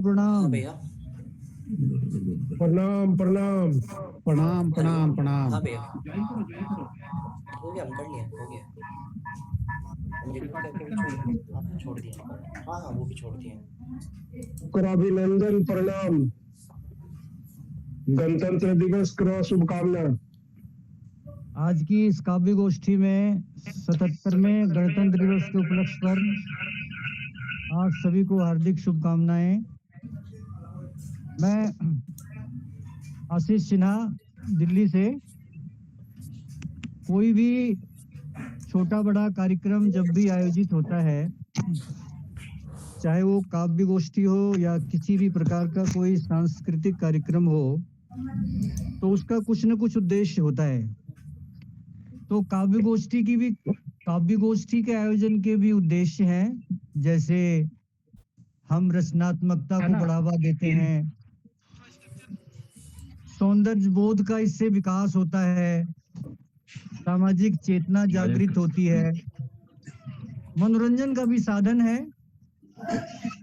हाँ प्रणाम। भैया। प्रणाम प्रणाम। प्रणाम हेलो। प्रणाम प्रणाम। हाँ भैया, हो गया, हम कर लिए, हो गया। हम रिकॉर्ड करके भी छोड़ दिए रिकॉर्ड। हाँ हाँ, वो भी छोड़ दिए। अभिनंदन प्रणाम। गणतंत्र दिवस की शुभकामना। आज की इस काव्य गोष्ठी में 77वें गणतंत्र दिवस के उपलक्ष्य पर आप सभी को हार्दिक शुभकामनाएं। मैं आशीष सिन्हा, दिल्ली से। कोई भी छोटा बड़ा कार्यक्रम जब भी आयोजित होता है, चाहे वो काव्य गोष्ठी हो या किसी भी प्रकार का कोई सांस्कृतिक कार्यक्रम हो, तो उसका कुछ न कुछ उद्देश्य होता है। तो काव्य गोष्ठी के आयोजन के भी उद्देश्य हैं, जैसे हम रचनात्मकता को बढ़ावा देते हैं, सौंदर्य बोध का इससे विकास होता है, सामाजिक चेतना जागृत होती है, मनोरंजन का भी साधन है।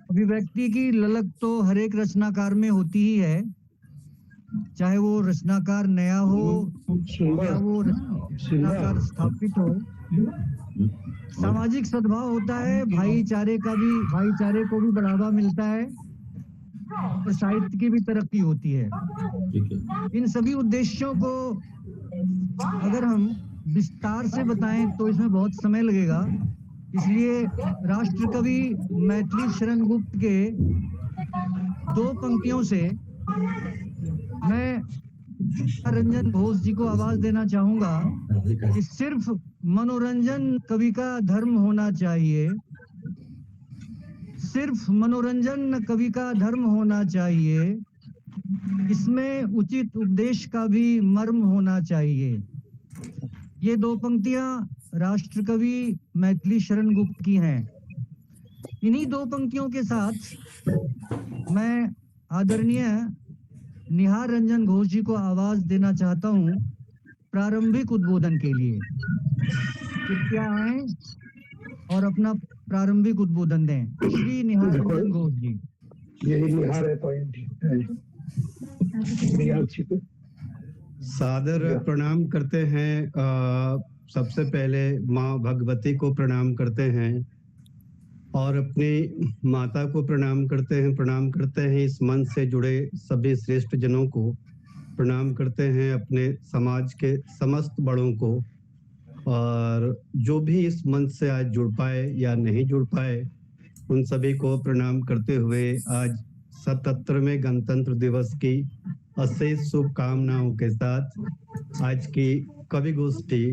अभिव्यक्ति की ललक तो हर एक रचनाकार में होती ही है, चाहे वो रचनाकार नया हो या वो रचनाकार स्थापित हो। सामाजिक सद्भाव होता है, भाईचारे को भी बढ़ावा मिलता है और साहित्य की भी तरक्की होती है। इन सभी उद्देश्यों को अगर हम विस्तार से बताएं तो इसमें बहुत समय लगेगा, इसलिए राष्ट्र कवि मैथिली शरण गुप्त के 2 पंक्तियों से मैं रंजन घोष जी को आवाज देना चाहूंगा कि सिर्फ मनोरंजन कवि का धर्म होना चाहिए, सिर्फ मनोरंजन कवि का धर्म होना चाहिए, इसमें उचित उपदेश का भी मर्म होना चाहिए। ये 2 पंक्तियां राष्ट्र कवि मैथिली शरण गुप्त की हैं। इन्हीं 2 पंक्तियों के साथ मैं आदरणीय निहार रंजन घोष जी को आवाज देना चाहता हूं प्रारंभिक उद्बोधन के लिए। कृपया आए और अपना प्रारंभिक उद्बोधन दें। श्री निहार रंजन घोष जी। यही निहार है पॉइंट। सादर प्रणाम करते हैं। सबसे पहले माँ भगवती को प्रणाम करते हैं और अपनी माता को प्रणाम करते हैं इस मंच से जुड़े सभी श्रेष्ठ जनों को प्रणाम करते हैं, अपने समाज के समस्त बड़ों को, और जो भी इस मंच से आज जुड़ पाए या नहीं जुड़ पाए उन सभी को प्रणाम करते हुए आज 77वें गणतंत्र दिवस की अशेष शुभकामनाओं के साथ आज की कवि गोष्ठी।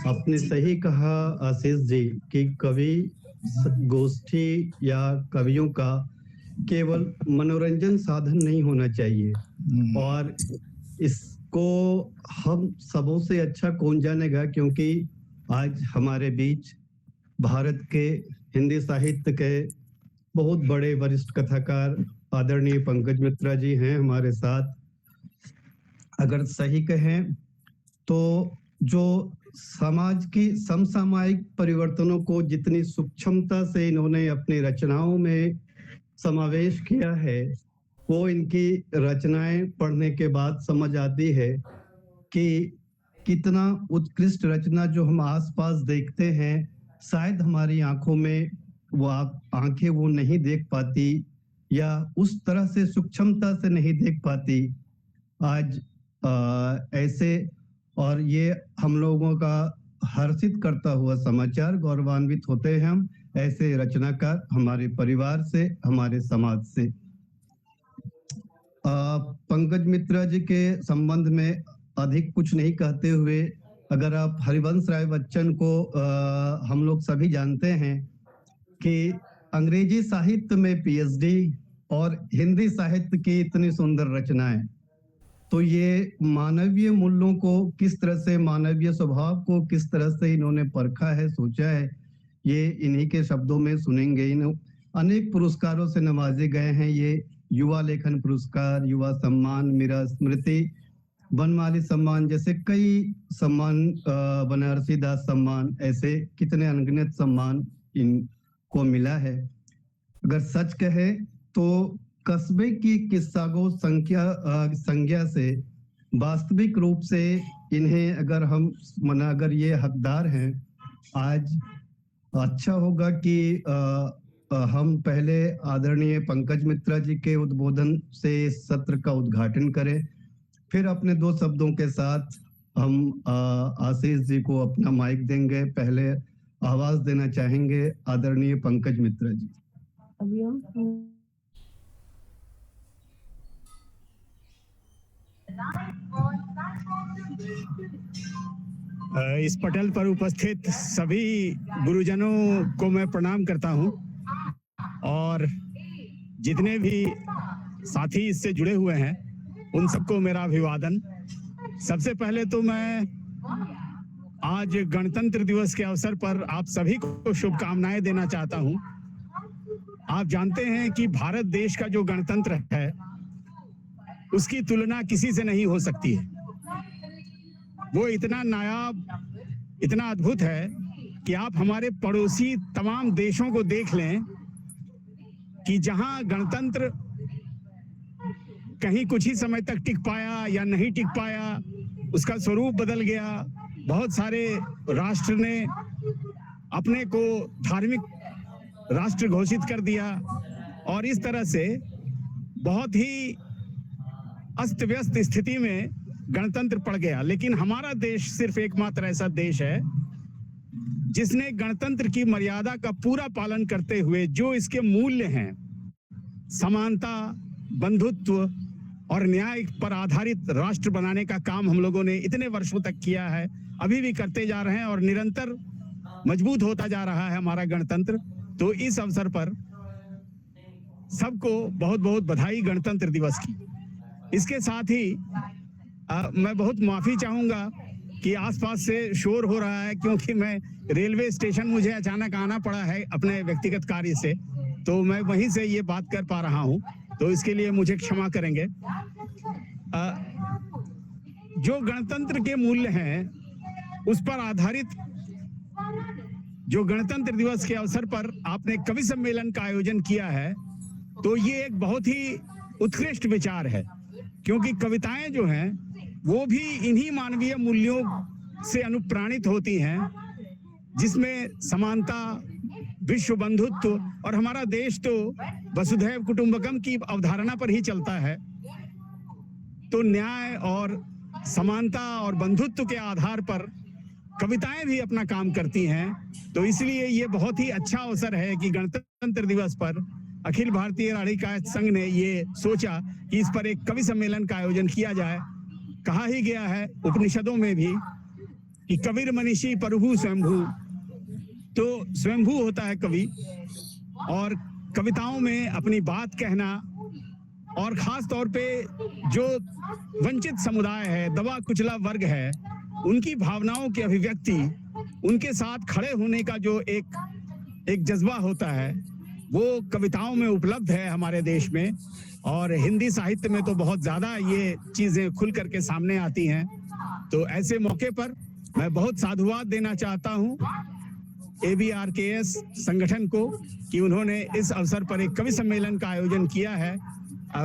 आपने सही कहा आशीष जी कि कवि गोष्ठी या कवियों का केवल मनोरंजन साधन नहीं होना चाहिए, और इसको हम सबों से अच्छा कौन जानेगा, क्योंकि आज हमारे बीच भारत के हिंदी साहित्य के बहुत बड़े वरिष्ठ कथाकार आदरणीय पंकज मित्रा जी हैं हमारे साथ। अगर सही कहें तो जो समाज की समसामयिक परिवर्तनों को जितनी सूक्ष्मता से इन्होंने अपनी रचनाओं में समावेश किया है, वो इनकी रचनाएं पढ़ने के बाद समझ आती है कि कितना उत्कृष्ट रचना जो हम आसपास देखते हैं शायद हमारी आंखों में वो आंखें वो नहीं देख पाती या उस तरह से सूक्ष्मता से नहीं देख पाती। आज ऐसे, और ये हम लोगों का हर्षित करता हुआ समाचार, गौरवान्वित होते हैं हम ऐसे रचनाकार हमारे परिवार से, हमारे समाज से। पंकज मित्रा जी के संबंध में अधिक कुछ नहीं कहते हुए, अगर आप हरिवंश राय बच्चन को हम लोग सभी जानते हैं कि अंग्रेजी साहित्य में पीएचडी और हिंदी साहित्य की इतनी सुंदर रचनाएं, तो ये मानवीय मूल्यों को किस तरह से, मानवीय स्वभाव को किस तरह से इन्होंने परखा है, सोचा है, ये इन्हीं के शब्दों में सुनेंगे। अनेक पुरस्कारों से नवाजे गए हैं ये, युवा लेखन पुरस्कार, युवा सम्मान, मीरा स्मृति, बनमाली सम्मान जैसे कई सम्मान, बनारसी दास सम्मान, ऐसे कितने अनगिनत सम्मान इनको मिला है। अगर सच कहे तो कस्बे की किस्सागो संज्ञा से वास्तविक रूप से इन्हें अगर ये हकदार हैं, आज अच्छा होगा कि हम पहले आदरणीय पंकज मित्रा जी के उद्बोधन से इस सत्र का उद्घाटन करें, फिर अपने 2 शब्दों के साथ हम आशीष जी को अपना माइक देंगे। पहले आवाज देना चाहेंगे आदरणीय पंकज मित्रा जी। अभी हम इस पटल पर उपस्थित सभी गुरुजनों को मैं प्रणाम करता हूं और जितने भी साथी इससे जुड़े हुए हैं उन सबको मेरा अभिवादन। सबसे पहले तो मैं आज गणतंत्र दिवस के अवसर पर आप सभी को शुभकामनाएं देना चाहता हूं। आप जानते हैं कि भारत देश का जो गणतंत्र है उसकी तुलना किसी से नहीं हो सकती है। वो इतना नायाब, इतना अद्भुत है कि आप हमारे पड़ोसी तमाम देशों को देख लें कि जहां गणतंत्र कहीं कुछ ही समय तक टिक पाया या नहीं टिक पाया, उसका स्वरूप बदल गया। बहुत सारे राष्ट्र ने अपने को धार्मिक राष्ट्र घोषित कर दिया और इस तरह से बहुत ही अस्त व्यस्त स्थिति में गणतंत्र पड़ गया। लेकिन हमारा देश सिर्फ एकमात्र ऐसा देश है जिसने गणतंत्र की मर्यादा का पूरा पालन करते हुए जो इसके मूल्य हैं, समानता, बंधुत्व और न्याय पर आधारित राष्ट्र बनाने का काम हम लोगों ने इतने वर्षों तक किया है, अभी भी करते जा रहे हैं और निरंतर मजबूत होता जा रहा है हमारा गणतंत्र। तो इस अवसर पर सबको बहुत बहुत बधाई गणतंत्र दिवस की। इसके साथ ही मैं बहुत माफी चाहूंगा कि आसपास से शोर हो रहा है, क्योंकि मैं रेलवे स्टेशन मुझे अचानक आना पड़ा है अपने व्यक्तिगत कार्य से, तो मैं वहीं से ये बात कर पा रहा हूं, तो इसके लिए मुझे क्षमा करेंगे। जो गणतंत्र के मूल्य हैं उस पर आधारित जो गणतंत्र दिवस के अवसर पर आपने कवि सम्मेलन का आयोजन किया है, तो ये एक बहुत ही उत्कृष्ट विचार है, क्योंकि कविताएं जो हैं वो भी इन्हीं मानवीय मूल्यों से अनुप्राणित होती हैं, जिसमें समानता, विश्व बंधुत्व और हमारा देश तो वसुधैव कुटुंबकम की अवधारणा पर ही चलता है। तो न्याय और समानता और बंधुत्व के आधार पर कविताएं भी अपना काम करती हैं। तो इसलिए ये बहुत ही अच्छा अवसर है कि गणतंत्र दिवस पर अखिल भारतीय राढ़ीकायस्थ संघ ने ये सोचा कि इस पर एक कवि सम्मेलन का आयोजन किया जाए। कहा ही गया है उपनिषदों में भी कि कबीर मनीषी प्रभु स्वयंभू, तो स्वयंभू होता है कवि, और कविताओं में अपनी बात कहना और खास तौर पे जो वंचित समुदाय है, दबा कुचला वर्ग है, उनकी भावनाओं की अभिव्यक्ति, उनके साथ खड़े होने का जो एक जज्बा होता है, वो कविताओं में उपलब्ध है हमारे देश में। और हिंदी साहित्य में तो बहुत ज्यादा ये चीजें खुल करके सामने आती हैं। तो ऐसे मौके पर मैं बहुत साधुवाद देना चाहता हूँ ABRKS संगठन को कि उन्होंने इस अवसर पर एक कवि सम्मेलन का आयोजन किया है।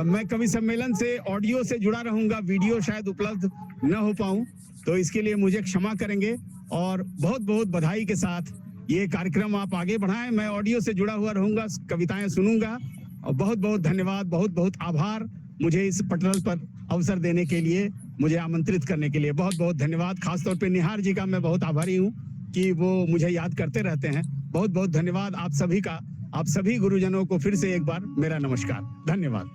मैं कवि सम्मेलन से ऑडियो से जुड़ा रहूंगा, वीडियो शायद उपलब्ध न हो पाऊं, तो इसके लिए मुझे क्षमा करेंगे और बहुत बहुत बधाई के साथ ये कार्यक्रम आप आगे बढ़ाएं। मैं ऑडियो से जुड़ा हुआ रहूंगा, कविताएं सुनूंगा। और बहुत बहुत धन्यवाद, बहुत बहुत आभार मुझे इस पटल पर अवसर देने के लिए, मुझे आमंत्रित करने के लिए बहुत बहुत धन्यवाद। खासतौर पे निहार जी का मैं बहुत आभारी हूँ कि वो मुझे याद करते रहते हैं। बहुत बहुत धन्यवाद आप सभी का। आप सभी गुरुजनों को फिर से एक बार मेरा नमस्कार, धन्यवाद।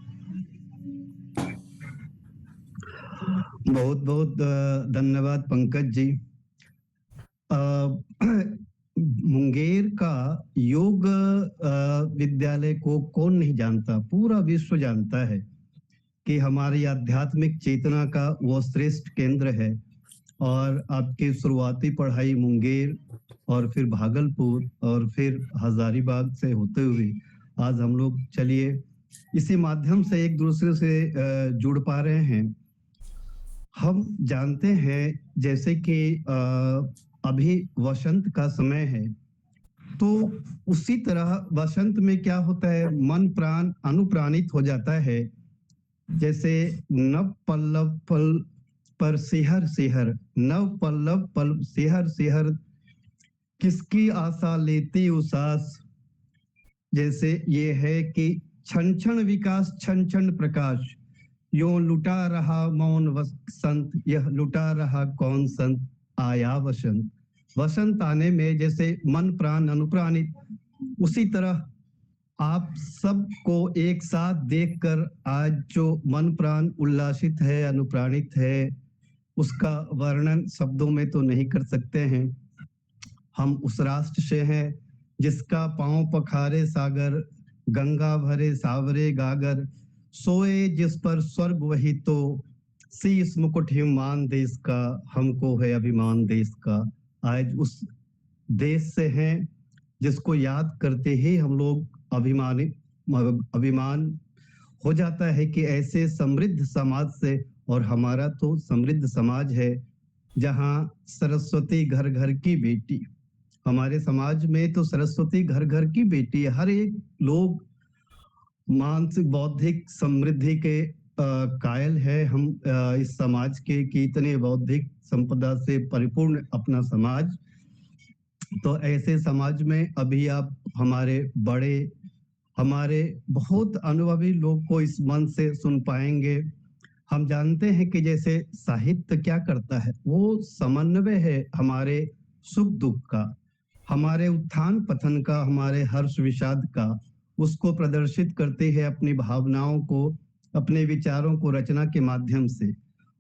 बहुत बहुत धन्यवाद पंकज जी। मुंगेर का योग विद्यालय को कौन नहीं जानता, पूरा विश्व जानता है कि हमारी आध्यात्मिक चेतना का वो श्रेष्ठ केंद्र है। और आपकी शुरुआती पढ़ाई मुंगेर और फिर भागलपुर और फिर हजारीबाग से होते हुए आज हम लोग चलिए इसी माध्यम से एक दूसरे से जुड़ पा रहे हैं। हम जानते हैं जैसे कि अभी वसंत का समय है तो उसी तरह वसंत में क्या होता है, मन प्राण अनुप्राणित हो जाता है। जैसे नव पल्लव पल पर सिहर सिहर, नव पल्लव पल सिहर सिहर, किसकी आशा लेती उसास। जैसे ये है कि क्षण क्षण विकास क्षण क्षण प्रकाश, यो लुटा रहा मौन वसंत, यह लुटा रहा कौन संत, आया वसंत। वसंत आने में जैसे मन प्राण अनुप्राणित, उसी तरह आप सबको एक साथ देखकर आज जो मन प्राण उल्लासित है, अनुप्राणित है, उसका वर्णन शब्दों में तो नहीं कर सकते हैं। हम उस राष्ट्र से हैं जिसका पांव पखारे सागर, गंगा भरे सावरे गागर, सोए जिस पर स्वर्ग वही तो, शीस मुकुट हिमान देश का, हमको है अभिमान देश का। आज उस देश से हैं जिसको याद करते ही हम लोग अभिमान हो जाता है कि ऐसे समृद्ध समाज से, और हमारा तो समृद्ध समाज है जहाँ सरस्वती घर घर की बेटी। हमारे समाज में तो सरस्वती घर घर की बेटी है। हर एक लोग मानसिक बौद्धिक समृद्धि के कायल है। हम इस समाज के कि इतने बौद्धिक संपदा से परिपूर्ण अपना समाज। तो ऐसे समाज में अभी आप हमारे बड़े, हमारे बहुत अनुभवी लोग को इस मन से सुन पाएंगे। हम जानते हैं कि जैसे साहित्य क्या करता है, वो समन्वय है हमारे सुख दुख का, हमारे उत्थान पतन का, हमारे हर्ष विषाद का। उसको प्रदर्शित करते हैं अपनी भावनाओं को, अपने विचारों को रचना के माध्यम से।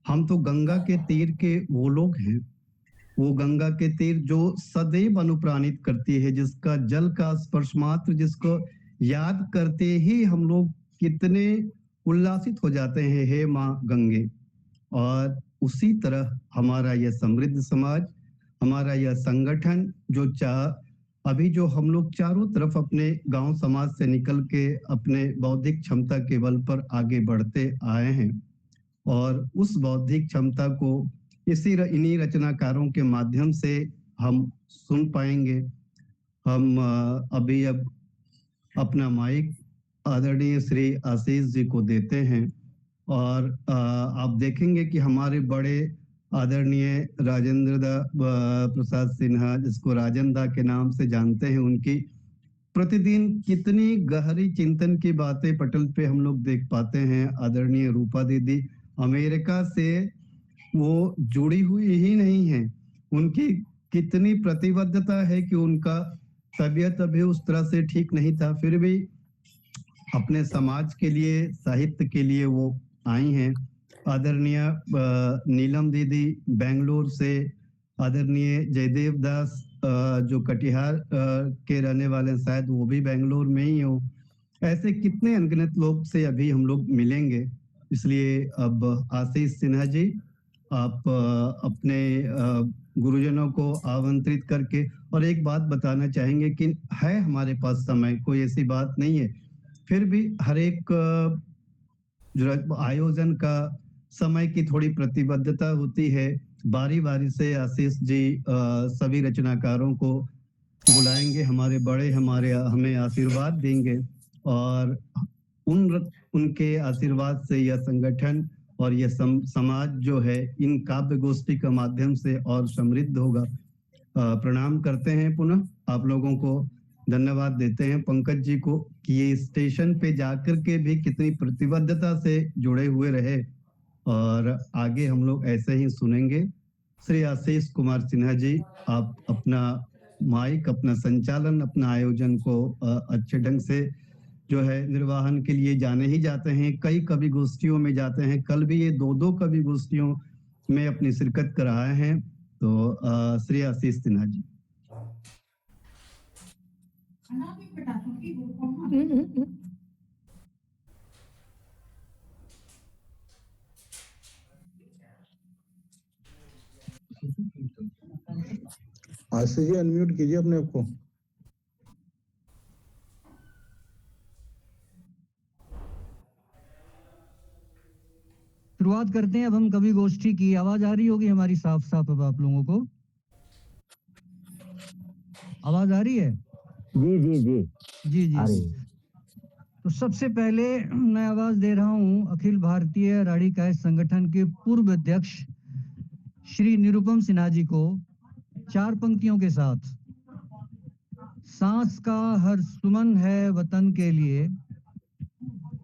हम तो गंगा के तीर के वो लोग हैं, वो गंगा के तीर जो सदैव अनुप्राणित करती है, जिसका जल का स्पर्श मात्र, जिसको याद करते ही हम लोग कितने उल्लासित हो जाते हैं, हे माँ गंगे। और उसी तरह हमारा यह समृद्ध समाज, हमारा यह संगठन जो अभी जो हम लोग चारों तरफ अपने गांव समाज से निकल के अपने बौद्धिक क्षमता के बल पर आगे बढ़ते आए हैं, और उस बौद्धिक क्षमता को इन्हीं रचनाकारों के माध्यम से हम सुन पाएंगे। हम अभी अब अपना माइक आदरणीय श्री आशीष जी को देते हैं, और आप देखेंगे कि हमारे बड़े आदरणीय राजेंद्र प्रसाद सिन्हा, जिसको राजन दा के नाम से जानते हैं, उनकी प्रतिदिन कितनी गहरी चिंतन की बातें पटल पे हम लोग देख पाते हैं। आदरणीय रूपा दीदी अमेरिका से वो जुड़ी हुई ही नहीं है, उनकी कितनी प्रतिबद्धता है कि उनका तबीयत अभी उस तरह से ठीक नहीं था, फिर भी अपने समाज के लिए, साहित्य के लिए वो आई हैं। आदरणीय नीलम दीदी बेंगलोर से, आदरणीय जयदेव दास जो कटिहार के रहने वाले हैं, शायद वो भी बेंगलोर में ही हो। ऐसे कितने अनगिनत लोग से अभी हम लोग मिलेंगे। इसलिए अब आशीष सिन्हा जी, आप अपने गुरुजनों को आमंत्रित करके, और एक बात बताना चाहेंगे कि है हमारे पास समय, कोई ऐसी बात नहीं है, फिर भी हर एक आयोजन का समय की थोड़ी प्रतिबद्धता होती है। बारी बारी से आशीष जी सभी रचनाकारों को बुलाएंगे, हमारे बड़े हमें आशीर्वाद देंगे, और उनके आशीर्वाद से यह संगठन और यह समाज जो है इन काव्य गोष्ठी के माध्यम से और समृद्ध होगा। प्रणाम करते हैं, पुनः आप लोगों को धन्यवाद देते हैं, पंकज जी को, कि ये स्टेशन पे जाकर के भी कितनी प्रतिबद्धता से जुड़े हुए रहे, और आगे हम लोग ऐसे ही सुनेंगे। श्री आशीष कुमार सिन्हा जी, आप अपना माइक, अपना संचालन, अपना आयोजन को अच्छे ढंग से जो है निर्वाहन के लिए जाने ही जाते हैं, कई कवि गोष्ठियों में जाते हैं। कल भी ये 2 कवि गोष्ठियों में अपनी शिरकत कर आए हैं। तो श्री आशीष सिन्हा जी। आशीष जी अनम्यूट कीजिए अपने आप को। शुरुआत करते हैं अब हम कवि गोष्ठी की। आवाज आ रही होगी हमारी साफ साफ अब आप लोगों को? आवाज आ रही है? जी जी जी जी जी अरे जी। तो सबसे पहले मैं आवाज दे रहा हूं अखिल भारतीय राढ़ीकाय संगठन के पूर्व अध्यक्ष श्री निरुपम सिन्हा जी को 4 पंक्तियों के साथ। सांस का हर सुमन है वतन के लिए,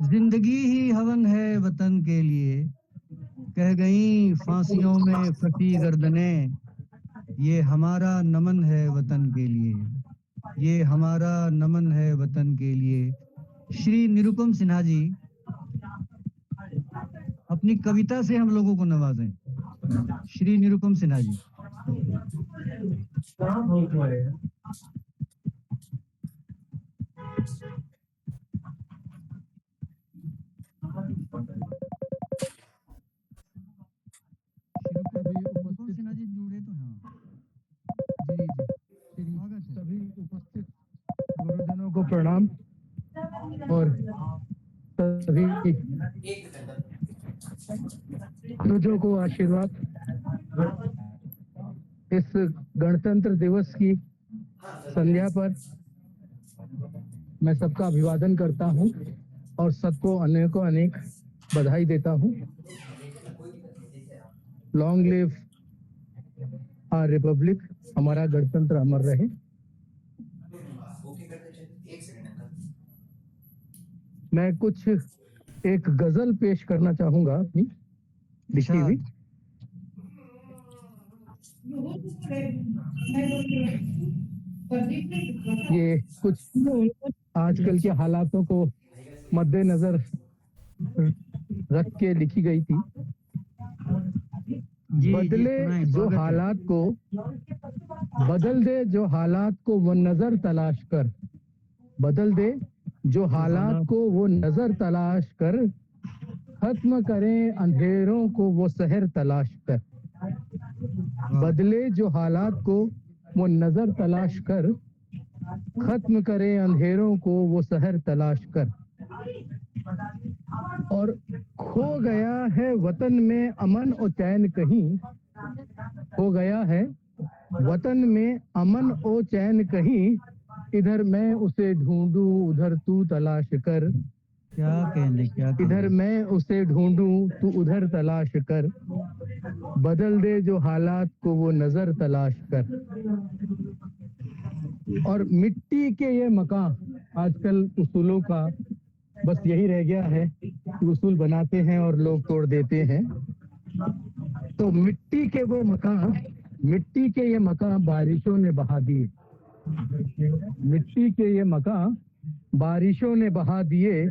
जिंदगी ही हवन है वतन के लिए, कह गई फांसियों में फटी गर्दनें, ये हमारा नमन है वतन के लिए, ये हमारा नमन है वतन के लिए। श्री निरुपम सिन्हा जी अपनी कविता से हम लोगों को नवाजें। श्री निरुपम सिन्हा जी। निरुपम सिन्हा जी जुड़े तो हैं। जी जी स्वागत है। सभी उपस्थित गुरुजनों को प्रणाम और सभी गुरुजनों को आशीर्वाद। इस गणतंत्र दिवस की संध्या पर मैं सबका अभिवादन करता हूं और सबको अनेकों अनेक बधाई देता हूं। लॉन्ग लिव आवर रिपब्लिक, हमारा गणतंत्र अमर रहे। मैं कुछ एक गजल पेश करना चाहूंगा अपनी लिखी हुई। ये कुछ आजकल के हालातों को मद्देनजर रख के लिखी गई थी। बदले जो हालात को, बदल दे जो हालात को वो नजर तलाश कर, बदल दे जो हालात को वो नजर तलाश कर, खत्म करें अंधेरों को वो सहर तलाश कर। बदले जो हालात को वो नजर तलाश कर, खत्म करें अंधेरों को वो सहर तलाश कर। और खो गया है वतन में अमन और चैन कहीं, खो गया है वतन में अमन और चैन कहीं, इधर मैं उसे ढूंढूं उधर तू तलाश कर। क्या कहने इधर मैं उसे ढूंढूं तू उधर तलाश कर। बदल दे जो हालात को वो नजर तलाश कर। और मिट्टी के ये मकान, आजकल उसूलों का बस यही रह गया है कि उसूल बनाते हैं और लोग तोड़ देते हैं। तो मिट्टी के वो मकान, मिट्टी के ये मकान बारिशों ने बहा दिए। मिट्टी के ये मकान बारिशों ने बहा दिए।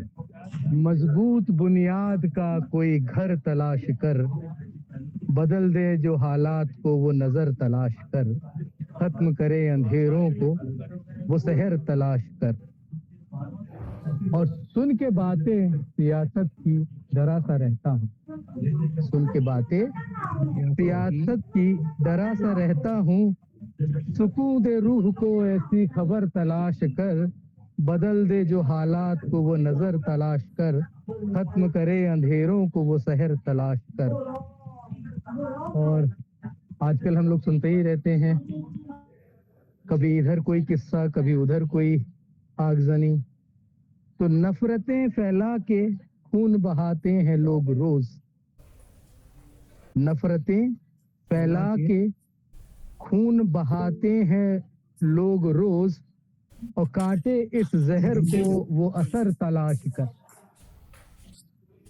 मजबूत बुनियाद का कोई घर तलाश कर। बदल दे जो हालात को वो नजर तलाश कर। खत्म करे अंधेरों को वो सहर तलाश कर। और सुन के बातें सियासत की डरा सा रहता हूँ। सुन के बातें सियासत की डरा सा रहता हूँ। सुकून दे रूह को ऐसी खबर तलाश कर। बदल दे जो हालात को वो नजर तलाश कर। खत्म करे अंधेरों को वो सहर तलाश कर। और आजकल हम लोग सुनते ही रहते हैं, कभी इधर कोई किस्सा, कभी उधर कोई आगजनी। तो नफरतें फैला के खून बहाते हैं लोग रोज। नफरतें फैला के खून बहाते हैं लोग रोज। और काटे इस जहर को वो असर तलाश कर।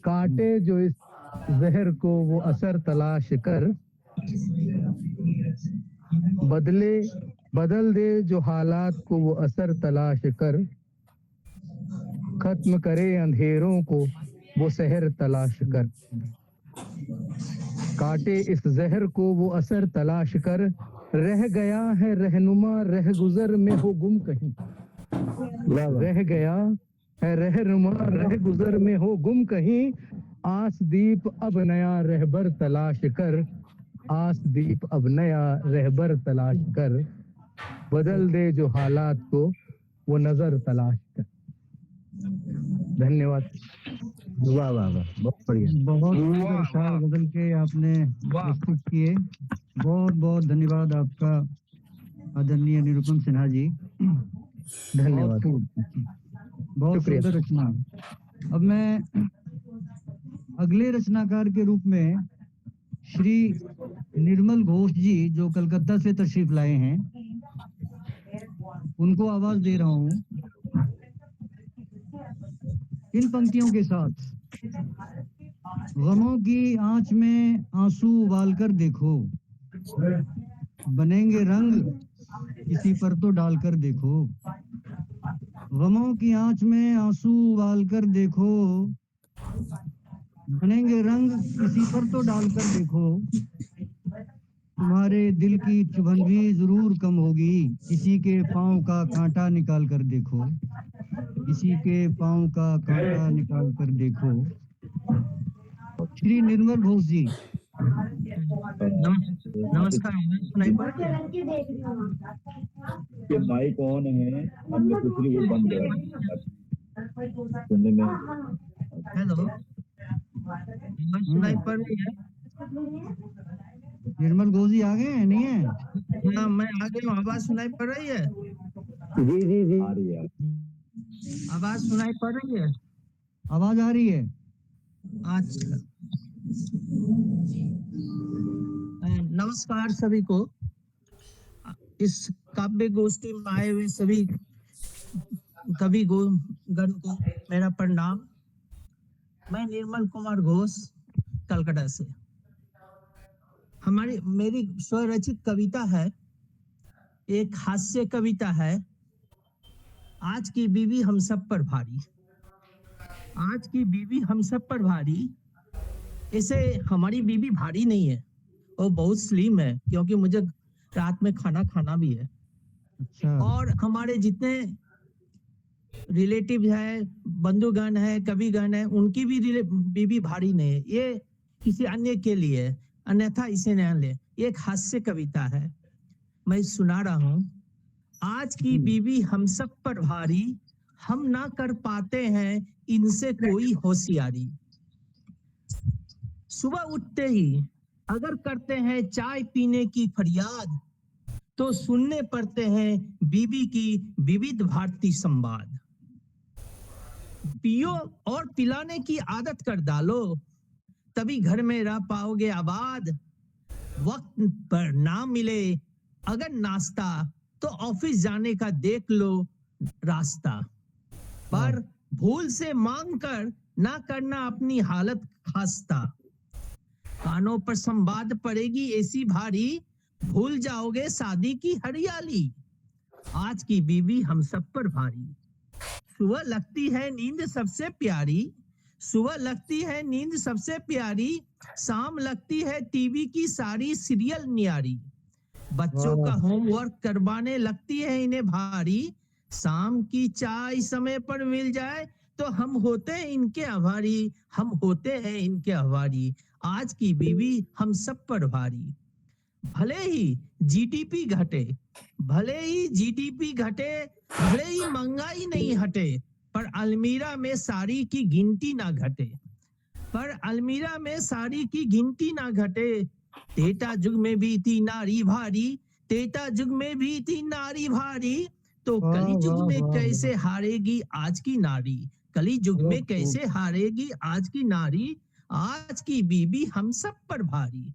काटे जो इस जहर को वो असर तलाश कर। बदल दे जो हालात को वो असर तलाश कर। खत्म करे अंधेरों को वो सहर तलाश कर। काटे इस जहर को वो असर तलाश कर। रह गया है रहनुमा रह गुजर में हो गुम कहीं। रह गया है रहनुमा रह गुजर में हो गुम कहीं। आस दीप अब नया रहबर तलाश कर। आस दीप अब नया रहबर तलाश कर। बदल दे जो हालात को वो नजर तलाश कर। धन्यवाद। वाह वाह वाह, बहुत बढ़िया। बहुत सुंदर विचार बदल के आपने प्रस्तुत किए। बहुत बहुत धन्यवाद आपका आदरणीय निरुपम सिन्हा जी। धन्यवाद। बहुत शुक्रिया। सुंदर रचना। अब मैं अगले रचनाकार के रूप में श्री निर्मल घोष जी जो कलकत्ता से तशरीफ लाए हैं उनको आवाज दे रहा हूँ इन पंक्तियों के साथ। गमों की आंच में आंसू उबालकर देखो, बनेंगे रंग किसी पर तो डालकर देखो। गमों की आंच में आंसू उबालकर देखो, बनेंगे रंग किसी पर तो डालकर देखो। तुम्हारे दिल की चुभन भी जरूर कम होगी, किसी के पाँव का कांटा निकाल कर देखो, किसी के पाँव का कांटा निकाल कर देखो। श्री निर्मल घोष जी। नमस्कार। ये माइक ऑन है, हमने कुछ नहीं, वो बंद है सुनने में। हेलो, सुनाई पड़ रही है? निर्मल घोष जी आ गए हैं? नहीं है? हाँ, मैं आ गया हूँ। आवाज सुनाई पड़ रही है? जी आ रही है। आवाज सुनाई पड़ रही है? आवाज आ रही है? अच्छा। नमस्कार सभी को। इस काव्य गोष्ठी में आए हुए सभी कवि गण को मेरा प्रणाम। मैं निर्मल कुमार घोष कलकत्ता से। मेरी स्वरचित कविता है, एक हास्य कविता है। आज की बीवी हम सब पर भारी। आज की बीवी हम सब पर भारी। इसे हमारी बीवी भारी नहीं है, वो बहुत स्लिम है, क्योंकि मुझे रात में खाना खाना भी है। अच्छा। और हमारे जितने रिलेटिव है, बंधुगण है, कविगण है, उनकी भी बीवी भारी नहीं है। ये किसी अन्य के लिए, अन्यथा इसे न ले। ये एक हास्य कविता है, मैं सुना रहा हूँ। आज की बीवी हम सब पर भारी, हम ना कर पाते हैं इनसे कोई होशियारी। सुबह उठते ही अगर करते हैं चाय पीने की फरियाद, तो सुनने पड़ते हैं बीबी की विविध भारती संवाद। पियो और पिलाने की आदत कर डालो, तभी घर में रह पाओगे आबाद। वक्त पर ना मिले अगर नाश्ता, तो ऑफिस जाने का देख लो रास्ता। पर भूल से मांग कर ना करना अपनी हालत खास्ता। कानों पर संवाद पड़ेगी ऐसी भारी, भूल जाओगे शादी की हरियाली। आज की बीवी हम सब पर भारी। सुबह लगती है नींद सबसे प्यारी, सुबह लगती है नींद सबसे प्यारी। शाम लगती है टीवी की सारी सीरियल न्यारी। बच्चों का होमवर्क करवाने लगती है इन्हें भारी। शाम की चाय समय पर मिल जाए तो हम होते हैं इनके आभारी, हम होते हैं इनके आभारी। आज की बीवी हम सब पर भारी। भले ही जीडीपी घटे, भले ही जीडीपी घटे, भले ही महंगाई नहीं हटे, पर अलमीरा में साड़ी की गिनती ना घटे, पर अलमीरा में साड़ी की गिनती ना घटे। तेता युग में भी थी नारी भारी, तेता युग में भी थी नारी भारी। तो कली युग में कैसे हारेगी आज की नारी, कली युग में कैसे हारेगी आज की नारी। आज की बीबी हम सब पर भारी।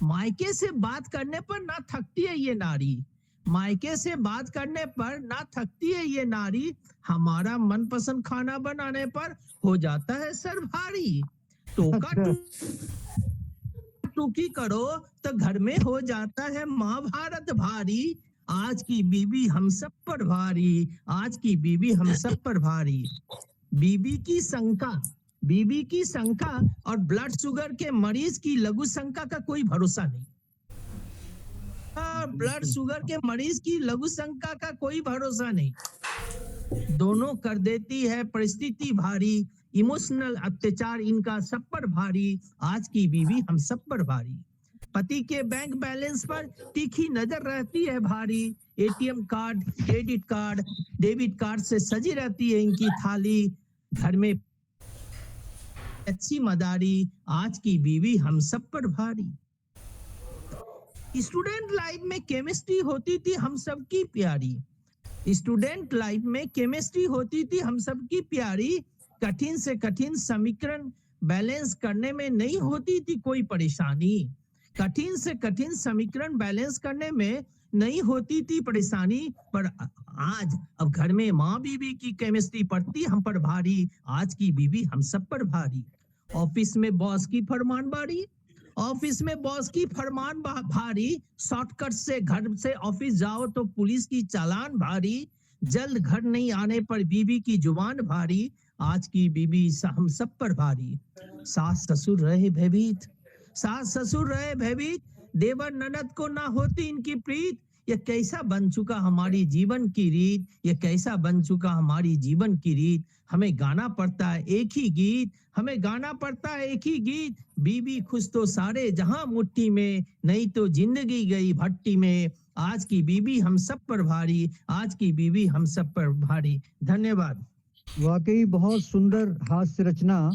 मायके से बात करने पर ना थकती है ये नारी, मायके से बात करने पर ना थकती है ये नारी। हमारा मनपसंद खाना बनाने पर हो जाता है सर भारी। टोका टूकी करो तो घर में हो जाता है महाभारत भारी। आज की बीवी हम सब पर भारी, आज की बीवी हम सब पर भारी। बीबी की शंका, बीबी की शंका और ब्लड शुगर के मरीज की लघु शंका का कोई भरोसा नहीं। ब्लड शुगर के मरीज की लघु शंका का कोई भरोसा नहीं। दोनों कर देती है परिस्थिति भारी। इमोशनल अत्याचार इनका सब पर भारी। आज की बीवी हम सब पर भारी। पति के बैंक बैलेंस पर तीखी नजर रहती है भारी। ATM card, credit card, debit card से सजी रहती है इनकी थाली। घर में अच्छी मदारी। आज की बीवी हम सब पर भारी। स्टूडेंट लाइफ में केमिस्ट्री होती थी हम सब की प्यारी। स्टूडेंट लाइफ में केमिस्ट्री होती थी हम सबकी प्यारी, कठिन से कठिन समीकरण बैलेंस करने में नहीं होती थी कोई परेशानी, कठिन से कठिन समीकरण बैलेंस करने में नहीं होती थी परेशानी। पर आज अब घर में माँ बीबी की केमिस्ट्री पड़ती हम पर भारी, आज की बीबी हम सब पर भारी। ऑफिस में बॉस की फरमान बारी, ऑफिस में बॉस की फरमान भारी, शॉर्टकट से घर से ऑफिस जाओ तो पुलिस की चालान भारी, जल्द घर नहीं आने पर बीबी की जुबान भारी, आज की बीबी हम सब पर भारी। सास ससुर रहे भयभीत, सास ससुर रहे भयभीत, देवर ननद को ना होती इनकी प्रीत, ये कैसा बन चुका हमारी जीवन की रीत, ये कैसा बन चुका हमारी जीवन की रीत। हमें गाना पड़ता है एक ही गीत, हमें गाना पड़ता है एक ही गीत, बीबी खुश तो सारे जहां मुट्ठी में, नहीं तो जिंदगी गई भट्टी में, आज की बीबी हम सब पर भारी, आज की बीबी हम सब पर भारी। धन्यवाद। वाकई बहुत सुंदर हास्य रचना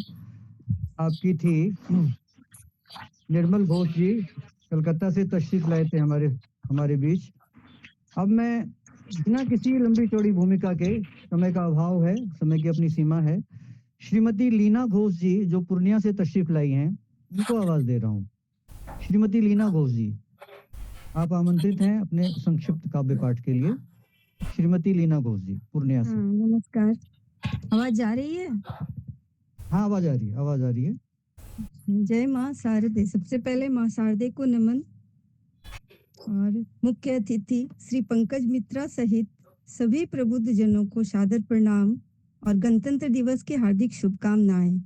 आपकी थी। निर्मल घोष जी कलकत्ता से तशरीफ लाए थे हमारे बीच। अब मैं बिना किसी लंबी चौड़ी भूमिका के, समय का अभाव है, समय की अपनी सीमा है, श्रीमती लीना घोष जी जो पूर्णिया से तशरीफ लाई हैं उनको आवाज दे रहा हूँ। श्रीमती लीना घोष जी, आप आमंत्रित हैं अपने संक्षिप्त काव्य पाठ के लिए। श्रीमती लीना घोष जी पूर्णिया से। नमस्कार, आवाज जा रही है? हाँ आवाज आ रही है, आवाज आ रही है। जय माँ शारदे। सबसे पहले माँ शारदे को नमन और मुख्य अतिथि श्री पंकज मित्रा सहित सभी प्रबुद्ध जनों को सादर प्रणाम और गणतंत्र दिवस की हार्दिक शुभकामनाएं।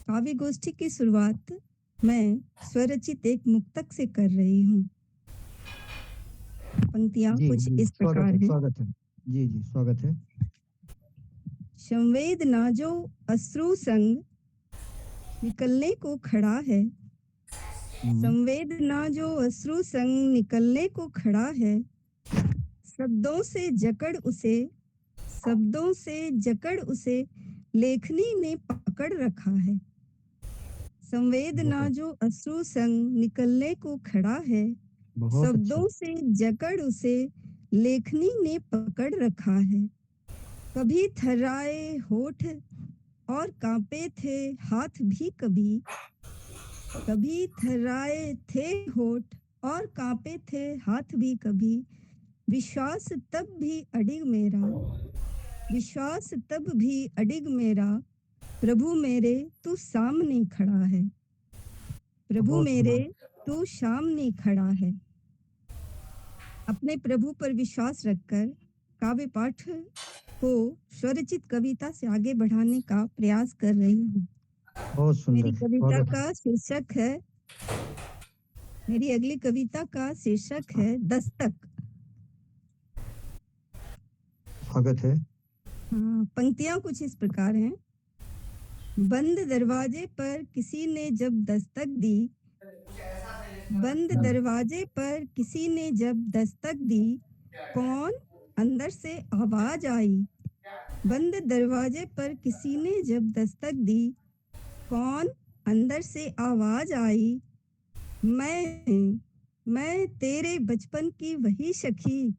काव्य गोष्ठी की शुरुआत मैं स्वरचित एक मुक्तक से कर रही हूँ। पंक्तियां कुछ इस प्रकार हैं। स्वागत है जी जी, स्वागत है। संवेदना जो अश्रु संग निकलने को खड़ा है, संवेदना जो अश्रु संग निकलने को खड़ा है, शब्दों से जकड़ उसे लेखनी ने पकड़ रखा है। संवेदना जो अश्रु संग निकलने को खड़ा है, शब्दों से जकड़ उसे लेखनी ने पकड़ रखा है। कभी थर्राए होठ और कांपे थे हाथ भी, कभी थर्राए थे होठ और कांपे थे हाथ भी कभी। विश्वास तब भी अडिग मेरा, प्रभु मेरे तू सामने खड़ा है, प्रभु मेरे तू सामने खड़ा है। अपने प्रभु पर विश्वास रखकर काव्य पाठ को स्वरचित कविता से आगे बढ़ाने का प्रयास कर रही हूँ। बहुत सुंदर। मेरी कविता का शीर्षक है, मेरी अगली कविता का शीर्षक है दस्तक। स्वागत है। हाँ, पंक्तियां कुछ इस प्रकार हैं। बंद दरवाजे पर किसी ने जब दस्तक दी, बंद दरवाजे पर किसी ने जब दस्तक दी, कौन अंदर से आवाज आई। बंद दरवाजे पर किसी ने जब दस्तक दी, कौन अंदर से आवाज आई। मैं तेरे बचपन की वही सखी,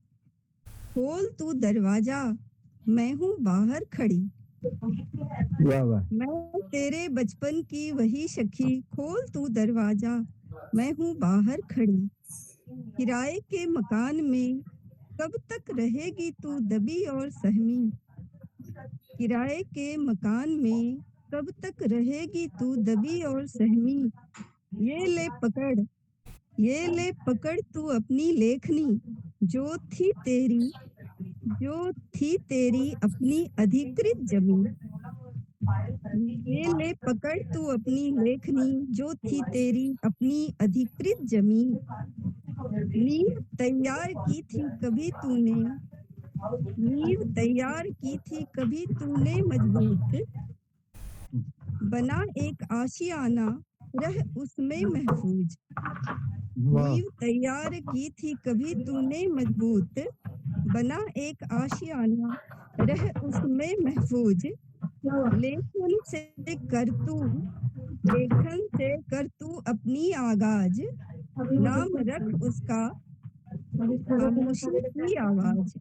खोल तू दरवाजा, मैं हूँ बाहर खड़ी। वाह वाह। मैं तेरे बचपन की वही सखी, खोल तू दरवाजा, मैं हूँ बाहर खड़ी। किराए के मकान में कब तक रहेगी तू दबी और सहमी। किराए के मकान में कब तक रहेगी तू दबी और सहमी। ये ले पकड़ तू अपनी लेखनी, जो थी तेरी अपनी अधिकृत जमीन। ये ले पकड़ तू अपनी लेखनी, जो थी तेरी अपनी अधिकृत जमीन। नींव तैयार की थी कभी तूने मजबूत, बना एक आशियाना रह उसमें महफूज। नींव तैयार की थी कभी तूने मजबूत, बना एक आशियाना रह उसमें महफूज। लेखन से कर तू अपनी आगाज, नाम रख खामोशी की आवाज,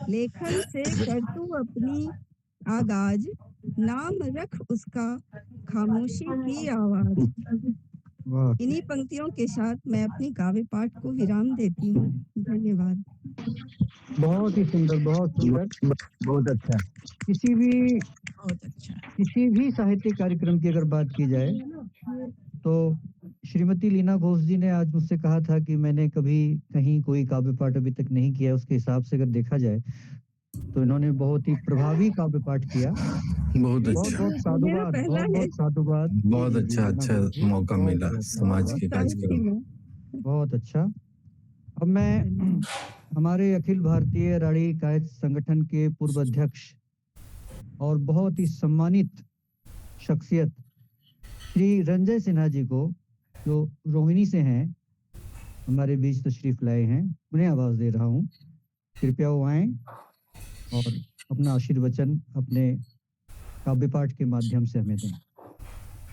लेखन से कर तू अपनी आगाज, नाम रख उसका खामोशी की आवाज। वाह, इन्हीं पंक्तियों के साथ मैं अपनी काव्य पाठ को विराम देती हूँ। धन्यवाद। बहुत ही सुंदर, बहुत सुंदर। बहुत अच्छा। किसी भी बहुत अच्छा। किसी भी साहित्यिक कार्यक्रम की अगर बात की जाए तो श्रीमती लीना घोष जी ने आज मुझसे कहा था कि मैंने कभी कहीं कोई काव्य पाठ अभी तक नहीं किया। उसके हिसाब से अगर देखा जाए तो इन्होंने बहुत ही प्रभावी काव्य पाठ किया। बहुत बहुत अच्छा, बहुत साधुवाद, पहला बहुत है। बहुत साधुवाद। बहुत जी, जी, अच्छा, लीना अच्छा घोष जी, मौका बहुत मिला बहुत समाज के कार्यक्रम। बहुत अच्छा। अब मैं हमारे अखिल भारतीय राड़ी कायस्थ संगठन के पूर्व अध्यक्ष और बहुत ही सम्मानित शख्सियत श्री रंजय सिन्हा जी को, जो रोहिणी से हैं, हमारे बीच तशरीफ लाए हैं, उन्हें आवाज दे रहा हूँ। कृपया वो आएं और अपना आशीर्वचन अपने काव्य पाठ के माध्यम से हमें दें।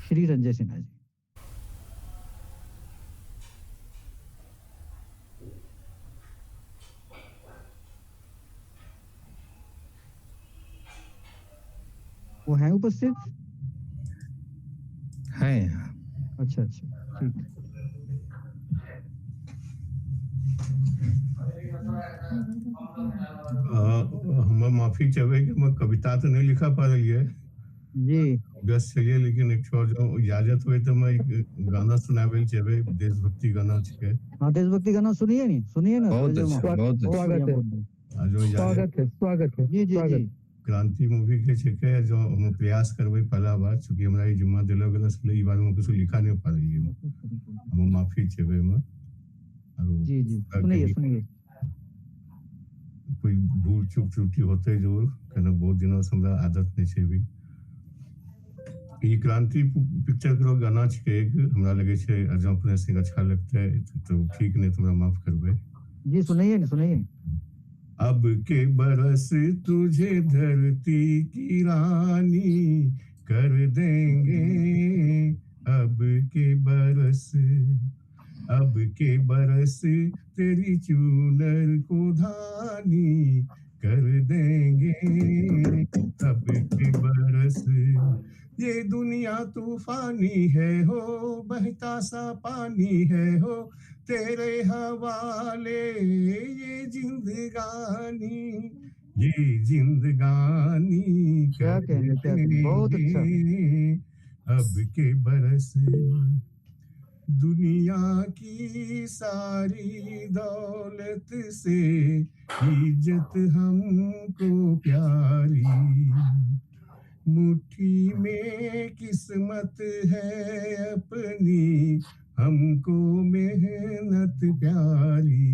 श्री रंजय सिन्हा जी। वो हैं उपस्थित? है अच्छा अच्छा, ठीक। हम माफी चाहे कि मैं कविता तो नहीं लिखा पा रही है जी, व्यस्त चलिए, लेकिन एक छोड़ जो इजाजत हुए तो मैं एक गाना सुनावे चाहे, देशभक्ति गाना छे। हाँ, देशभक्ति गाना सुनिए ना बहुत तो अच्छा, बहुत अच्छा। स्वागत है, जो इजाजत स्वागत है। जी जी जी। क्रांति मूवी के छे जो हम प्रयास करबे पहला बार, चूंकि हमरा ई जिम्मा दिलो गेल इसलिए ई बार में कुछ लिखा नहीं पा रही है, हम माफी चाहे में। जी जी, सुनिए। कोई भूल चूक त्रुटि होते जरूर, कहना बहुत दिनों से हमरा आदत नहीं छे भी। ई क्रांति पिक्चर करो गाना छे एक, हमरा लगे छे अजय अपने सिंह अच्छा लगता है तो ठीक नहीं, तो हमरा माफ करबे। जी सुनिए। अब के बरस तुझे धरती की रानी कर देंगे, अब के बरस तेरी चूनर को धानी कर देंगे, अब के बरस। ये दुनिया तूफानी है हो, बहता सा पानी है हो, तेरे हवाले ये जिंदगानी क्या कर कहने, बहुत अच्छा। देंगे, अब के बरस। दुनिया की सारी दौलत से इज्जत हमको प्यारी, मुट्ठी में किस्मत है अपनी, हमको मेहनत प्यारी।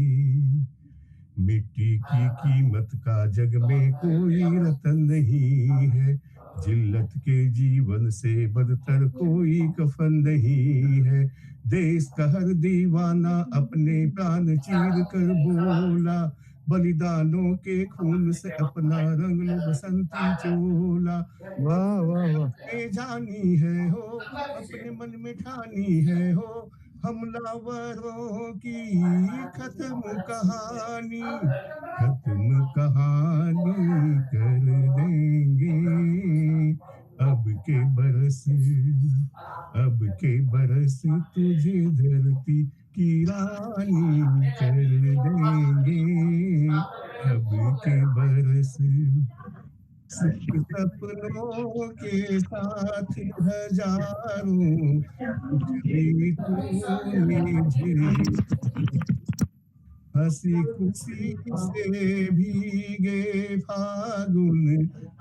मिट्टी की कीमत का जग में कोई रतन नहीं है, जिल्लत के जीवन से बदतर कोई कफन नहीं है। देश का हर दीवाना अपने प्राण चीर कर बोला, बलिदानों के खून से अपना रंग लो बसंती चोला। वाह वाह वाह। जानी है हो, अपने मन में ठानी है हो, हमलावरों की खत्म कहानी कर देंगे, अब के बरस तुझे धरती की रानी कर देंगे, अब के बरस। सपनों के साथ हजारों, कुछ भी तूने झेली, हंसी खुशी से भीगे फागुन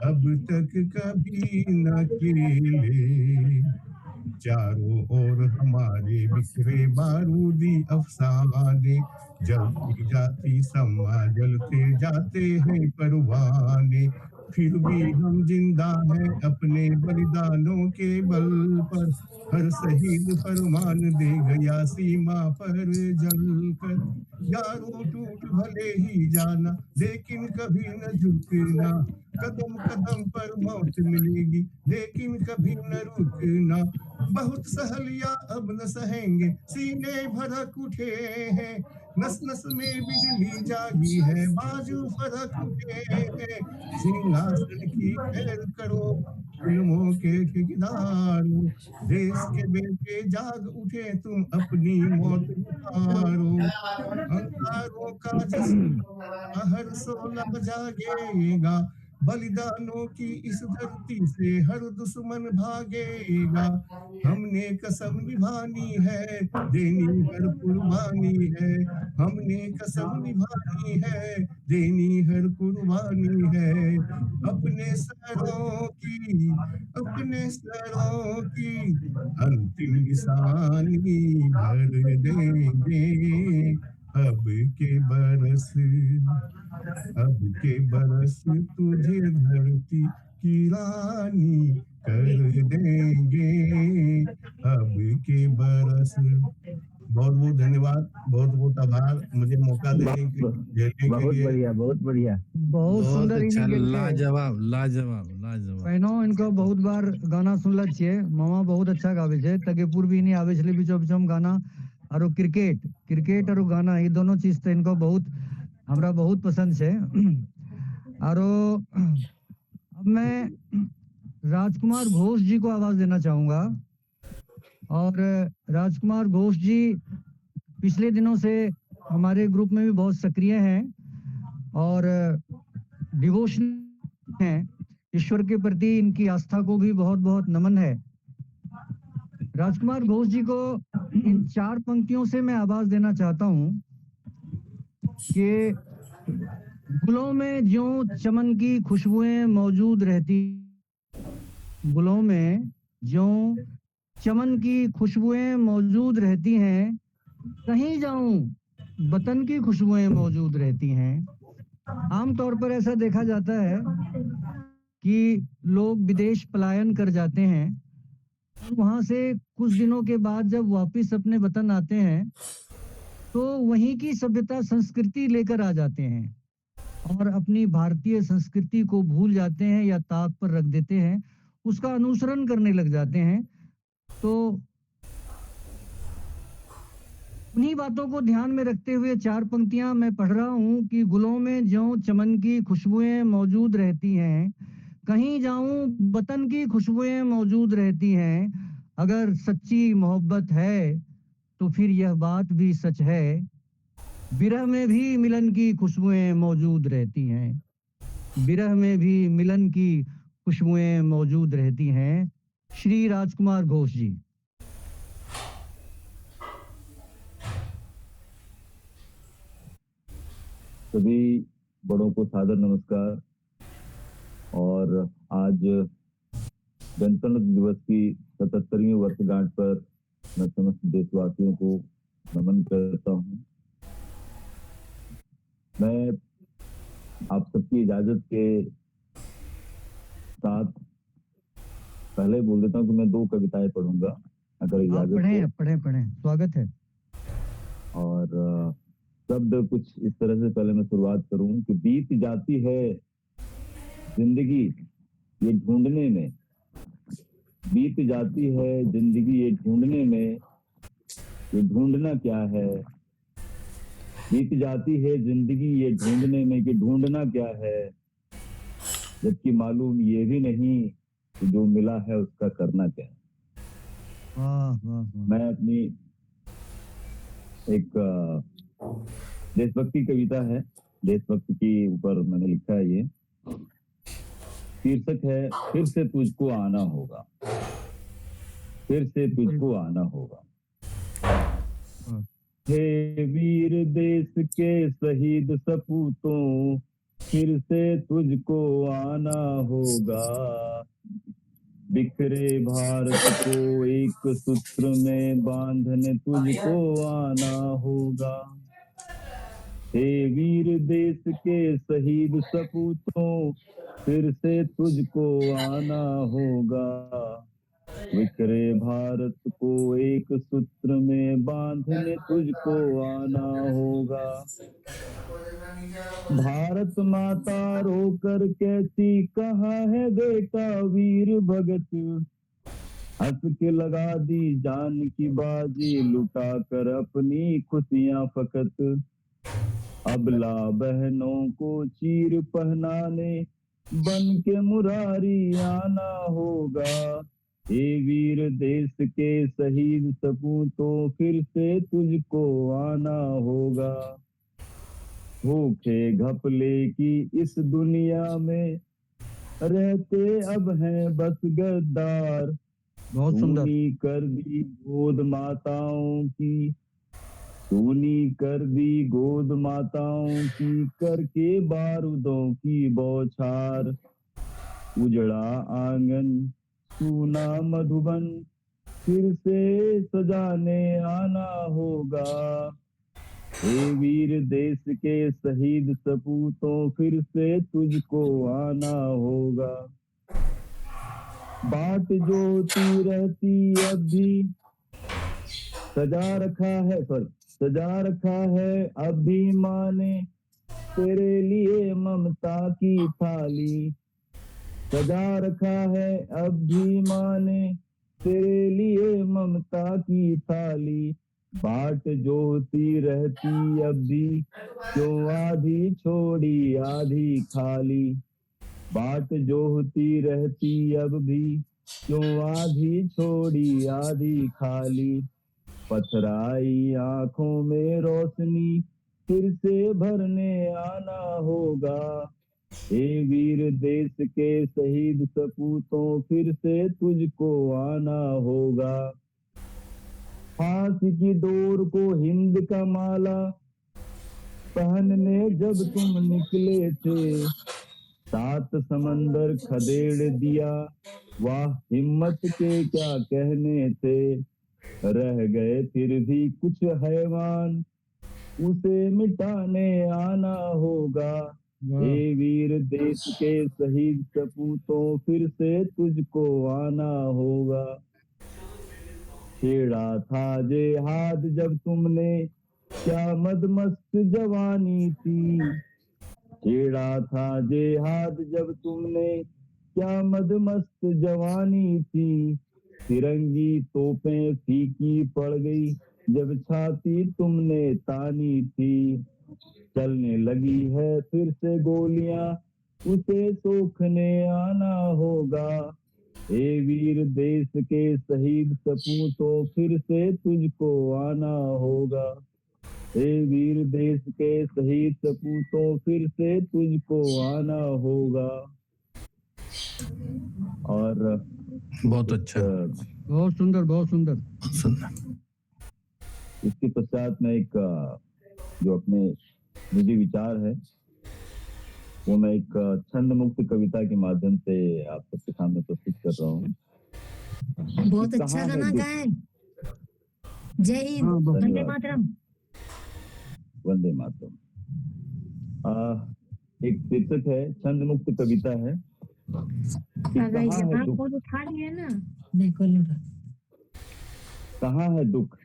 अब तक कभी न खेले। चारों ओर हमारे बिखरे बारूदी अफसाने, जलती जाती समा जलते जाते हैं परवाने, फिर भी हम जिंदा हैं अपने बलिदानों के बल पर। हर शहीद फरमान दे गया सीमा पर जलकर, यारों टूट भले ही जाना लेकिन कभी न झुकना, कदम कदम पर मौत मिलेगी लेकिन कभी न रुकना। बहुत सहलिया अब न सहेंगे, सीने भड़क उठे हैं, नस नस में बिजली जागी है, बाजू फलक पे सिंहासन की खैर करो, फिल्मों के ठेकेदारों, देश के बेटे जाग उठे तुम अपनी मौत उतारो, अंगारों का जश्न हर सोला जागेगा, बलिदानों की इस धरती से हर दुश्मन भागेगा, हमने कसम निभानी है, देनी हर कुर्बानी है, हमने कसम निभानी है, देनी हर कुर्बानी है, अपने सरों की अंतिम निशानी भर देंगे, अब के बरस तुझे धरती की रानी कर देंगे, अब के बरस। बहुत बहुत धन्यवाद, बहुत बहुत आभार मुझे मौका देने के बहुत लिए। बढ़िया, बहुत बढ़िया। बहुत सुंदर अच्छा, इन्हीं गेल लाजवाब लाजवाब लाजवाब। बहनों इनको बहुत बार गाना सुनल छिए, मामा बहुत अच्छा गावे छे, तगेपुर भी नहीं आवे छले बीचो बीचो में गाना, और क्रिकेट क्रिकेट और गाना ये दोनों चीज तो इनको बहुत हमरा बहुत पसंद छे। और अब मैं राजकुमार घोष जी को आवाज देना चाहूंगा, और राजकुमार घोष जी पिछले दिनों से हमारे ग्रुप में भी बहुत सक्रिय हैं और डिवोशन हैं, ईश्वर के प्रति इनकी आस्था को भी बहुत बहुत नमन है। राजकुमार घोष जी को इन 4 पंक्तियों से मैं आवाज देना चाहता हूँ कि गुलों में ज्यों चमन की खुशबुएं मौजूद रहती, गुलों में ज्यों चमन की खुशबुएं मौजूद रहती हैं, कहीं जाऊं वतन की खुशबुएं मौजूद रहती हैं। आमतौर पर ऐसा देखा जाता है कि लोग विदेश पलायन कर जाते हैं, वहां से कुछ दिनों के बाद जब वापस अपने वतन आते हैं तो वहीं की सभ्यता संस्कृति लेकर आ जाते हैं और अपनी भारतीय संस्कृति को भूल जाते हैं या ताक पर रख देते हैं, उसका अनुसरण करने लग जाते हैं। तो उन्हीं बातों को ध्यान में रखते हुए 4 पंक्तियां मैं पढ़ रहा हूं कि गुलों में ज्यों चमन की खुशबुएं मौजूद रहती हैं, कहीं जाऊं वतन की खुशबुएं मौजूद रहती हैं, अगर सच्ची मोहब्बत है तो फिर यह बात भी सच है, विरह में भी मिलन की खुशबुएं मौजूद रहती हैं, विरह में भी मिलन की खुशबुएं मौजूद रहती हैं। श्री राजकुमार घोष जी। सभी बड़ों को सादर नमस्कार। और आज गणतंत्र दिवस की 77वीं वर्षगांठ पर मैं समस्त देशवासियों को नमन करता हूं। मैं आप सबकी इजाजत के साथ पहले बोल देता हूं कि मैं 2 कविताएं पढ़ूंगा, अगर इजाजत हो। पढ़ें, स्वागत है। और शब्द कुछ इस तरह से पहले मैं शुरुआत करूं कि बीत जाती है जिंदगी ये ढूंढने में, बीत जाती है जिंदगी ये ढूंढने में, ये ढूंढना क्या है, बीत जाती है जिंदगी ये ढूंढने में कि ढूंढना क्या है, जबकि मालूम ये भी नहीं कि जो मिला है उसका करना क्या है। मैं अपनी एक देशभक्ति कविता है, देशभक्ति के ऊपर मैंने लिखा है, ये शीर्षक है फिर से तुझको आना होगा, फिर से तुझको आना होगा। हे वीर देश के शहीद सपूतों, फिर से तुझको आना होगा, बिखरे भारत को एक सूत्र में बांधने तुझको आना होगा। हे वीर देश के शहीद सपूतों, फिर से तुझको आना होगा, बिखरे भारत को एक सूत्र में बांधने तुझको आना होगा। भारत माता रोकर कहती कहाँ है बेटा वीर भगत, हंस के लगा दी जान की बाजी, लुटा कर अपनी खुशियां फकत। अबला बहनों को चीर पहनाने बन के मुरारी आना होगा। हे वीर देश के शहीद सपूतों, फिर से तुझको आना होगा। भूखे घपले की इस दुनिया में रहते अब हैं बस गद्दार। बहुत सुंदर। तूनी कर दी गोद माताओं की, तूनी कर दी गोद माताओं की, करके बारूदों की बौछार। उजड़ा आंगन सूना मधुबन, फिर से सजाने आना होगा। हे वीर देश के शहीद सपूतों, फिर से तुझको आना होगा। बाट जो होती रहती अब भी सजा रखा है अब भी माँ ने तेरे लिए ममता की थाली। सजा रखा है अब भी माँ ने तेरे लिए ममता की थाली। बाट जोती रहती अब भी, क्यों आधी छोड़ी आधी खाली। बाट जोती रहती अब भी, क्यों आधी छोड़ी आधी खाली। पथराई आंखों में रोशनी, फिर से भरने आना होगा। हे वीर देश के शहीद सपूतों, फिर से तुझको आना होगा। फांसी की डोर को हिंद का माला पहनने जब तुम निकले थे, 7 समंदर खदेड़ दिया, वाह हिम्मत के क्या कहने थे। रह गए फिर भी कुछ हैवान, उसे मिटाने आना होगा। हे वीर देश के शहीद सपूतों, फिर से तुझको आना होगा। छेड़ा था जेहाद जब तुमने, क्या मदमस्त जवानी थी। छेड़ा था जेहाद जब तुमने, क्या मदमस्त जवानी थी। फिरंगी तोपें फीकी पड़ गई, जब छाती तुमने तानी थी। चलने लगी है फिर से गोलियां, उसे सोखने आना होगा। हे वीर देश के शहीद सपूतों, फिर से तुझको आना होगा। हे वीर देश के शहीद सपूतों, फिर से तुझको आना होगा। और बहुत अच्छा, बहुत सुंदर, बहुत सुंदर। इसके पश्चात में एक जो अपने निजी विचार है, वो मैं एक छंद मुक्त कविता के माध्यम से आप सबके सामने प्रस्तुत कर रहा हूँ। बहुत अच्छा गाना गाए। जय हिंद, वंदे मातरम। वंदे मातरम। एक शीर्षक है, छंद मुक्त कविता है। उठा लिया ना, देखो कहाँ है दुख,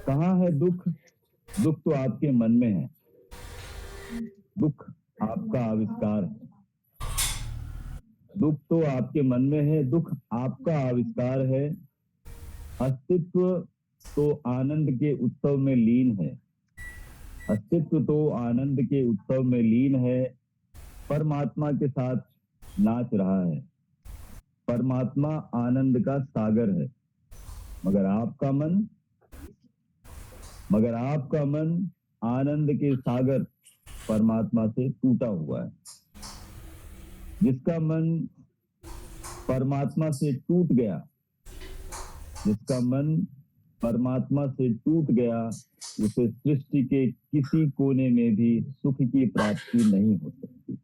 कहाँ है दुख, दुख तो आपके मन में है। दुख आपका आविष्कार है। दुख तो आपके मन में है, दुख आपका आविष्कार है। अस्तित्व तो आनंद के उत्सव में लीन है। अस्तित्व तो आनंद के उत्सव में लीन है। परमात्मा के साथ नाच रहा है। परमात्मा आनंद का सागर है, मगर आपका मन आनंद के सागर परमात्मा से टूटा हुआ है। जिसका मन परमात्मा से टूट गया, जिसका मन परमात्मा से टूट गया, उसे सृष्टि के किसी कोने में भी सुख की प्राप्ति नहीं हो सकती।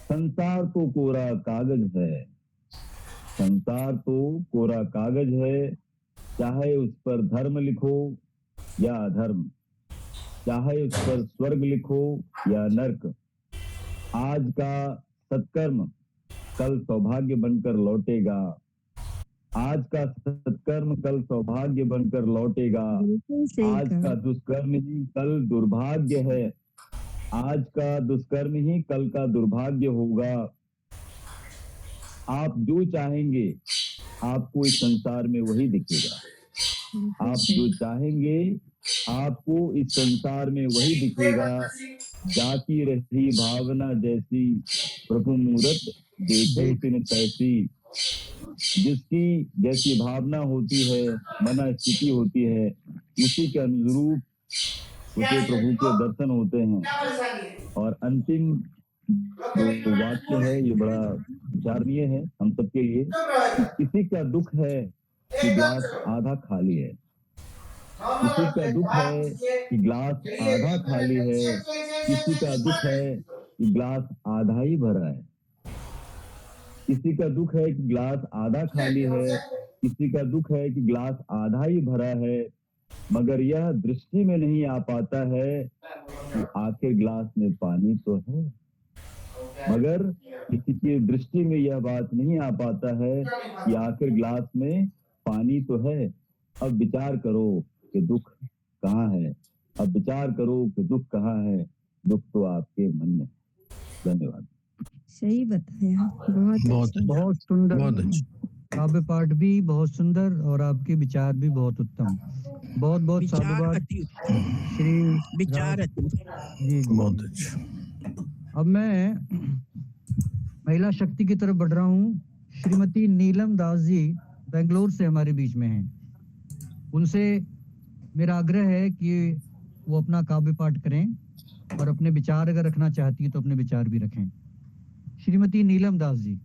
संसार तो कोरा कागज है, संसार तो कोरा कागज है। चाहे उस पर धर्म लिखो या अधर्म, चाहे उस पर स्वर्ग लिखो या नरक। आज का सत्कर्म कल सौभाग्य बनकर लौटेगा। आज का सत्कर्म कल सौभाग्य बनकर लौटेगा। आज का दुष्कर्म ही कल दुर्भाग्य है। आज का दुष्कर्म ही कल का दुर्भाग्य होगा। आप जो चाहेंगे आपको इस संसार में वही दिखेगा। आप जो चाहेंगे आपको इस संसार में वही दिखेगा। जाती रही भावना जैसी प्रभु मूरत देखे तिन तैसी। जिसकी जैसी भावना होती है, मना स्थिति होती है, उसी के अनुरूप उसे प्रभु के दर्शन होते हैं। और अंतिम जो वाक्य है ये बड़ा विचारणीय है हम सबके लिए। किसी का दुख है कि गिलास आधा खाली है, किसी का दुख है कि गिलास आधा खाली है, किसी का दुख है कि गिलास आधा ही भरा है। किसी का दुख है कि गिलास आधा खाली है, किसी का दुख है कि गिलास आधा ही भरा है, मगर यह दृष्टि में नहीं आ पाता है कि आखिर गिलास में पानी तो है। मगर किसी की दृष्टि में यह बात नहीं आ पाता है कि आखिर गिलास में पानी तो है। अब विचार करो कि दुख कहाँ है, अब विचार करो कि दुख कहाँ है। दुख तो आपके मन में। धन्यवाद। सही बताया, बहुत बहुत सुंदर, बहुत अच्छा। काव्य पाठ भी बहुत सुंदर और आपके विचार भी बहुत उत्तम। बहुत बहुत साधुवाद श्री विचार जी। बहुत अच्छा। अब मैं महिला शक्ति की तरफ बढ़ रहा हूँ। श्रीमती नीलम दास जी बेंगलोर से हमारे बीच में हैं। उनसे मेरा आग्रह है कि वो अपना काव्य पाठ करें और अपने विचार अगर रखना चाहती है तो अपने विचार भी रखें। श्रीमती नीलम दास जी।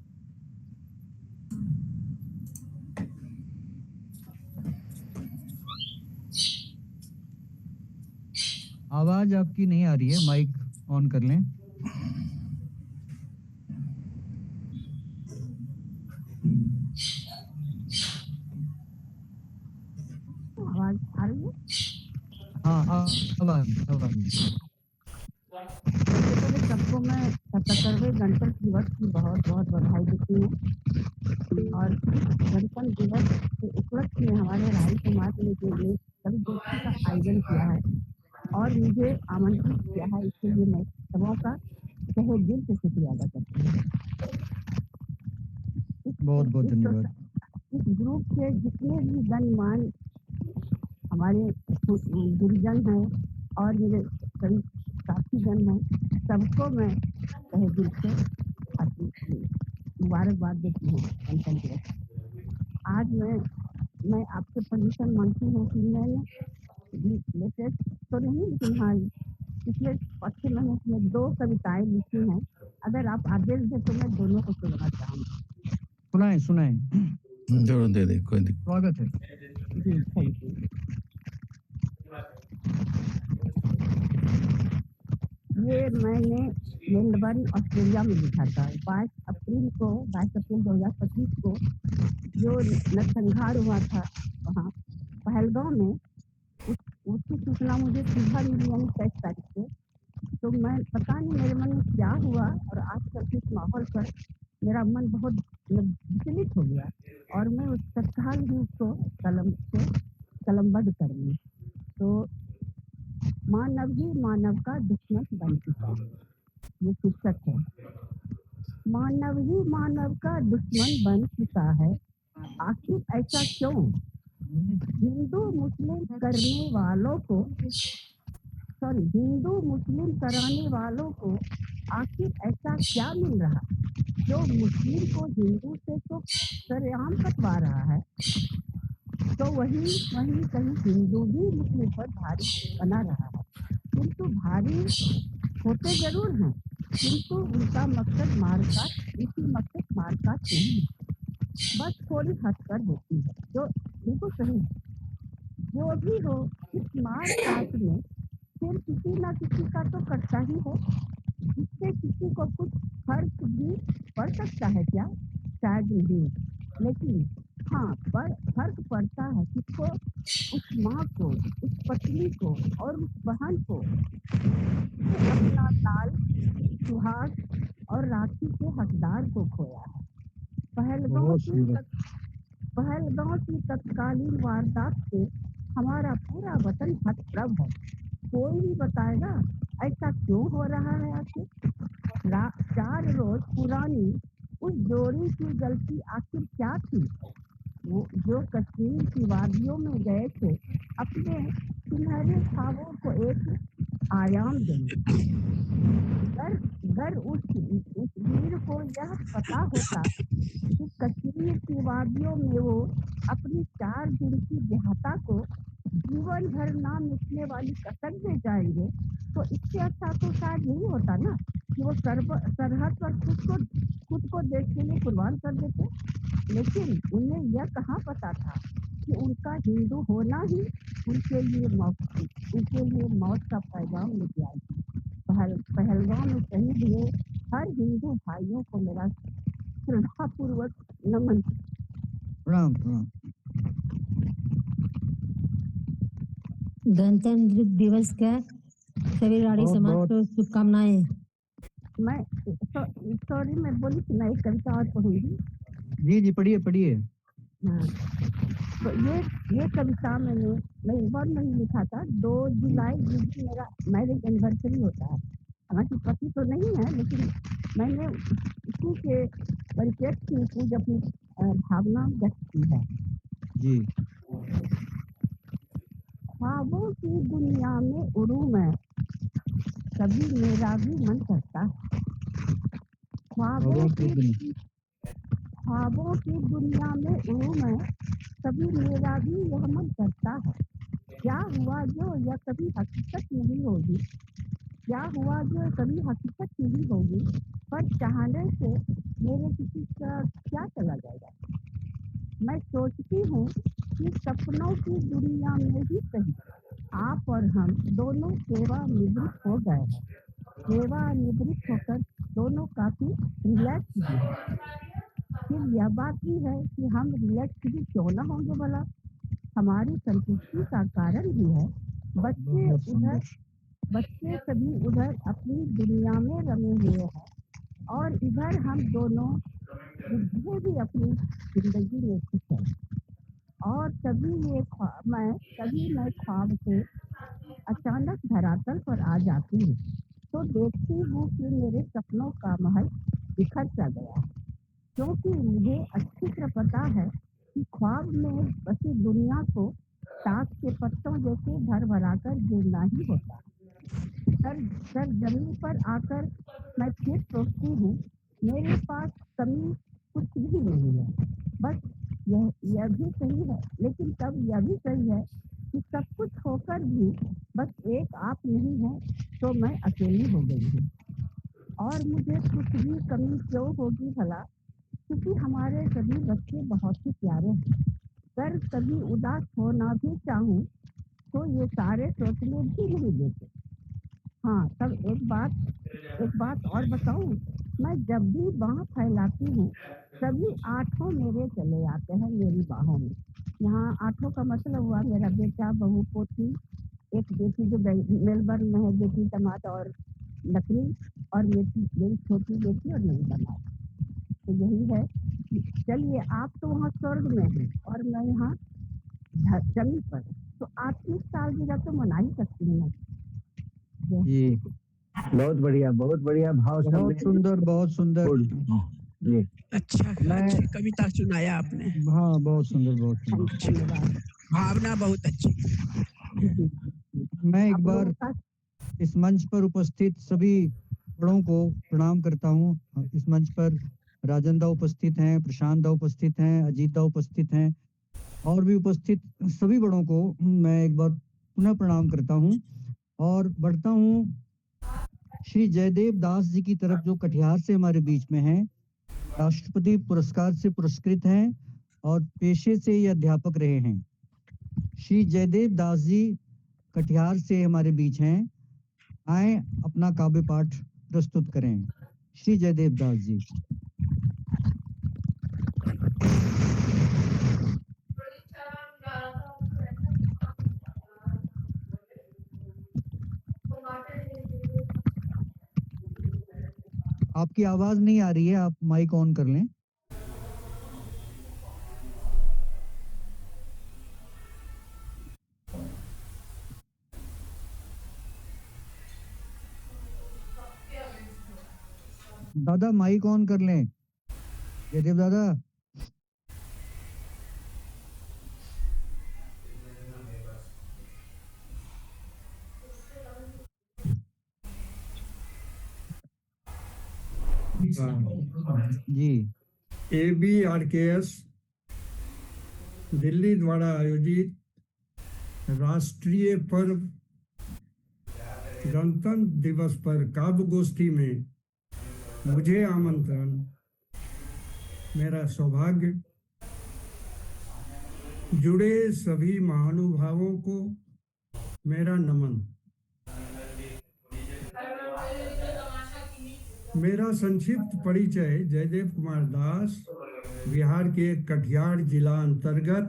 आवाज आपकी नहीं आ रही है, माइक ऑन कर लें। आवाज आ रही है? हाँ आवाज। सबको मैं 77वें गणतंत्र दिवस की बहुत बहुत बधाई देती हूँ। और गणतंत्र दिवस के उपलक्ष्य में हमारे राही समाज ने जो ये कवि गोष्ठी का आयोजन किया है और मुझे आमंत्रित किया है, इसके लिए मैं सबों का तहे दिल से शुक्रिया अदा करती हूँ। बहुत बहुत धन्यवाद। इस ग्रुप के जितने भी गणमान्य हमारे गुरुजन हैं और मेरे कई साथीजन हैं, सबको मैं तहे दिल से मुबारकबाद देती हूँ गणतंत्र दिवस। आज मैं आपसे परमिशन मांगती हूँ कि मैंने लेटेस्ट तो नहीं लेकिन हाँ पिछले 5 महीने में 2 कविताएं लिखी हैं। अगर आप आदेश दें तो मैं दोनों को सुनना चाहूँगी। सुनाएं। जरूर दे दे, कोई दिक्कत। स्वागत है जी, थैंक यू। ये मैंने मेलबर्न ऑस्ट्रेलिया में लिखा था 22 अप्रैल 2025 को जो नरसंहार हुआ था वहाँ पहलगांव में। उसकी सूचना मुझे सुबह मिली यानी 23 तारीख को। तो मैं पता नहीं मेरे मन में क्या हुआ और आजकल के इस माहौल पर मेरा मन बहुत विचलित हो गया और मैं उस तत्काल ही उसको कलमबद्ध कर ली। तो मानव ही मानव का दुश्मन बन चुका है, ये शीर्षक है। मानव ही मानव का दुश्मन बन चुका है, आखिर ऐसा क्यों? हिंदू मुस्लिम कराने वालों को आखिर ऐसा क्या मिल रहा जो मुस्लिम को हिंदू से तो सरेआम कटवा रहा है? तो वही कहीं हिंदू भी मुस्लिम पर भारी बना रहा है। किंतु भारी होते जरूर हैं, किंतु उनका मकसद मारकाट नहीं, बस थोड़ी हटकर होती है, जो बिल्कुल सही है। जो भी हो, इस मारकाट में फिर किसी न किसी का तो कटता ही है, इससे किसी को कुछ फर्क भी पड़ सकता है क्या? शायद नहीं, लेकिन हाँ फर्क पड़ता है किसको? उस माँ को, उस पत्नी को और उस बहन को अपना लाल, सुहाग और राखी के हकदार को खोया है। पहलगांव की तत्कालीन वारदात से हमारा पूरा वतन हतप्रभ है। कोई भी बताएगा ऐसा क्यों हो रहा है? आखिर 4 रोज पुरानी उस जोड़ी की गलती आखिर क्या थी? वो जो कश्मीर की वादियों में गए थे अपने सुनहरे ख्वाबों को एक आयाम देने। अगर उस वीर को यह पता होता कि कश्मीर की वादियों में वो अपनी 4 दिन की देहाता को जीवन भर ना मिटने वाली कसम दे जाएंगे, तो इससे अच्छा तो शायद यही होता ना कि वो सरहद पर खुद को देश के लिए कुर्बान कर देते। लेकिन उन्हें यह कहाँ पता था कि उनका हिंदू होना ही उनके लिए मौत का पैगाम लेके आएगी। पहलगाम में शहीद हुए हर हिंदू भाइयों को मेरा श्रद्धापूर्वक नमन। प्रणाम प्रणाम। गणतंत्र दिवस का सभी राठी बहुत समाज बहुत को शुभकामनाएं। मैं सॉरी, मैं बोली कि मैं एक कविता और पढ़ूंगी। जी पढ़िए पढ़िए। हाँ, तो ये कविता मैं एक बार नहीं लिखा था। 2 जुलाई जिस दिन मेरा मैरिज एनिवर्सरी होता है, हालांकि पति तो नहीं है, लेकिन मैंने उसी के परिप्रेक्ष्य में कुछ अपनी भावना व्यक्त की है। जी। ख्वाबों की दुनिया में उड़ूं मैं, कभी मेरा भी मन करता है। ख्वाबों की दुनिया में उड़ूं मैं, कभी मेरा भी यह मन करता है। क्या हुआ जो यह कभी हकीकत नहीं होगी, क्या हुआ जो कभी हकीकत नहीं होगी, पर चाहने से मेरे किसी का क्या चला जाएगा। मैं सोचती हूँ कि सपनों की दुनिया में ही सही आप और हम दोनों सेवानिवृत्त हो गए हैं। सेवानिवृत्त होकर दोनों काफी रिलैक्स भी हैं। फिर यह बात भी है कि हम रिलैक्स भी क्यों ना होंगे भला। हमारी संतुष्टि का कारण भी है बच्चे सभी उधर अपनी दुनिया में रमे हुए हैं और इधर हम दोनों बुढ़े भी अपनी जिंदगी में खुश हैं। और मैं ख्वाब से अचानक धरातल पर आ जाती हूँ, तो देखती हूँ कि मेरे सपनों का महल बिखर सा गया है। क्योंकि मुझे अच्छी तरह पता है कि ख्वाब में बसी दुनिया को ताश के पत्तों जैसे भर भराकर गिरना ही होता है। सर जमीन पर आकर मैं फिर सोचती हूँ, मेरे पास कमी कुछ भी नहीं है। बस यह भी सही है, लेकिन तब यह भी सही है कि सब कुछ होकर भी बस एक आप नहीं है, तो मैं अकेली हो गई हूँ। और मुझे कुछ भी कमी क्यों होगी भला, क्योंकि हमारे सभी बच्चे बहुत ही प्यारे हैं। अगर कभी उदास होना भी चाहूँ तो ये सारे सोचने भी नहीं देते। हाँ, तब एक बात और बताऊँ, मैं जब भी बाह फैलाती हूँ सभी 8 मेरे चले आते हैं मेरी बाहों में। यहाँ 8 का मतलब हुआ मेरा बेटा, बहू, पोती, एक बेटी जो मेलबर्न में है, बेटी दामाद और लकड़ी, और मेरी छोटी बेटी और मेरी दामाद। तो यही है। चलिए, आप तो वहाँ स्वर्ग में हैं और मैं यहाँ जमीन पर, तो आत्मिक सालगिरह तो मना ही सकती हूँ। जी बहुत बढ़िया भाव बहुत सुंदर बहुत सुंदर। जी अच्छा कविता सुनाया आपने। हाँ बहुत सुंदर। भावना बहुत अच्छी। मैं एक बार इस मंच पर उपस्थित सभी बड़ों को प्रणाम करता हूँ। इस मंच पर राजन दा उपस्थित हैं, प्रशांत दा उपस्थित हैं, अजीत दा उपस्थित हैं, और भी उपस्थित सभी बड़ों को मैं एक बार पुनः प्रणाम करता हूँ और बढ़ता हूँ श्री जयदेव दास जी की तरफ, जो कटिहार से हमारे बीच में हैं, राष्ट्रपति पुरस्कार से पुरस्कृत हैं और पेशे से ये अध्यापक रहे हैं। श्री जयदेव दास जी कटिहार से हमारे बीच हैं। आए अपना काव्य पाठ प्रस्तुत करें। श्री जयदेव दास जी। आपकी आवाज नहीं आ रही है, आप माइक ऑन कर लें। दादा माइक ऑन कर लें। जयदेव दादा। जी। ABRKS दिल्ली द्वारा आयोजित राष्ट्रीय पर्व गणतंत्र दिवस पर काव्य गोष्ठी में मुझे आमंत्रण, मेरा सौभाग्य। जुड़े सभी महानुभावों को मेरा नमन। मेरा संक्षिप्त परिचय जयदेव कुमार दास, बिहार के कटिहार जिला अंतर्गत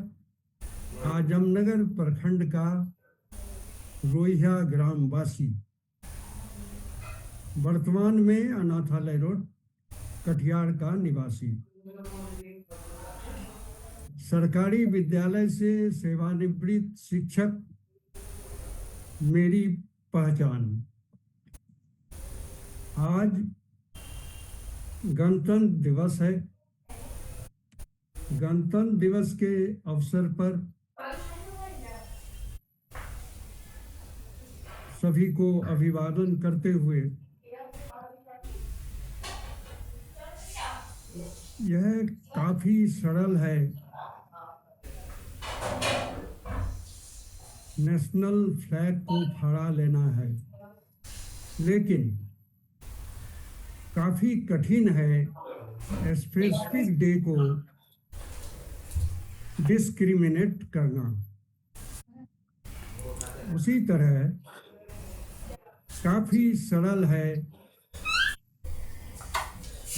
आजमनगर प्रखंड का रोहिया ग्राम वासी, वर्तमान में अनाथालय रोड कटिहार का निवासी। सरकारी विद्यालय से सेवानिवृत्त शिक्षक मेरी पहचान। आज गणतंत्र दिवस है। गणतंत्र दिवस के अवसर पर सभी को अभिवादन करते हुए यह काफी सरल है। नेशनल फ्लैग को फहरा लेना है, लेकिन काफी कठिन है स्पेसिफिक डे को डिस्क्रिमिनेट करना। उसी तरह काफी सरल है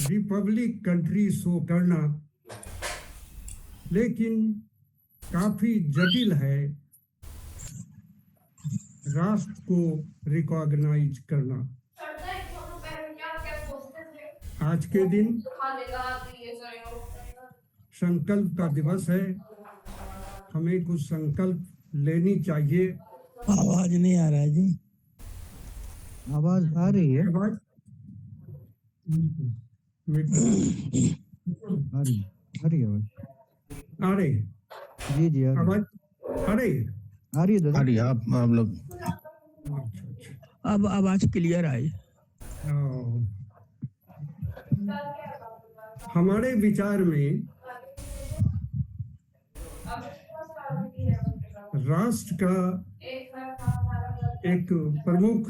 रिपब्लिक कंट्री शो करना, लेकिन काफी जटिल है राष्ट्र को रिकॉग्नाइज करना। आज के दिन संकल्प का दिवस है। हमें कुछ संकल्प लेनी चाहिए। आवाज नहीं आ रहा है जी। आवाज आ रही है। आवाज आ रही आवाज। आ रही। जी जी आ रही। आवाज आ रही। आ रही है दादा। आ रही है, आप लोग। अब आवाज क्लियर आई। हमारे विचार में राष्ट्र का एक प्रमुख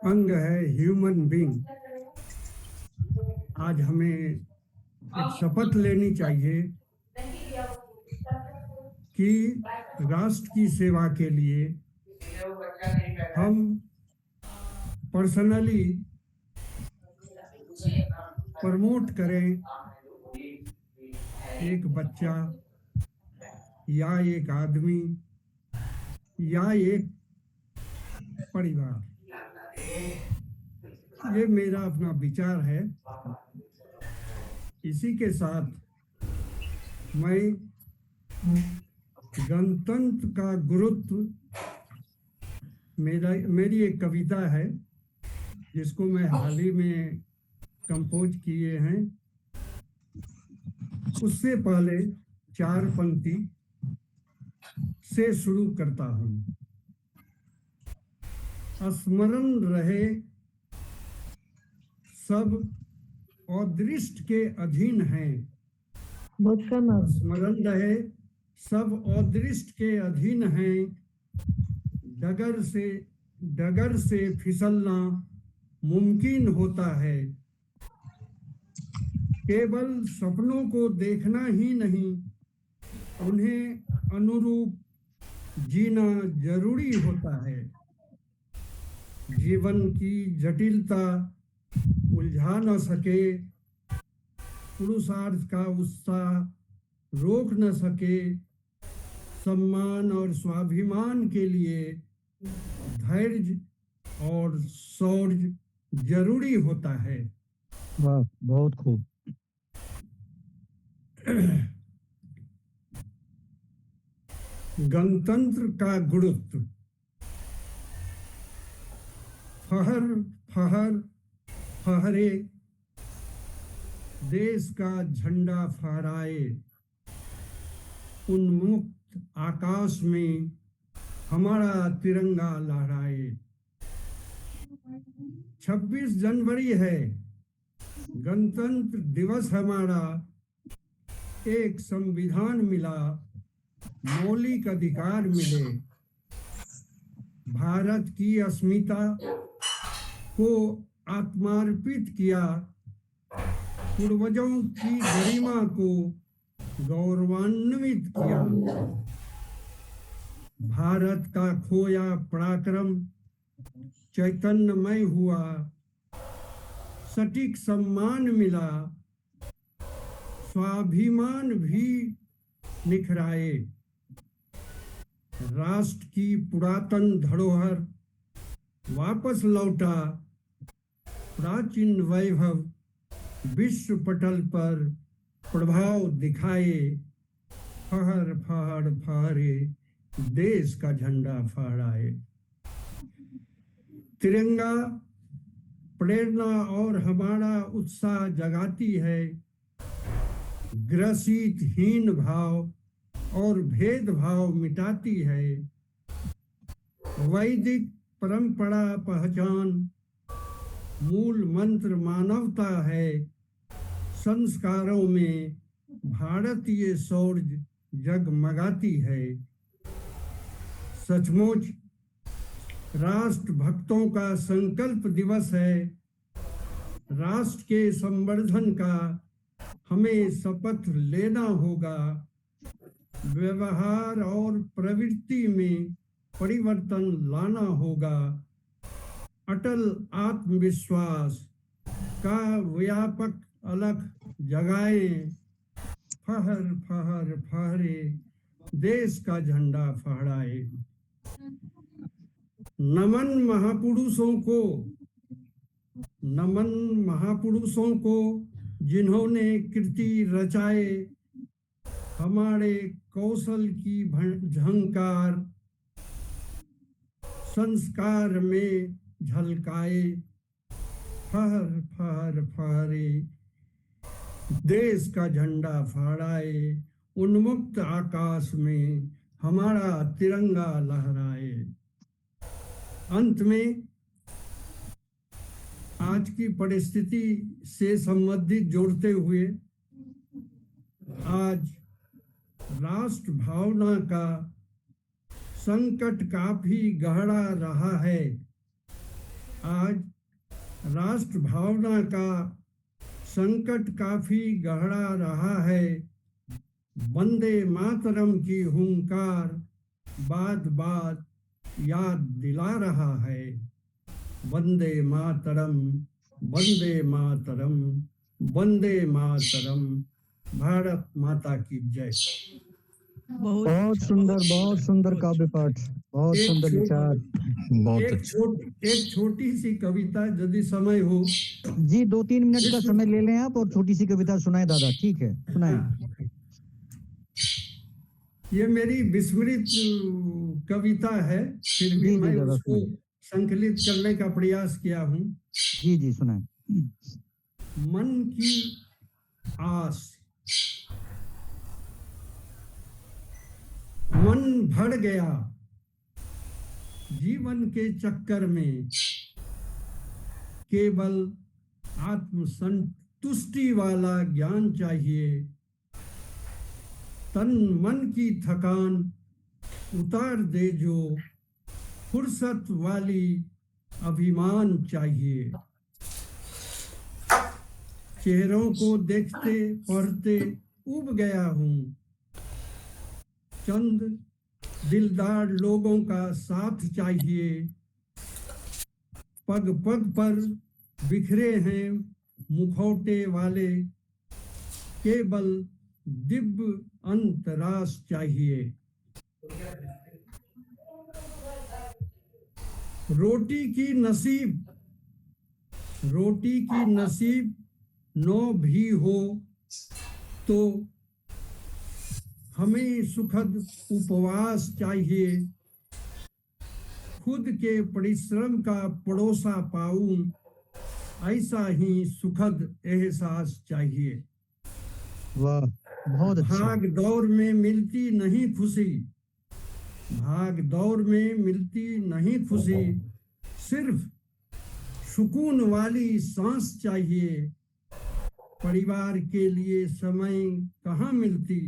अंग है ह्यूमन बीइंग। आज हमें एक शपथ लेनी चाहिए कि राष्ट्र की सेवा के लिए हम पर्सनली प्रमोट करें एक बच्चा या एक आदमी या एक परिवार। ये मेरा अपना विचार है। इसी के साथ मैं गणतंत्र का गुरुत्व, मेरी एक कविता है जिसको मैं हाल ही में कंपोज किए हैं। उससे पहले 4 पंक्ति से शुरू करता हूँ। स्मरण रहे सब अदृष्ट के अधीन हैं। बहुत कम स्मरण रहे सब अदृष्ट के अधीन हैं। डगर से फिसलना मुमकिन होता है। केवल सपनों को देखना ही नहीं, उन्हें अनुरूप जीना जरूरी होता है। जीवन की जटिलता उलझा न सके, पुरुषार्थ का उत्साह रोक न सके। सम्मान और स्वाभिमान के लिए धैर्य और शौर्य जरूरी होता है। वाह, बहुत खूब। गणतंत्र का गुरुत्व। फहर फहर फहरे देश का झंडा फहराए, उन्मुक्त आकाश में हमारा तिरंगा लहराए। 26 जनवरी है, गणतंत्र दिवस हमारा, एक संविधान मिला, मौलिक अधिकार मिले। भारत की अस्मिता को आत्मार्पित किया, पूर्वजों की गरिमा को गौरवान्वित किया। भारत का खोया पराक्रम चैतन्यमय हुआ, सटीक सम्मान मिला, स्वाभिमान भी निखराए। राष्ट्र की पुरातन धरोहर वापस लौटा, प्राचीन वैभव विश्व पटल पर प्रभाव दिखाए। फहर फहर फहरे, देश का झंडा फहराए। तिरंगा प्रेरणा और हमारा उत्साह जगाती है, ग्रसित हीन भाव और भेदभाव मिटाती है। वैदिक परंपरा पहचान, मूल मंत्र मानवता है। संस्कारों में भारतीय शौर्य जगमगाती है। सचमुच राष्ट्र भक्तों का संकल्प दिवस है। राष्ट्र के संवर्धन का हमें शपथ लेना होगा। व्यवहार और प्रवृत्ति में परिवर्तन लाना होगा। अटल आत्मविश्वास का व्यापक अलख जगाए। फहर फहर फहरे, देश का झंडा फहराए। नमन महापुरुषों को जिन्होंने कृति रचाए, हमारे कौशल की झंकार संस्कार में झलकाए। फहर फहर फहरे, देश का झंडा फहराए। उन्मुक्त आकाश में हमारा तिरंगा लहराए। अंत में आज की परिस्थिति से संबंधित जोड़ते हुए, आज राष्ट्र भावना का संकट काफी गहरा रहा है। आज राष्ट्र भावना का संकट काफी गहरा रहा है। वंदे मातरम की हुंकार बात बात याद दिला रहा है। वंदे मातरम, वंदे मातरम, वंदे मातरम। भारत माता की जय। बहुत सुंदर काव्य पाठ, बहुत सुंदर विचार। एक छोटी सी कविता यदि समय हो। जी 2-3 मिनट का समय ले लें आप और छोटी सी कविता सुनाए दादा। ठीक है, सुनाए। ये मेरी विस्मृत कविता है, फिर भी मैं उसको संकलित करने का प्रयास किया हूँ। जी जी सुनाए। मन की आस। मन भर गया जीवन के चक्कर में, केवल आत्मसंतुष्टि वाला ज्ञान चाहिए। तन मन की थकान उतार दे जो, फुर्सत वाली अभिमान चाहिए। चेहरों को देखते पढ़ते उब गया हूँ। चंद दिलदार लोगों का साथ चाहिए। पग पग पर बिखरे हैं मुखौटे वाले, केवल दिव्य अंतरास चाहिए। रोटी की नसीब नो भी हो तो हमें सुखद उपवास चाहिए। खुद के परिश्रम का पड़ोसा पाऊं, ऐसा ही सुखद एहसास चाहिए। वाह, बहुत अच्छा। भाग दौड़ में मिलती नहीं खुशी, भाग दौड़ में मिलती नहीं खुशी, सिर्फ सुकून वाली सांस चाहिए। परिवार के लिए समय कहाँ मिलती,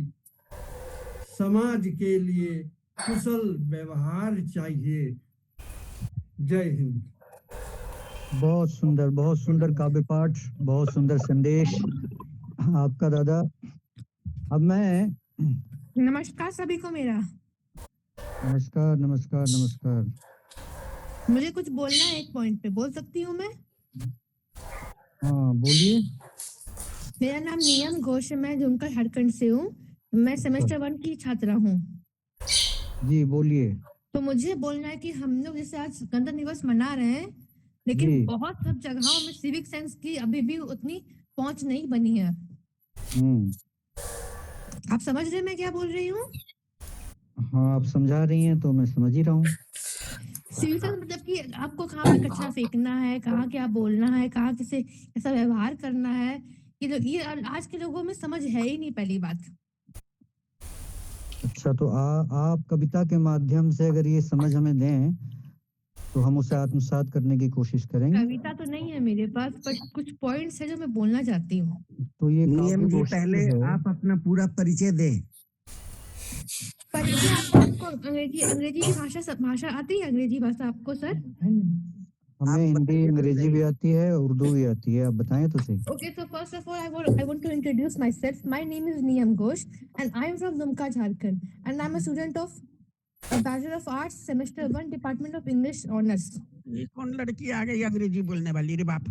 समाज के लिए कुशल व्यवहार चाहिए। जय हिंद। बहुत सुंदर काव्य पाठ, बहुत सुंदर संदेश आपका दादा। अब मैं नमस्कार सभी को मेरा। नमस्कार नमस्कार नमस्कार। मुझे कुछ बोलना है, एक पॉइंट पे बोल सकती हूँ मैं? हाँ बोलिए। मेरा नाम नियम घोष है, मैं दुमका झारखंड से हूँ। मैं सेमेस्टर 1 की छात्रा हूँ। जी बोलिए। तो मुझे बोलना है कि हम लोग जैसे आज गणतंत्र दिवस मना रहे हैं, लेकिन बहुत सब जगहों में सिविक सेंस की अभी भी उतनी पहुंच नहीं बनी है। आप समझ रहे हैं मैं क्या बोल रही हूँ? हाँ आप समझा रही हैं तो मैं समझ ही रहा हूँ। सिविक सेंस मतलब कि आपको कहाँ पे कचरा फेंकना है, कहाँ क्या बोलना है, कहाँ किसे कैसा व्यवहार करना है, ये आज के लोगों में समझ है ही नहीं, पहली बात। अच्छा तो आप कविता के माध्यम से अगर ये समझ हमें दें तो हम उसे आत्मसात करने की कोशिश करेंगे। कविता तो नहीं है मेरे पास, बट कुछ पॉइंट्स है जो मैं बोलना चाहती हूँ। तो ये नियम जी पहले आप अपना पूरा परिचय दें। परिचय आपको अंग्रेजी की भाषा आती है? अंग्रेजी भाषा आपको सर? हमें हिंदी अंग्रेजी भी आती है, उर्दू भी आती है। आप बताएं तो सही। Okay, so first of all, I want to introduce myself. My name is Niyam Ghosh, and I am from Dumka, Jharkhand, and I'm a student of a Bachelor of Arts, Semester 1, Department of English Honors. ये कौन लड़की आ गई अंग्रेजी बोलने वाली रे बाप?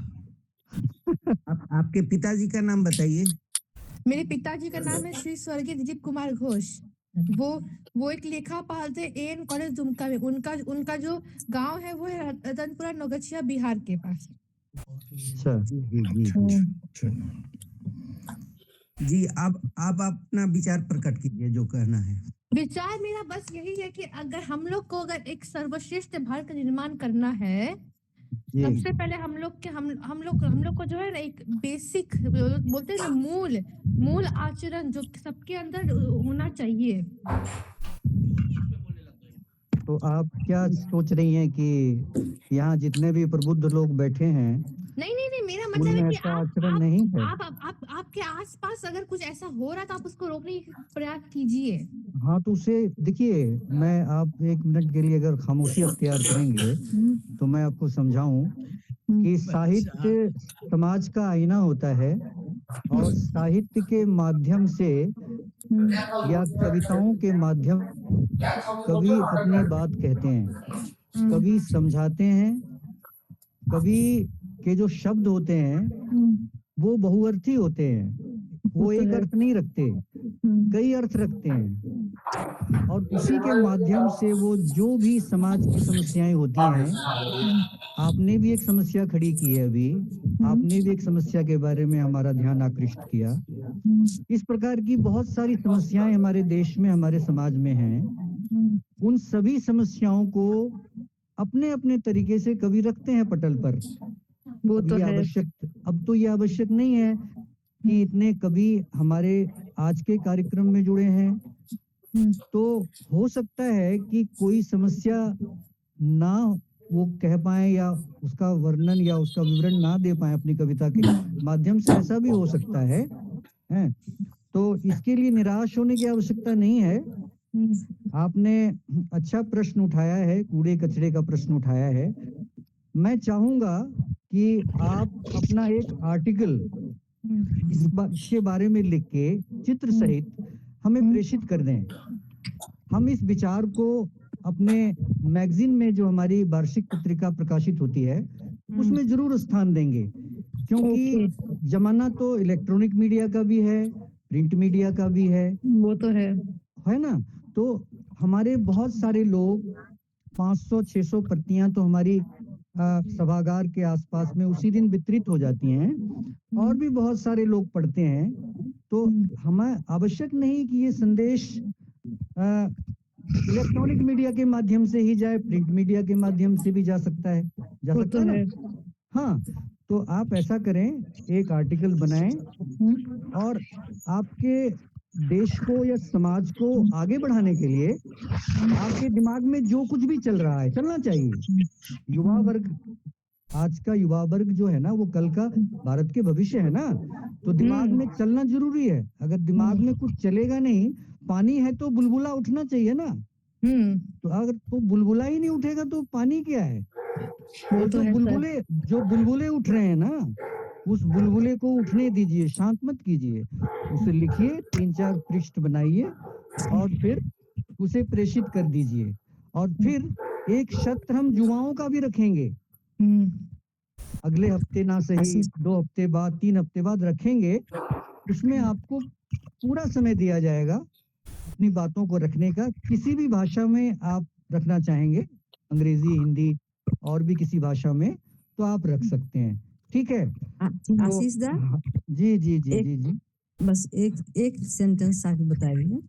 आपके पिताजी का नाम बताइए। मेरे पिताजी का नाम है श्री स्वर्गीय दिलीप कुमार घोष। वो एक लेखापाल थे एएन कॉलेज दुमका में। उनका जो गांव है वो है रतनपुरा नौगछिया, बिहार के पास। जी अब आप अपना विचार प्रकट कीजिए, जो कहना है। विचार मेरा बस यही है कि अगर हम लोग को अगर एक सर्वश्रेष्ठ भारत का निर्माण करना है, सबसे पहले हम लोग को जो है ना एक बेसिक बोलते हैं ना मूल आचरण जो सबके अंदर होना चाहिए। तो आप क्या सोच रही हैं कि यहाँ जितने भी प्रबुद्ध लोग बैठे हैं, नहीं मेरा मतलब है कि आचरण नहीं है। आपके आसपास अगर कुछ ऐसा हो रहा है तो आप उसको रोकने की प्रयास कीजिए। हाँ तो उसे देखिए, मैं आप 1 मिनट के लिए अगर खामोशी अख्तियार करेंगे तो मैं आपको समझाऊं कि साहित्य समाज का आईना होता है, और साहित्य के माध्यम से या कविताओं के माध्यम कवि अपनी बात कहते हैं, कवि समझाते हैं। कवि के जो शब्द होते हैं वो बहुअर्थी होते हैं, वो एक अर्थ नहीं रखते, कई अर्थ रखते हैं, और उसी के माध्यम से वो जो भी समाज की समस्याएं होती हैं। आपने भी एक समस्या खड़ी की है अभी, आपने भी एक समस्या के बारे में हमारा ध्यान आकृष्ट किया। इस प्रकार की बहुत सारी समस्याएं हमारे देश में, हमारे समाज में हैं। उन सभी समस्याओं को अपने अपने तरीके से कवि रखते हैं पटल पर। वो तो अब तो ये आवश्यक नहीं है कि इतने कवि हमारे आज के कार्यक्रम में जुड़े हैं। तो हो सकता है कि कोई समस्या ना वो कह पाए या उसका वर्णन या उसका विवरण ना दे पाए अपनी कविता के माध्यम से, ऐसा भी हो सकता है। तो इसके लिए निराश होने की आवश्यकता नहीं है। आपने अच्छा प्रश्न उठाया है, कूड़े कचरे का प्रश्न उठाया है। मैं चाहूंगा कि आप अपना एक आर्टिकल इसके बारे में लिख के चित्र सहित हमें प्रेषित कर दें। हम इस विचार को अपने मैगजीन में, जो हमारी वार्षिक पत्रिका प्रकाशित होती है, उसमें जरूर स्थान देंगे, क्योंकि जमाना तो इलेक्ट्रॉनिक मीडिया का भी है, प्रिंट मीडिया का भी है। वो तो है ना। तो हमारे बहुत सारे लोग 500-600 प्रतियां तो हमारी सभागार के आसपास में उसी दिन वितरित हो जाती हैं, और भी बहुत सारे लोग पढ़ते हैं। तो हमें आवश्यक नहीं कि ये संदेश इलेक्ट्रॉनिक मीडिया के माध्यम से ही जाए, प्रिंट मीडिया के माध्यम से भी जा सकता है ना? हाँ, तो आप ऐसा करें, एक आर्टिकल बनाएं और आपके देश को या समाज को आगे बढ़ाने के लिए आपके दिमाग में जो कुछ भी चल रहा है, चलना चाहिए। युवा वर्ग, आज का युवा वर्ग जो है ना, वो कल का भारत के भविष्य है ना, तो दिमाग में चलना जरूरी है। अगर दिमाग में कुछ चलेगा नहीं, पानी है तो बुलबुला उठना चाहिए ना। तो अगर तो बुलबुला ही नहीं उठेगा तो पानी क्या है? तो जो बुलबुले उठ रहे हैं ना, उस बुलबुले को उठने दीजिए, शांत मत कीजिए। उसे लिखिए, 3-4 पृष्ठ बनाइए और फिर उसे प्रेषित कर दीजिए। और फिर एक सत्र हम युवाओं का भी रखेंगे, अगले हफ्ते ना सही 2 हफ्ते बाद, 3 हफ्ते बाद रखेंगे। उसमें आपको पूरा समय दिया जाएगा अपनी बातों को रखने का। किसी भी भाषा में आप रखना चाहेंगे, अंग्रेजी, हिंदी और भी किसी भाषा में, तो आप रख सकते हैं। ठीक है? आशीष दा, जी जी जी जी जी। बस एक सेंटेंस आप बताइए।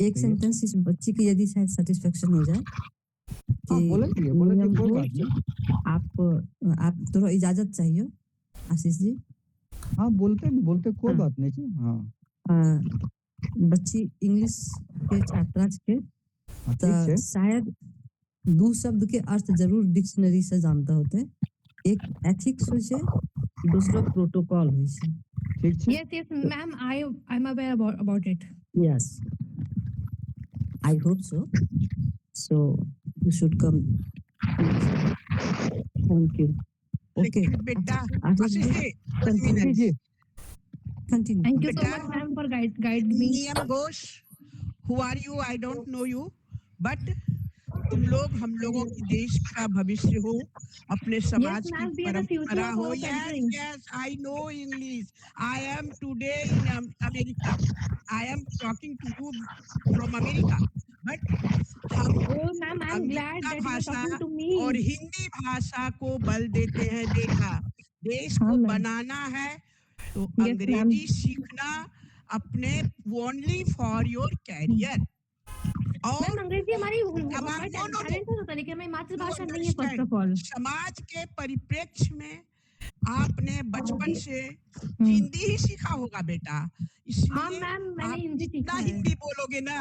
एक सेंटेंस इस बच्ची की यदि शायद सेटिस्फेक्शन हो जाए कि बोलेंगे, कोई बात नहीं। आप थोड़ा इजाजत चाहिए आशीष जी। हाँ, बोलते कोई बात नहीं जी। हाँ, बच्ची इंग्लिश के छात्रा के तो शायद 2 शब्द के अर्थ जरूर डिक्शनरी से जानते होते। एक एथिक्स हो से, दूसरा प्रोटोकॉल हो से। ठीक है? Yes, yes, ma'am. I'm aware about it. Yes, I hope so. So you should come. Thank you. Okay. बेटा आशीष जी, जी, continue. Thank you so much, ma'am, for guide me. नियम Ghosh, who are you? I don't know you, but तुम लोग हम लोगों के देश का भविष्य हो, अपने समाज Yes, की ma'am, we are the future परंपरा of हो। our Yes, country. yes, I know English. I am today in America. I am talking to you from America. But हम Oh, ma'am, I'm glad अंग्रेजी that you are भाषा talking to me. और हिंदी भाषा को बल देते हैं। बेटा, देश को बनाना है तो अंग्रेजी सीखना अपने only for your career. Ma'am, अंग्रेजी हमारी टैलेंट होता है, लेकिन हमारी मातृभाषा नहीं है। फर्स्ट ऑफ ऑल, समाज के परिप्रेक्ष्य में आपने बचपन से हिंदी ही सीखा होगा बेटा, इसलिए मैंने हिंदी जितना सीखा है। हिंदी बोलोगे ना,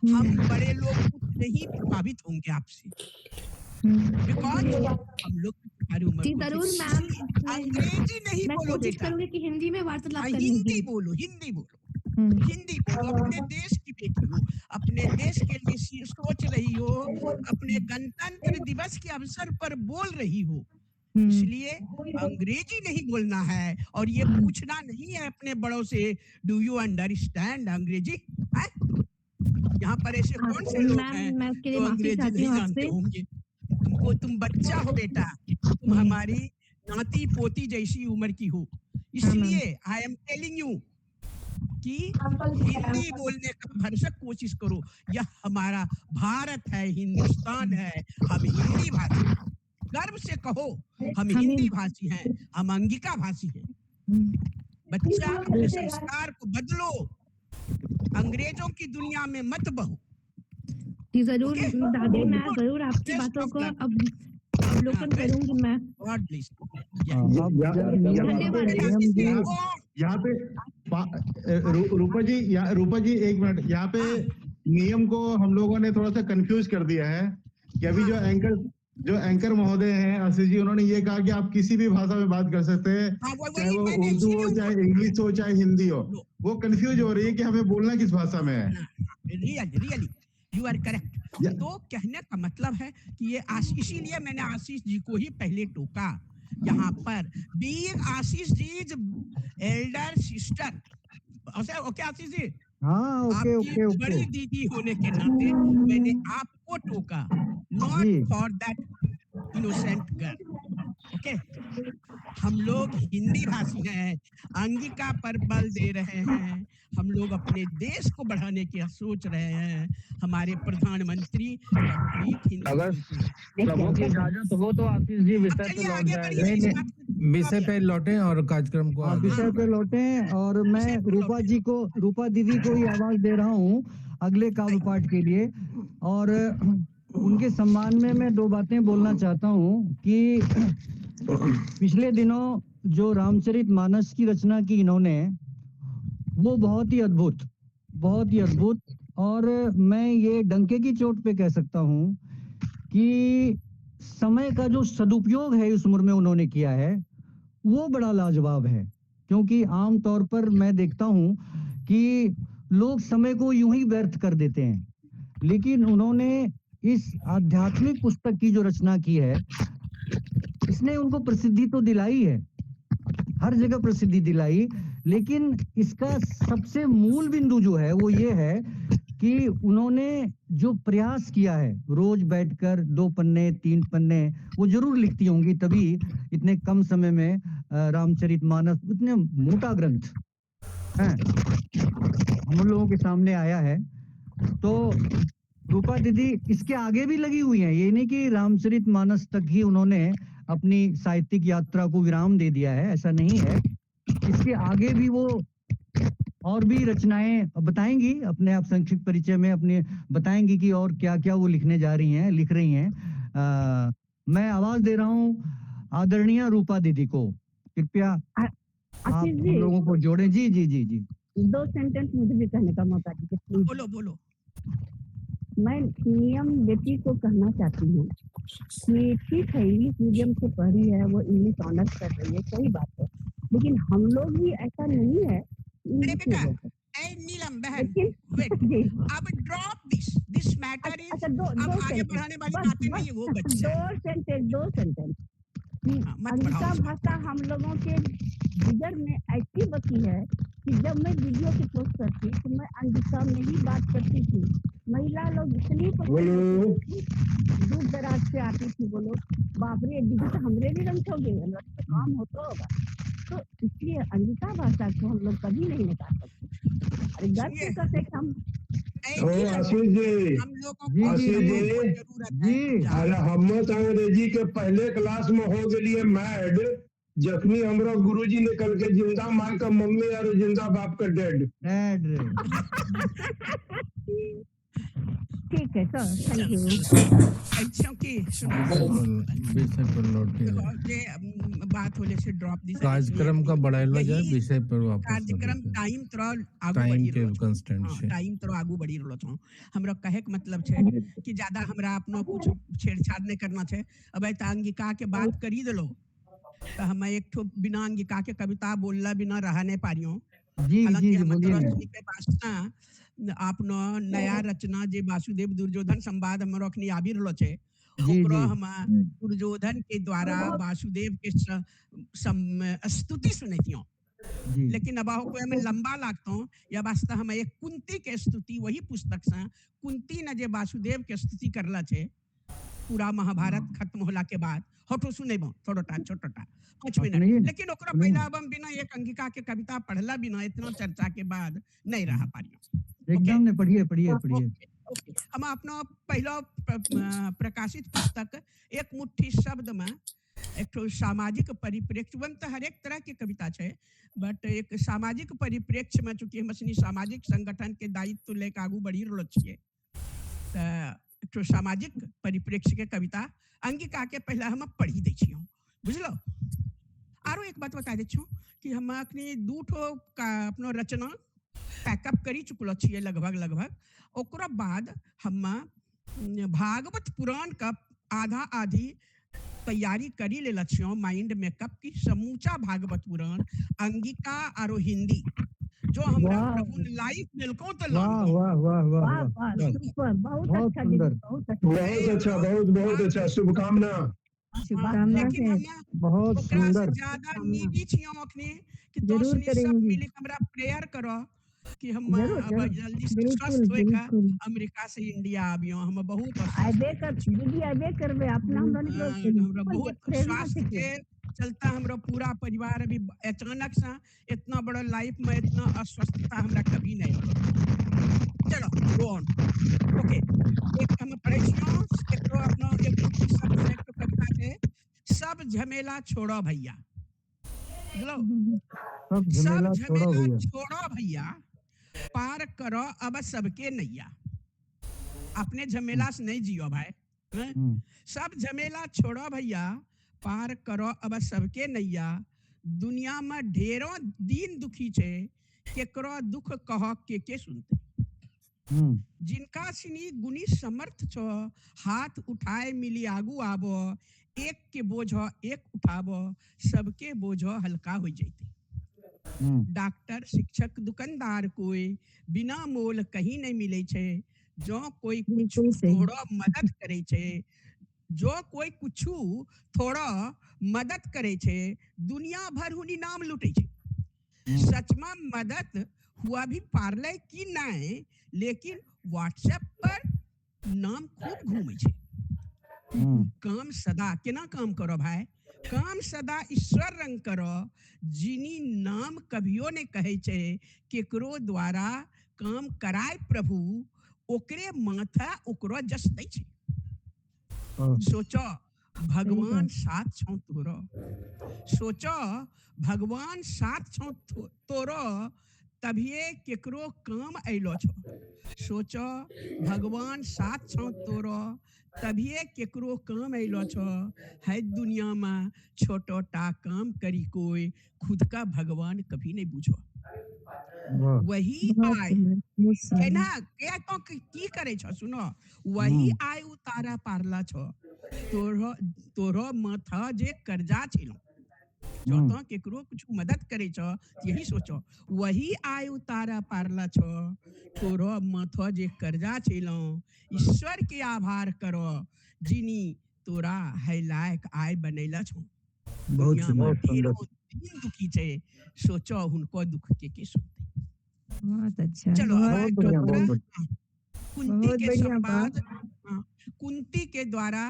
हम बड़े लोग उतने ही प्रभावित होंगे आपसे। बिकॉज हम लोग तुम्हारी उम्र को जरूर मैम, अंग्रेजी नहीं मैं बोलो कोशिश बेटा, करूंगी कि हिंदी में वार्तालाप करने हिंदी की। बोलो, हिंदी बोलो, हिंदी बोलो। अपने देश की बेटी हो, अपने देश के लिए सोच रही हो, अपने गणतंत्र दिवस के अवसर पर बोल रही हो, इसलिए अंग्रेजी नहीं बोलना है। और ये पूछना नहीं है अपने बड़ों से, डू यू अंडरस्टैंड अंग्रेजी? यहाँ पर ऐसे कौन से लोग हैं जो अंग्रेजी नहीं जानते होंगे? तुम बच्चा हो बेटा, तुम हमारी नाती पोती जैसी उम्र की हो, इसलिए आई एम टेलिंग यू कि हिंदी बोलने का भरसक कोशिश करो। यह हमारा भारत है, हिंदुस्तान है, हम हिंदी भाषी, गर्व से कहो हम हिंदी भाषी हैं, हम अंगिका भाषी हैं। बच्चा, अपने संस्कार को बदलो, अंग्रेजों की दुनिया में मत बहो। जरूर दादी, मैं जरूर आपकी बातों को अब अवलोकन करूंगी मैं। यहाँ पे रूपा जी 1 मिनट, यहाँ पे नियम को हम लोगों ने थोड़ा सा कंफ्यूज कर दिया है कि अभी जो एंकर महोदय हैं आशीष जी, उन्होंने ये कहा कि आप किसी भी भाषा में बात कर सकते हैं, चाहे वो उर्दू हो, चाहे इंग्लिश हो, चाहे हिंदी हो। वो कंफ्यूज हो रही है कि हमें बोलना किस भाषा में है। Really you are correct. तो कहने का मतलब है कि ये इसीलिए मैंने आशीष जी को ही पहले टोका। यहाँ पर being Ashish ji is elder sister. Okay Ashish ji, हाँ, ओके। बड़ी दीदी होने के नाते मैंने आपको टोका, not for that innocent girl. Okay, हम लोग हिंदी भाषी हैं, अंगिका पर बल दे रहे हैं, हम लोग अपने देश को बढ़ाने की सोच रहे हैं। हमारे प्रधानमंत्री अगर प्रभु की इजाजत हो तो आशीष जी विषय पे लौट जाएंगे। विषय पे लौटे और कार्यक्रम को विषय पे लौटे। और मैं रूपा दीदी को ही आवाज दे रहा हूँ अगले काव्य पाठ के लिए। और उनके सम्मान में मैं 2 बातें बोलना चाहता हूँ कि पिछले दिनों जो रामचरितमानस की रचना की इन्होंने, वो बहुत ही अद्भुत, और मैं ये डंके की चोट पे कह सकता हूँ कि समय का जो सदुपयोग है इस उम्र में उन्होंने किया है, वो बड़ा लाजवाब है। क्योंकि आम तौर पर मैं देखता हूँ कि लोग समय को यूं ही व्यर्थ कर देते हैं, लेकिन उन्होंने इस आध्यात्मिक पुस्तक की जो रचना की है, इसने उनको प्रसिद्धि तो दिलाई है, हर जगह प्रसिद्धि दिलाई, लेकिन इसका सबसे मूल बिंदु जो है वो ये है कि उन्होंने जो प्रयास किया है, रोज बैठकर 2 पन्ने 3 पन्ने वो जरूर लिखती होंगी, तभी इतने कम समय में रामचरितमानस इतने मोटा ग्रंथ है हम लोगों के सामने आया है। तो रूपा दीदी इसके आगे भी लगी हुई हैं, ये नहीं कि रामचरितमानस तक ही उन्होंने अपनी साहित्यिक यात्रा को विराम दे दिया है, ऐसा नहीं है। इसके आगे भी वो और भी रचनाएं बताएंगी, अपने आप संक्षिप्त परिचय में अपने बताएंगी कि और क्या क्या वो लिख रही हैं। मैं आवाज दे रहा हूँ आदरणीय रूपा दीदी को, कृपया आप हम लोगों को जोड़ें। जी जी जी जी 2 सेंटेंस मुझे भी कहने का मौका दीजिए। बोलो। मैं नियम बेटी को कहना चाहती हूँ कि ठीक है, इंग्लिश मीडियम से पढ़ी है, वो इंग्लिश ऑनर्स कर रही है, सही बात है, लेकिन हम लोग भी ऐसा नहीं है इंग्लिश मीडियम। नीलम बहन, अब ड्रॉप दिस मैटर इज, अब आगे बढ़ाने वाली बातें नहीं है, वो बच्चा 2 सेंटेंस अंगिका भाषा हम लोगों के जिगर में ऐसी बसी है कि जब मैं वीडियो की पोस्ट करती तो मैं अंगिका में ही बात करती थी। महिला लोग इतनी दूर दराज से आती थी, बोलो बाप रे दीदी तो हमरे भी रंग हो गए, तो काम होता होगा। तो इसलिए अंगिका भाषा को हम लोग कभी नहीं निकाल सकते। अरे गर्व से करते हम आशीष जी, अरे हम अंग्रेजी के पहले क्लास में हो गए मैड, जखनी हमरा गुरुजी ने कल के जिंदा माँ का मम्मी और जिंदा बाप का डैड। ठीक है सर, थैंक यू। बात होले से ड्रॉप दी कार्यक्रम का बढ़ाइला जाए, विषय पर वापस कार्यक्रम टाइम तो आगू बढ़ी रहलो छो। हमरा कहे के मतलब छे कि ज्यादा हमरा अपनो कुछ छेड़छाड़ नहीं करना छे। अब अंगिका के बात करी देलो तो हम एक ठो बिना अंगिका के कविता बोलला बिना रह नहीं पारियो। हालांकि हम के पास आपनो नया रचना जे वासुदेव दुर्योधन संवाद हमरो अखनी आबि रहलो छे, ओकरो हम दुर्योधन के द्वारा वासुदेव के स्तुति सुनैतियो, लेकिन अब को में लंबा लागतो या वास्तव हम एक कुंती के स्तुति वही पुस्तक से कुंती ने जे वासुदेव के स्तुति करला छे पूरा महाभारत खत्म होला के बाद हटो सुनेबो थोड़ोटा छोटोटा 5 मिनट, लेकिन ओकरा पहला अब हम बिना एक अंगिका के कविता पढ़ला बिना इतना चर्चा के बाद नहीं रहा पारियो। एकदम ने पढ़िए। हम अपना पहला प्रकाशित पुस्तक एक मुट्ठी शब्द में एक तो सामाजिक परिप्रेक्ष्य बन तो हर एक तरह की कविता है, बट एक सामाजिक परिप्रेक्ष्य में चूंकि हम अपनी सामाजिक संगठन के दायित्व लेकर आगू बढ़ी रहलो छिए, तो सामाजिक परिप्रेक्ष्य के कविता अंगिका के पहला हम पढ़ी दै छियो, बुझलो। आरो एक बात बता दै छियो कि हम अखनी 2 ठो अपनो रचना पैकअप करी चुकलो छिए लगभग। ओकरा बाद हम भागवत पुराण का आधी तैयारी करी ले लछियो माइंड मेकअप की समूचा भागवत पुराण अंगिका और हिंदी जो हमरा प्रभु ने लाइव मिलको तो बहुत अच्छा शुभकामना। बहुत सुंदर। ज्यादा नीडी छियो अखनी कि दोस्त ने सब मिली हमरा प्रेयर करो कि हम अब जल्दी से स्वस्थ होएगा अमेरिका से इंडिया आबियो। हम बहुत आबे करबे अपना हमरा बहुत स्वास्थ्य के चलता हमरा पूरा परिवार अभी अचानक से इतना बड़ा लाइफ में इतना अस्वस्थता हमरा कभी नहीं। चलो गो ऑन। ओके, एक हम पढ़े छियो एक तो अपना एक शब्द एक तो कविता है, सब झमेला छोड़ो भैया। हेलो, सब झमेला छोड़ो भैया, पार करो अब सबके नैया। अपने झमेला से नहीं जियो भाई, सब झमेला छोड़ो भैया, पार करो अब सबके नैया। दुनिया में ढेरों दीन दुखी छे, केकरो दुख कह के सुनते। जिनका सिनी गुनी समर्थ छो, हाथ उठाए मिली आगू आबो। एक के बोझ एक उठाबो, सबके बोझ हल्का हो जाते। डॉक्टर, शिक्षक, दुकानदार कोई बिना मोल कहीं नहीं मिले छे। जो कोई कुछ थोड़ा मदद करे छे, जो कोई कुछ थोड़ा मदद करे छे, दुनिया भर हुनी नाम लूटे छे। सच में मदद हुआ भी पारले की नहीं, लेकिन व्हाट्सएप पर नाम खूब घूमे छे। काम सदा केना काम करो भाई, काम सदा ईश्वर रंग करो। जिनी नाम कभियो ने कहे छे, केकरो द्वारा काम कराए प्रभु, ओकरे माथा ओकरो जस दै छे। सोचो भगवान साथ छौ तोरो, सोचो भगवान साथ छौ तोरो, तभिए केकरो काम अइलो छो। सोचो भगवान साथ छौ तोरो, तभिए केकरो काम अइलो छो। है दुनिया में छोटोटा काम करी कोई, खुद का भगवान कभी नहीं बुझो। वही आय केना के तो की करे छो सुनो, वही आय उतारा पारला छो। तोरो माथा जे कर्जा छिलो, जो तो केकरो कुछ मदद करे छो, यही सोचो वही आय उतारा पारला छो। तोरो माथा जे कर्जा छिलो, ईश्वर के आभार करो, जिनी तोरा है लायक आय बनैला छो। दुनिया में ढेरों दीन दुखी छे, सोचो उनको दुख के सुनते। बहुत अच्छा, चलो बहुत बढ़िया, कुंती के संवाद, कुंती के द्वारा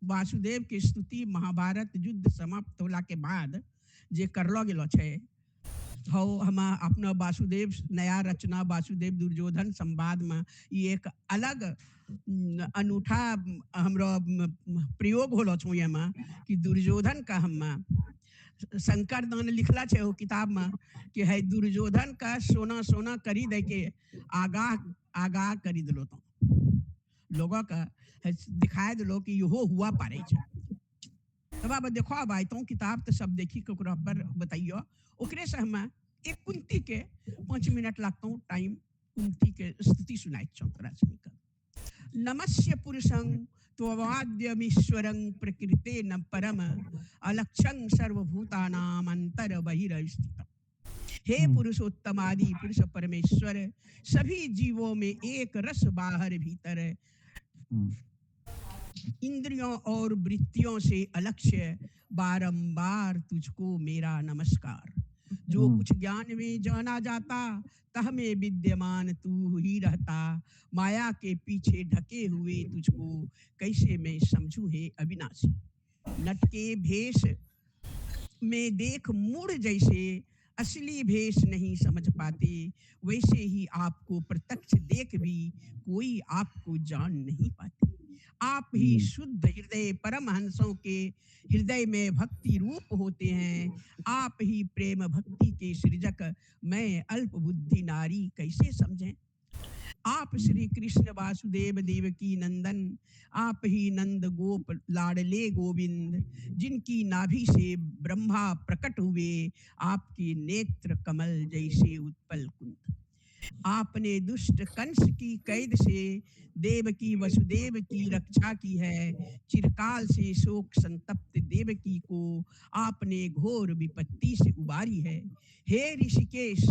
वासुदेव की स्तुति महाभारत युद्ध समाप्त होला के बाद जे करलो गेलो छे, हो हम अपना वासुदेव नया रचना वासुदेव दुर्योधन संवाद में ये एक अलग अनूठा हमरो प्रयोग होलो छो एमा कि दुर्योधन का हम शंकर दान लिखला छे वो किताब में कि है दुर्योधन का सोना सोना करी दे के आगाह करी दिलो, तो लोगों का दिखाए दिलो कि यो हुआ पारे छे। तब अब देखो भाई तो किताब तो सब देखी के पर बताइयो। ओकरे से हम एक कुंती के 5 मिनट लगता हूँ टाइम, कुंती के स्तुति सुनाई चौतरा से। नमस्य पुरुषं त्ववाद्यमीश्वरं प्रकृते न परम, अलक्षं सर्वभूतानां अंतर बहिर्स्थितम्। हे पुरुषोत्तम आदि पुरुष परमेश्वर, सभी जीवों में एक रस बाहर भीतर, इंद्रियों और वृत्तियों से अलक्ष्य, बारंबार तुझको मेरा नमस्कार। जो कुछ ज्ञान में जाना जाता, तह में विद्यमान तू ही रहता, माया के पीछे ढके हुए तुझको कैसे मैं समझूं हे अविनाशी। नट के भेष में देख मूढ़ जैसे असली भेष नहीं समझ पाते, वैसे ही आपको प्रत्यक्ष देख भी कोई आपको जान नहीं पाते। आप ही शुद्ध हृदय परमहंसों के हृदय में भक्ति रूप होते हैं। आप ही प्रेम भक्ति के सृजक, मैं अल्प बुद्धि नारी कैसे समझें। आप श्री कृष्ण वासुदेव देवकी नंदन, आप ही नंद गोप लाडले गोविंद, जिनकी नाभि से ब्रह्मा प्रकट हुए, आपके नेत्र कमल जैसे उत्पल कुंद। आपने दुष्ट कंस की कैद से देवकी वसुदेव की रक्षा की है। चिरकाल से शोक संतप्त देवकी को आपने घोर विपत्ति से उबारी है। हे ऋषिकेश,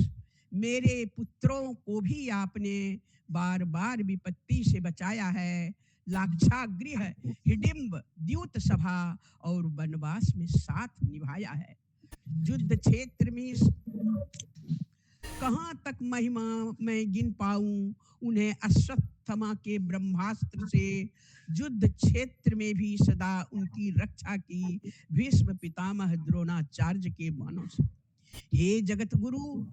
मेरे पुत्रों को भी आपने बार बार विपत्ति से बचाया है। लाक्षागृह, हिडिंब, द्यूत सभा और वनवास में साथ निभाया है। युद्ध क्षेत्र में कहाँ तक महिमा मैं गिन पाऊं उन्हें, अश्वत्थमा के ब्रह्मास्त्र से युद्ध क्षेत्र में भी सदा उनकी रक्षा की भीष्म पितामह द्रोणाचार्य के बाणों से। हे जगत गुरु,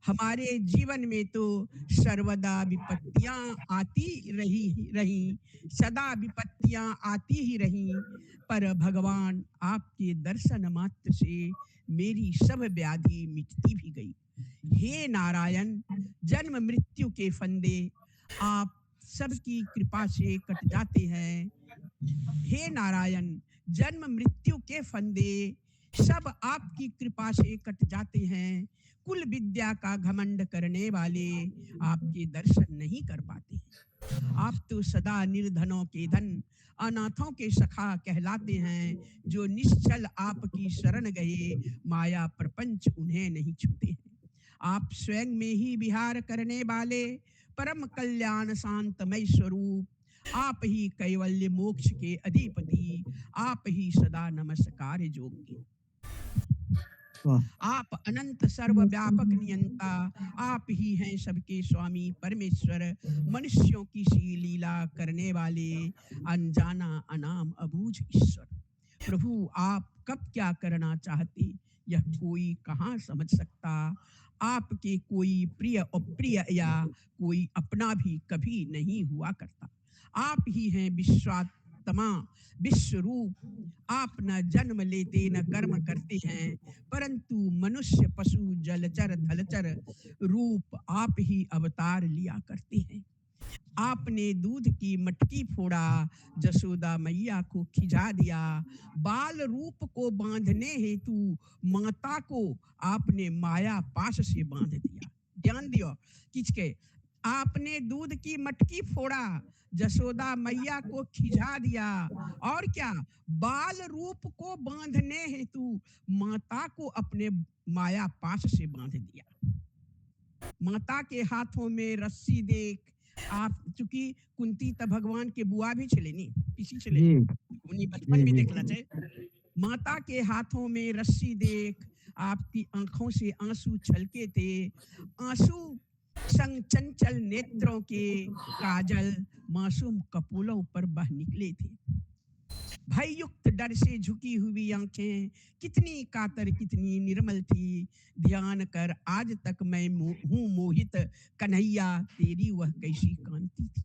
हमारे जीवन में तो सर्वदा विपत्तियां आती रही, सदा विपत्तियां आती ही रही, पर भगवान आपके दर्शन मात्र से मेरी सब व्याधि मिटती भी गई। हे नारायण, जन्म मृत्यु के फंदे आप सबकी कृपा से कट जाते हैं। हे नारायण, जन्म मृत्यु के फंदे सब आपकी कृपा से कट जाते हैं। कुल विद्या का घमंड करने वाले आपके दर्शन नहीं कर पाते। आप तो सदा निर्धनों के धन, अनाथों के सखा कहलाते हैं। जो निश्चल आपकी शरण गए, माया प्रपंच उन्हें नहीं छूते हैं। आप स्वयं में ही विहार करने वाले परम कल्याण शांतमय स्वरूप, आप ही कैवल्य मोक्ष के अधिपति, आप ही सदा नमस्कार योग्य। आप अनंत सर्वव्यापक नियंता, आप ही हैं सबके स्वामी परमेश्वर। मनुष्यों की सी लीला करने वाले अनजाना अनाम अबूझ ईश्वर। प्रभु आप कब क्या करना चाहते, यह कोई कहाँ समझ सकता। आपके कोई प्रिय अप्रिय या कोई अपना भी कभी नहीं हुआ करता। आप ही हैं विश्वात्मा विश्वरूप। आप न जन्म लेते न कर्म करते हैं, परंतु मनुष्य पशु जलचर थलचर रूप आप ही अवतार लिया करते हैं। आपने दूध की मटकी फोड़ा, जसोदा मैया को खिजा दिया। बाल रूप को बांधने हेतु माता को आपने माया पाश से बांध दिया। ध्यान दियो किसके, आपने दूध की मटकी फोड़ा, जसोदा मैया को खिजा दिया, और क्या, बाल रूप को बांधने हेतु माता को अपने माया पाश से बांध दिया। माता के हाथों में रस्सी देख आप, चूंकि कुंती तब भगवान के बुआ भी चले नहीं, किसी चले उन्हीं बचपन में देखना चाहिए। माता के हाथों में रस्सी देख आपकी आंखों से आंसू छलके थे। आंसू संग चंचल नेत्रों के काजल मासूम कपोलों पर बह निकले थे। भय युक्त डर से झुकी हुई आंखें कितनी कातर कितनी निर्मल थी। ध्यान कर आज तक मैं हूँ मोहित, कन्हैया तेरी वह कैसी कांति थी।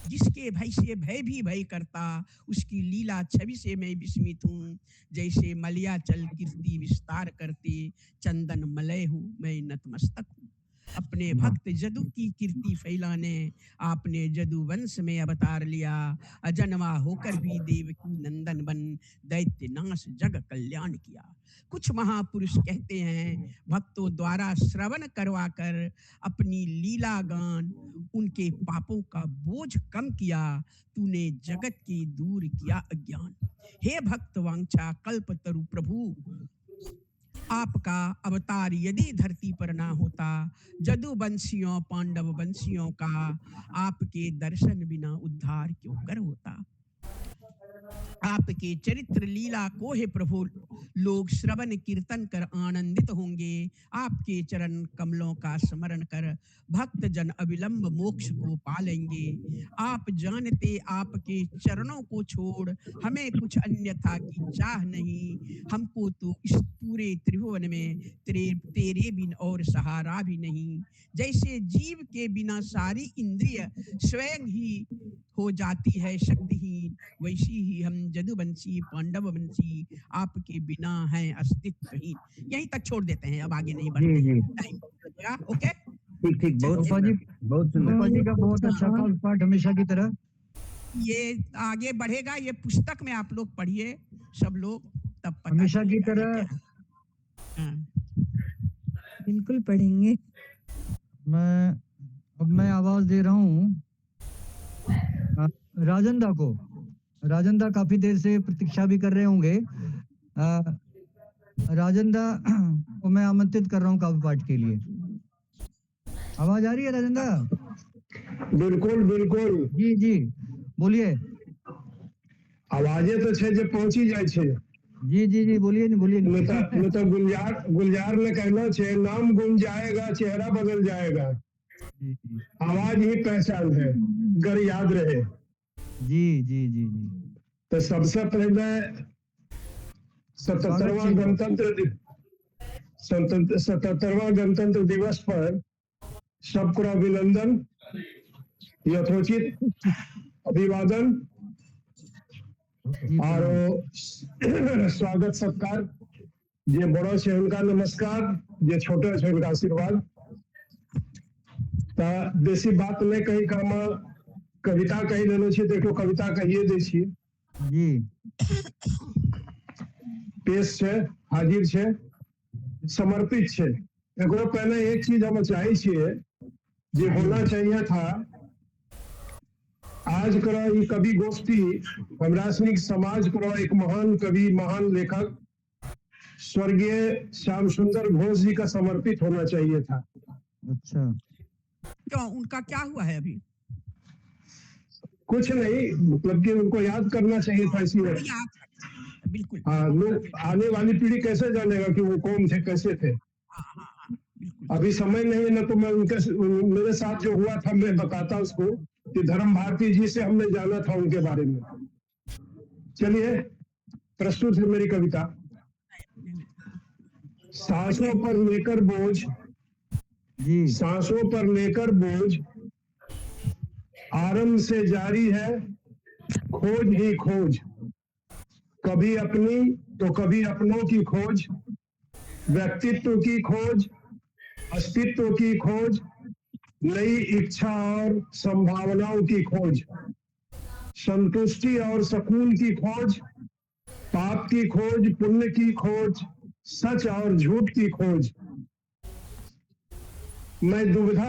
जिसके भय से भय भी भय करता, उसकी लीला छवि से मैं विस्मित हूँ। जैसे मलयाचल कीर्ति विस्तार करते, चंदन मलय हूँ मैं नतमस्तक हूँ। अपने भक्त जदू की कीर्ति फैलाने आपने जदू वंश में अवतार लिया। अजन्मा होकर भी देवकी नंदन बन दैत्य नाश जग कल्याण किया। कुछ महापुरुष कहते हैं भक्तों द्वारा श्रवण करवाकर अपनी लीला गान उनके पापों का बोझ कम किया। तूने जगत की दूर किया अज्ञान। हे भक्त वांछा कल्प तरु प्रभु, आपका अवतार यदि धरती पर ना होता, जदू वंशियों पांडव वंशियों का आपके दर्शन बिना उद्धार क्यों कर होता। आपके चरित्र लीला को हे प्रभु लोग श्रवण कीर्तन कर आनंदित होंगे। आपके चरण कमलों का स्मरण कर भक्त जन अविलंब मोक्ष को पालेंगे। आप जानते आपके चरणों को छोड़ हमें कुछ अन्यथा की चाह नहीं। हमको तो इस पूरे त्रिभुवन में तेरे बिन और सहारा भी नहीं। जैसे जीव के बिना सारी इंद्रिय स्वयं ही हो जाती है शक्तिहीन, वैसी ही हम जदुवंशी पांडव वंशी आपके बिना हैं अस्तित्वहीन। यहीं तक छोड़ देते हैं, अब आगे नहीं बढ़ते। टाइम लगेगा। ओके, ठीक ठीक, बहुत जी का बहुत अच्छा पाठ हमेशा की तरह। ये आगे बढ़ेगा, ये पुस्तक में आप लोग पढ़िए सब लोग, तब पता हमेशा की तरह बिल्कुल पढ़ेंगे। मैं आवाज दे रहा हूँ राजंदा को। राजंदा काफी देर से प्रतीक्षा भी कर रहे होंगे। राजंदा को मैं आमंत्रित कर रहा हूँ काव्य पाठ के लिए। आवाज आ रही है राजंदा? बिल्कुल बिल्कुल जी जी बोलिए। आवाजे तो छे जे पहुंची जाय छे। जी जी जी बोलिए बोलिए। मैं तो गुलजार ने कहना छे, नाम गुम जाएगा चेहरा बदल जाएगा, आवाज ही पहचान है, अगर याद रहे। जी जी जी जी। तो सबसे पहले 77वां गणतंत्र दिवस पर सबको अभिनंदन, यथोचित अभिवादन और स्वागत सत्कार। जे बड़ो छे उनका नमस्कार, जे छोटे छे उनका आशीर्वाद। बेसी बात नहीं कही, कविता कही देने छे, देखो कविता कहिए दे छी। जी पेश છે, હાજર છે, समर्पित છે। एकरो पहले एक चीज हम चाहे छिए जे होना चाहिए था। आज करो ये कवि गोष्ठी हमरा सनिक समाज करो एक महान कवि, महान लेखक स्वर्गीय श्याम सुंदर घोष जी का समर्पित होना चाहिए था। अच्छा, क्यों, उनका क्या हुआ है अभी? कुछ नहीं, मतलब कि उनको याद करना चाहिए था इसलिए। बिल्कुल। हाँ, लोग आने वाली पीढ़ी कैसे जानेगा कि वो कौन थे, कैसे थे। अभी समय नहीं है ना, तो मैं उनके मेरे साथ जो हुआ था मैं बताता उसको कि धर्म भारती जी से हमने जाना था उनके बारे में। चलिए प्रस्तुत है मेरी कविता। सांसों पर लेकर बोझ, सांसों पर लेकर बोझ, आरंभ से जारी है खोज ही खोज। कभी अपनी तो कभी अपनों की खोज, व्यक्तित्व की खोज, अस्तित्व की खोज, नई इच्छा और संभावनाओं की खोज, संतुष्टि और सुकून की खोज, पाप की खोज, पुण्य की खोज, सच और झूठ की खोज। मैं दुविधा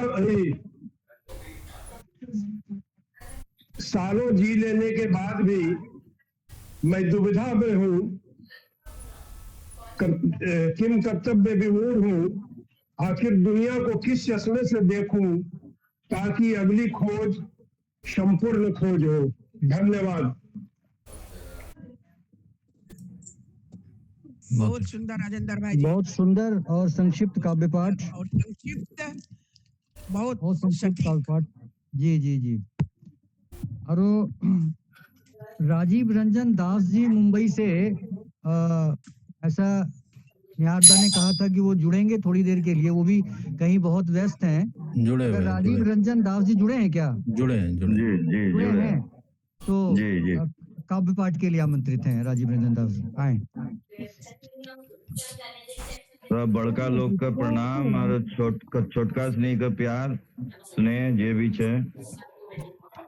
सालों जी लेने के बाद भी मैं दुविधा में हूं, किम कर्तव्य विमूढ़ हूं। आखिर दुनिया को किस चश्मे से देखूं ताकि अगली खोज संपूर्ण खोज हो। धन्यवाद। बहुत सुंदर राजेंद्र भाई जी, बहुत सुंदर और संक्षिप्त काव्य पाठ, और संक्षिप्त, बहुत संक्षिप्त काव्य पाठ। जी जी जी। और वो राजीव रंजन दास जी मुंबई से ऐसा निहारदा ने कहा था कि वो जुड़ेंगे थोड़ी देर के लिए, वो भी कहीं बहुत व्यस्त हैं। जुड़े अगर हुए हैं, राजीव रंजन दास जी जुड़े हैं क्या? जुड़े हैं, जुड़े हैं तो जी। काव्य पाठ के लिए आमंत्रित हैं राजीव रंजन दास जी, आए। सब बड़का लोग का प्रणाम और छोटका स्नेह का प्यार स्नेह जे भी छे।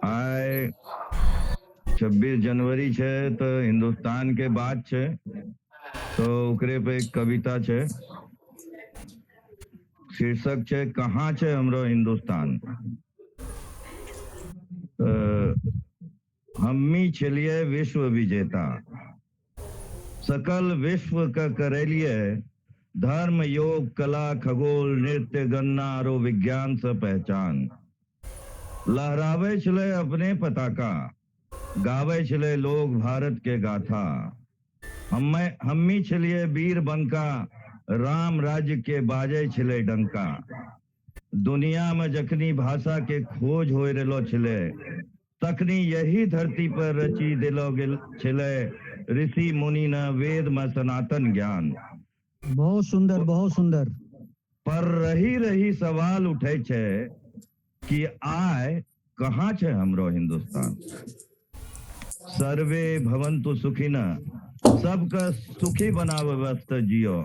आए 26 जनवरी छे तो हिंदुस्तान के बात छे, तो ओकरे पे एक कविता छे, शीर्षक छे कहाँ छे हमरो हिंदुस्तान। हम्मी छलिए विश्व विजेता, सकल विश्व का करेलिए धर्म योग कला खगोल नृत्य गणना और विज्ञान से पहचान। लहरावे चले अपने पताका, गावे चले लोग भारत के गाथा। हम्मी छलिए वीर बंका, राम राज्य के बाजे छले डंका। दुनिया में जखनी भाषा के खोज हो रलो छले, तखनी यही धरती पर रची दिलो गेल छले ऋषि मुनि न वेद में सनातन ज्ञान। बहुत सुंदर, बहुत सुंदर। पर रही रही सवाल उठे छे कि आय कहाँ छे हमरो हिंदुस्तान। सर्वे भवन्तु सुखिना, सबका सुखी बनाव व्यस्त जियो।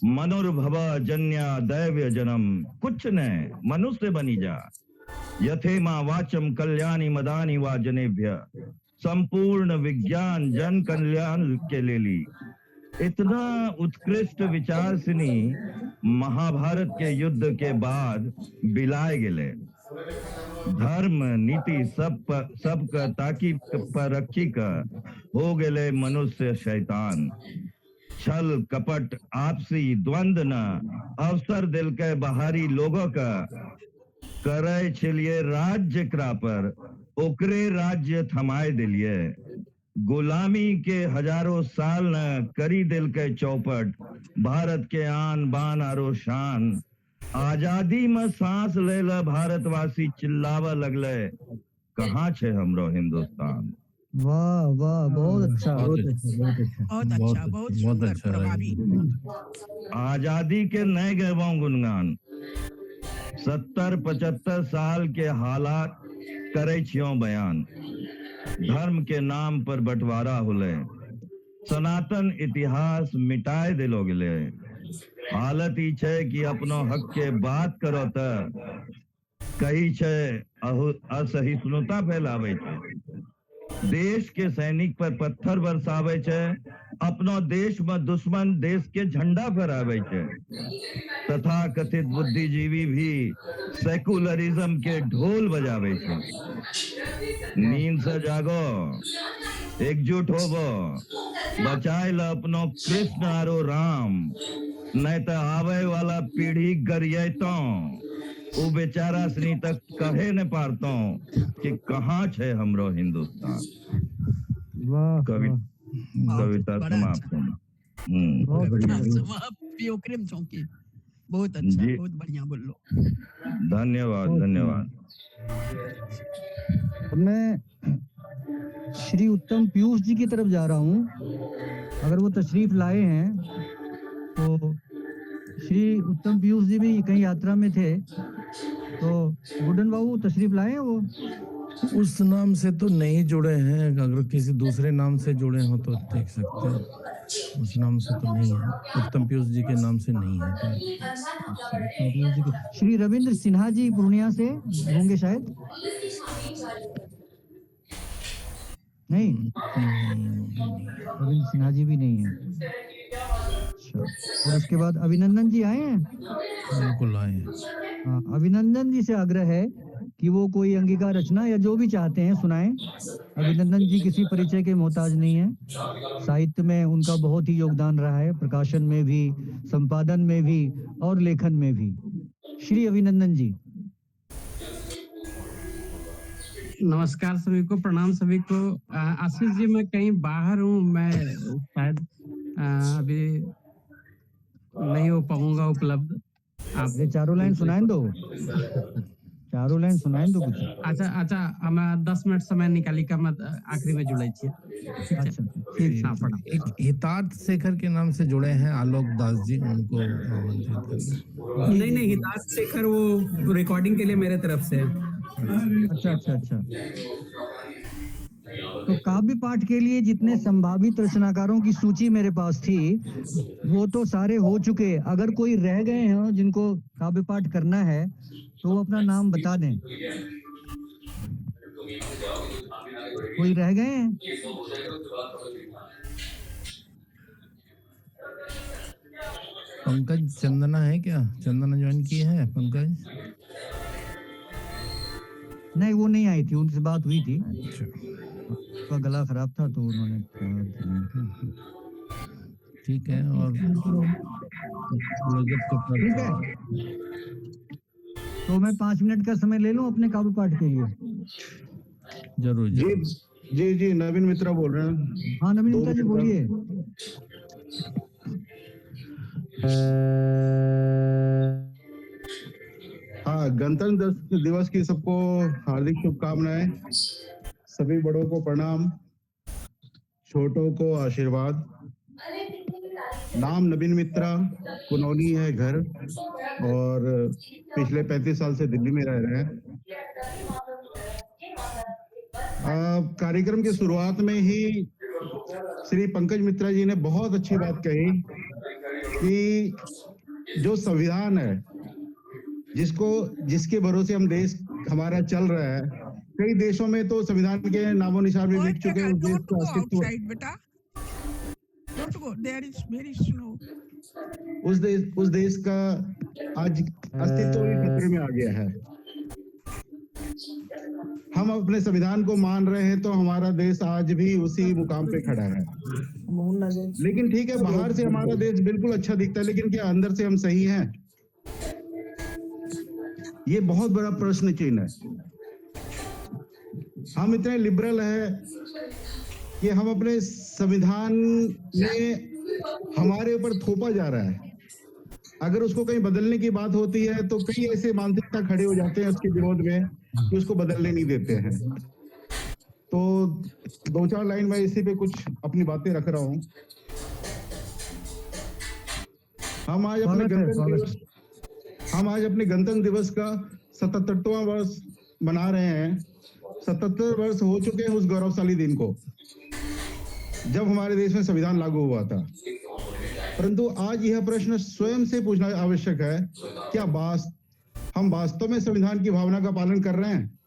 मनुर्भव जन्या दैव्य जन्म, कुछ ने मनुष्य बनी जा। यथेमा वाचम कल्याणी मदानी वा जनेभ्य, संपूर्ण विज्ञान जन कल्याण के लिए। इतना उत्कृष्ट विचारसनी महाभारत के युद्ध के बाद बिलाए गेले। धर्म नीति सब का ताकि पर रखी का हो गेले मनुष्य शैतान। छल कपट आपसी द्वंद न अवसर दिल के बाहरी लोगों का करे छलिए राज्य करा पर ओकरे राज्य थमाए दिलिए। गुलामी के हजारों साल न करी दिल के चौपट, भारत के आन बान आरो शान। आजादी में सांस लेला भारतवासी चिल्लावा लगले कहाँ छे हमरो हिंदुस्तान। वाह वाह, बहुत अच्छा, बहुत अच्छा, बहुत अच्छा, बहुत अच्छा, बहुत सुंदर, प्रभावी। आजादी के नए गैबों गुणगान 70-75 साल के हालात करे छियो बयान। धर्म के नाम पर बंटवारा होले, सनातन इतिहास मिटाए दिलो गेले। हालत ही छे कि अपनो हक के बात करो त कही छे असहिष्णुता फैलावे छे। देश के सैनिक पर पत्थर बरसावे छे, अपनो देश में दुश्मन देश के झंडा फहरावे छे। तथा कथित बुद्धिजीवी भी सेकुलरिज्म के ढोल बजावे छे। नींद से जागो, एकजुट होवो, बचाए ला अपनो कृष्ण आरो राम, नहीं तो आवे वाला पीढ़ी गरिए तो वो बेचारा सनी तक कहे न पारतो कि कहाँ छे हमरो हिंदुस्तान। वाह कविता समाप्त। बहुत बढ़िया। विक्रम चौकी बहुत अच्छा, बहुत बढ़िया बोलो। धन्यवाद धन्यवाद। मैं श्री उत्तम पीयूष जी की तरफ जा रहा हूँ, अगर वो तशरीफ लाए हैं तो। श्री उत्तम पीयूष जी भी कहीं यात्रा में थे, तो गुडन बाबू तशरीफ लाए हैं वो? उस नाम से तो नहीं जुड़े हैं, अगर किसी दूसरे नाम से जुड़े हो तो देख सकते हैं। उस नाम से तो नहीं है, उत्तम पीयूष जी के नाम से नहीं है। श्री रविंद्र सिन्हा जी पूर्णिया से होंगे शायद, नहीं रविंद्र सिन्हा जी भी नहीं है। और उसके बाद अभिनंदन जी आए हैं? बिल्कुल आए हैं। हाँ, अभिनंदन जी से आग्रह है कि वो कोई अंगिका रचना या जो भी चाहते हैं सुनाएं। अभिनंदन जी किसी परिचय के मोहताज नहीं है, साहित्य में उनका बहुत ही योगदान रहा है, प्रकाशन में भी, संपादन में भी और लेखन में भी। श्री अभिनंदन जी। नमस्कार सभी को, प्रणाम सभी को। आशीष जी मैं कहीं बाहर हूँ, मैं शायद अभी नहीं हो पाऊंगा उपलब्ध। आप चारों लाइन सुनाएं दो, चारों लाइन सुनाएं दो कुछ। अच्छा हम 10 मिनट समय निकाली का मत आखिरी में जुड़े छे। एक हितार्थ शेखर के नाम से जुड़े हैं आलोक दास जी, उनको नहीं हितार्थ शेखर वो रिकॉर्डिंग के लिए मेरे तरफ से। अच्छा। तो काव्य पाठ के लिए जितने संभावित रचनाकारों की सूची मेरे पास थी वो तो सारे हो चुके। अगर कोई रह गए हैं जिनको काव्य पाठ करना है तो वो अपना नाम बता दें। कोई रह गए हैं? पंकज चंदना है क्या? चंदना ज्वाइन की है पंकज? नहीं वो नहीं आई थी, उनसे बात हुई थी, उसका गला खराब था तो उन्होंने ठीक है। और ठीक है, तो मैं 5 मिनट का समय ले लूं अपने काव्य पाठ के लिए? जरूर जी नवीन मित्रा बोल रहे हैं। हाँ नवीन मित्रा जी बोलिए। हाँ, गणतंत्र दिवस की सबको हार्दिक शुभकामनाएं। सभी बड़ों को प्रणाम, छोटों को आशीर्वाद। नाम नवीन मित्रा, कुनौली है घर और पिछले 35 साल से दिल्ली में रह रहे हैं। कार्यक्रम की शुरुआत में ही श्री पंकज मित्रा जी ने बहुत अच्छी बात कही कि जो संविधान है जिसके भरोसे हम देश हमारा चल रहा है, कई देशों में तो संविधान के नामो निशान भी मिट चुके हैं। उस देश का आज अस्तित्व भी खतरे में आ गया है। हम अपने संविधान को मान रहे हैं तो हमारा देश आज भी उसी मुकाम पे खड़ा है। लेकिन ठीक है, बाहर से हमारा देश बिल्कुल अच्छा दिखता है, लेकिन क्या अंदर से हम सही हैं? ये बहुत बड़ा प्रश्न चिन्ह है। हम इतने लिबरल हैं कि हम अपने संविधान में हमारे ऊपर थोपा जा रहा है। अगर उसको कहीं बदलने की बात होती है तो कई ऐसे मानसिकता खड़े हो जाते हैं उसके विरोध में कि उसको बदलने नहीं देते हैं। तो 2-4 लाइन में इसी पे कुछ अपनी बातें रख रहा हूँ। हम आज अपने गणतंत्र दिवस का 77वां वर्ष मना रहे हैं। 77 वर्ष हो चुके हैं उस गौरवशाली दिन को जब हमारे देश में संविधान लागू हुआ था। परंतु आज यह प्रश्न स्वयं से पूछना आवश्यक है, क्या हम वास्तव में संविधान की भावना का पालन कर रहे हैं?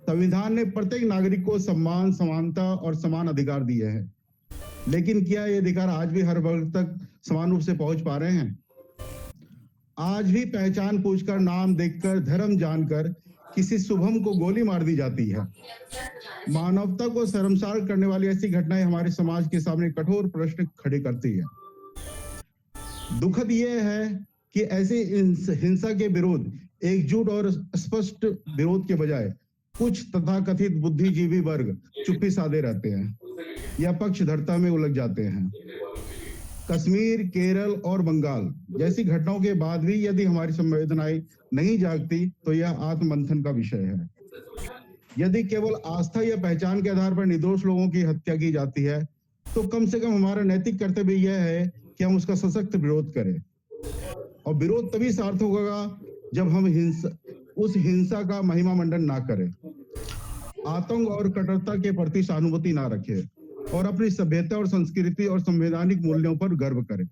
संविधान ने प्रत्येक नागरिक को सम्मान, समानता और समान अधिकार दिए हैं, लेकिन क्या ये अधिकार आज भी हर वर्ग तक समान रूप से पहुंच पा रहे हैं? आज भी पहचान पूछकर, नाम देखकर, धर्म जानकर किसी शुभम को गोली मार दी जाती है। मानवता को शर्मसार करने वाली ऐसी घटनाएं हमारे समाज के सामने कठोर प्रश्न खड़े करती है। दुखद यह है कि ऐसे हिंसा के विरोध एकजुट और स्पष्ट विरोध के बजाय कुछ तथाकथित बुद्धिजीवी वर्ग चुप्पी साधे रहते हैं या पक्षधरता में उलझ जाते हैं। कश्मीर, केरल और बंगाल जैसी घटनाओं के बाद भी यदि हमारी संवेदनाएं नहीं जागती तो यह आत्ममंथन का विषय है। यदि केवल आस्था या पहचान के आधार पर निर्दोष लोगों की हत्या की जाती है तो कम से कम हमारा नैतिक कर्तव्य यह है कि हम उसका सशक्त विरोध करें, और विरोध तभी सार्थक होगा जब हम उस हिंसा का महिमा मंडन ना करें, आतंक और कट्टरता के प्रति सहानुभूति ना रखें और अपनी सभ्यता और संस्कृति और संवैधानिक मूल्यों पर गर्व करें।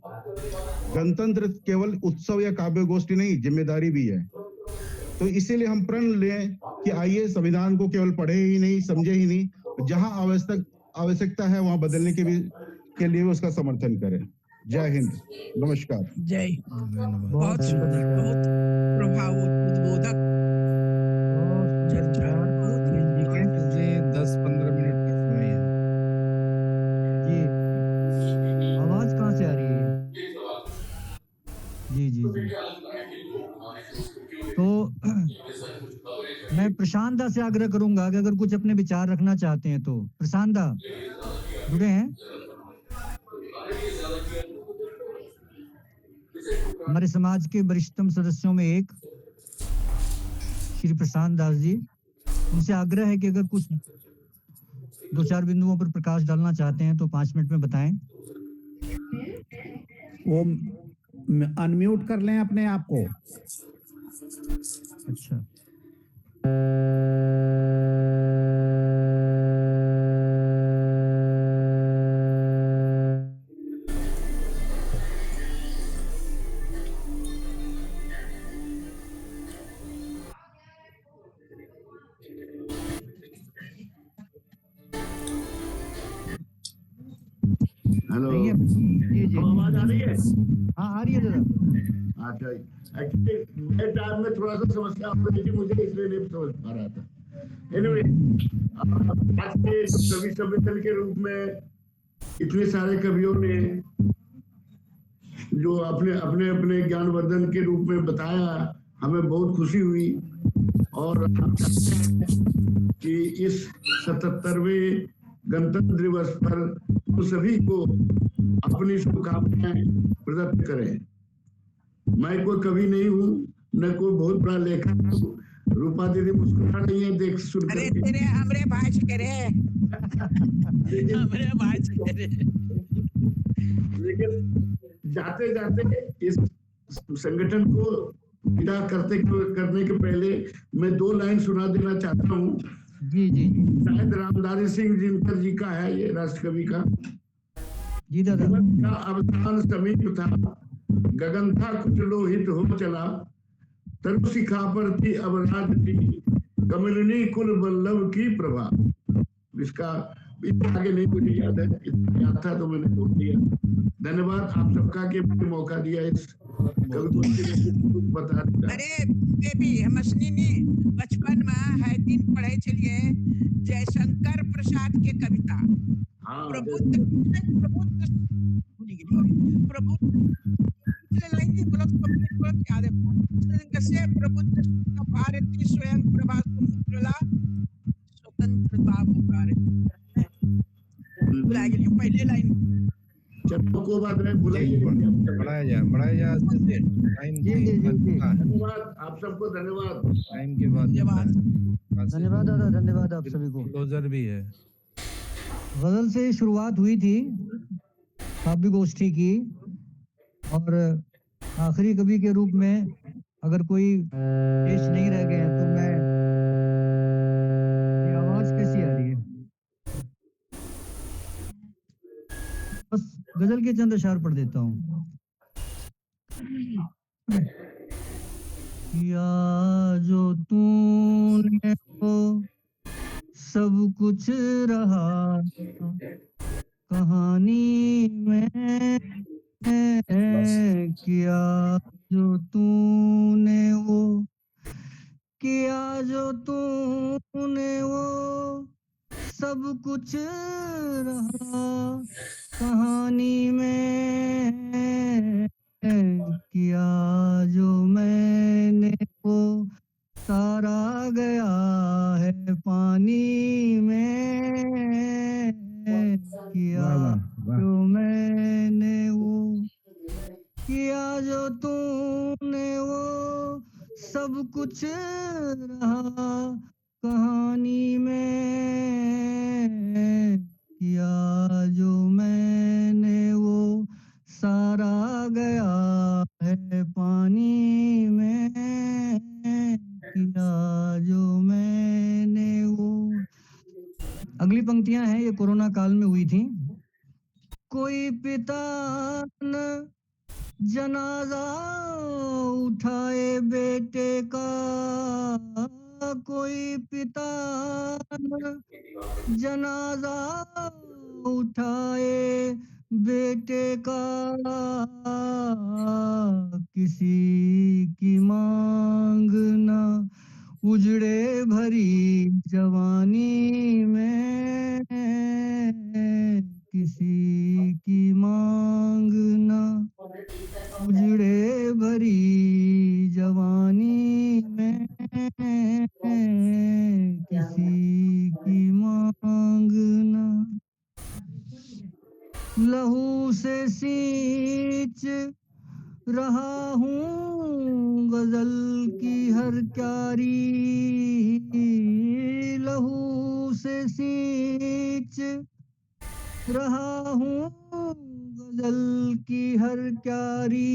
गणतंत्र केवल उत्सव या काव्य गोष्ठी नहीं, जिम्मेदारी भी है। तो इसीलिए हम प्रण लें कि आइए संविधान को केवल पढ़े ही नहीं, समझे ही नहीं, जहां आवश्यकता है वहां बदलने के लिए उसका समर्थन करें। जय हिंद, नमस्कार। जय। बहुत सुंदर, बहुत प्रभावोद्बोधक चर्चा। 10-15 मिनट का समय है। जी, आवाज कहाँ से आ रही है? जी जी जी। तो मैं प्रशांत दा से आग्रह करूंगा कि अगर कुछ अपने विचार रखना चाहते हैं तो। प्रशांत दा जुड़े हैं हमारे समाज के वरिष्ठतम सदस्यों में एक श्री प्रशांत दास जी। उनसे आग्रह है कि अगर कुछ 2-4 बिंदुओं पर प्रकाश डालना चाहते हैं तो 5 मिनट में बताएं। वो अनम्यूट कर लें अपने आप को। अच्छा, हेलो, जी जी, आवाज आ रही है? हाँ आ रही है दादा। अच्छा, एक्चुअली मेरे टाइम में थोड़ा सा समस्या हो रही थी मुझे, इसलिए नहीं समझ पा रहा था। एनीवे, आज के कवि सम्मेलन के रूप में इतने सारे कवियों ने जो अपने अपने अपने ज्ञानवर्धन के रूप में बताया, हमें बहुत खुशी हुई। और कि इस 77वें गणतंत्र दिवस पर हम सभी को अपनी शुभकामनाएं प्रदत्त करें। मैं कोई कवि नहीं हूँ, न कोई बहुत बड़ा लेखक हूँ। रूपा दीदी मुस्कुरा रही है देख सुन अरे तेरे हमरे बाज करे हमरे बाज करे। लेकिन जाते जाते इस संगठन को विदा करने के पहले मैं 2 लाइन सुना देना चाहता हूँ। जी जी जी। शायद रामधारी सिंह दिनकर जी का है ये, राष्ट्रकवि का। जी दादा। का अवसान समीप था, गगन था कुछ लोहित हो चला, तरु शिखा पर थी अवराज थी, कमलिनी कुल वल्लभ की प्रभा। इसका आगे नहीं मुझे याद है, याद था तो मैंने बोल दिया। धन्यवाद आप सबका कि मुझे मौका दिया इस बता दिया। अरे बेबी हम असली बचपन में है दिन पढ़े चलिए जयशंकर प्रसाद के कविता प्रबुद्ध याद है। प्रबुद्ध भारती स्वयं प्रभा समुद्रला स्वतंत्रता पुकारे। भुला गई पहले लाइन को बात में बढ़ाया जा धन्यवाद आप सबको, धन्यवाद। टाइम के बाद धन्यवाद दादा, धन्यवाद आप सभी को। क्लोजर भी है। गजल से शुरुआत हुई थी काव्य गोष्ठी की, और आखिरी कवि के रूप में अगर कोई पेश नहीं रह गए हैं तो मैं, ये आवाज कैसी आ रही है? बस गजल के चंद अशार पढ़ देता हूँ। या जो तूने वो सब कुछ रहा कहानी में किया जो तूने वो किया जो तूने वो सब कुछ रहा कहानी में किया जो मैंने वो सारा गया है पानी में किया जो मैंने वो किया जो तूने वो सब कुछ रहा कहानी में किया जो मैंने वो सारा गया है पानी में किया जो मैंने वो। अगली पंक्तियां हैं, ये कोरोना काल में हुई थी। कोई पिता न जनाजा उठाए बेटे का, कोई पिता न जनाजा उठाए बेटे का, किसी की मांग न उजड़े भरी जवानी में, किसी की मांग न उजड़े भरी जवानी में, किसी की मांग न लहू से सींच रहा हूँ गजल की हर क्यारी, लहू से सींच रहा हूँ गजल की हर क्यारी,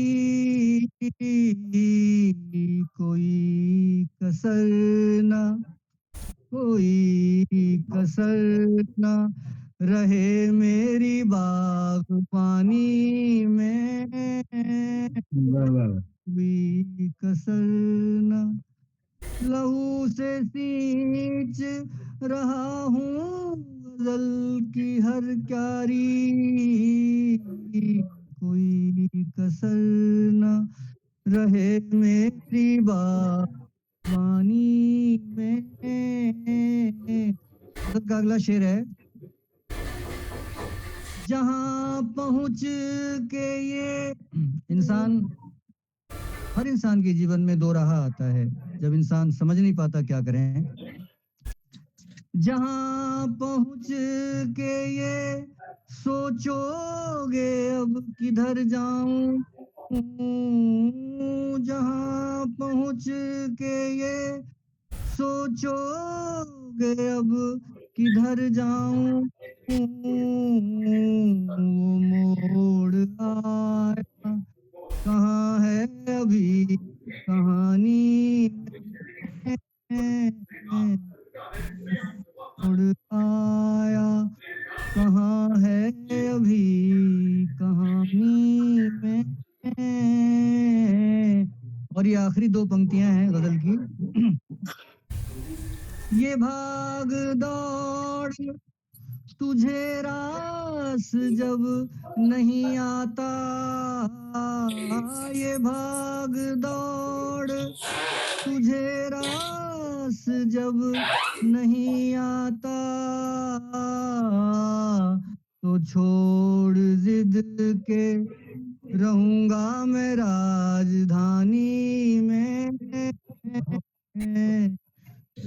कोई कसर ना रहे मेरी बागबानी में, कोई कसर ना लहू से सींच रहा हूँ गजल की हर क्यारी, कोई कसर न रहे मेरी बागबानी में। का अगला शेर है, जहां पहुंच के ये इंसान, हर इंसान के जीवन में दो राह आता है जब इंसान समझ नहीं पाता क्या करें। जहां पहुंच के ये सोचोगे अब किधर जाऊं, जहां पहुंच के ये सोचोगे अब किधर जाऊं, मोड़ आया कहाँ है अभी कहानी मोड़ आया कहाँ है अभी कहानी में। और ये आखिरी दो पंक्तियां हैं गजल की। ये भाग दौड़ तुझे रास जब नहीं आता, ये भाग दौड़ तुझे रास जब नहीं आता, तो छोड़ जिद के रहूंगा मैं राजधानी में,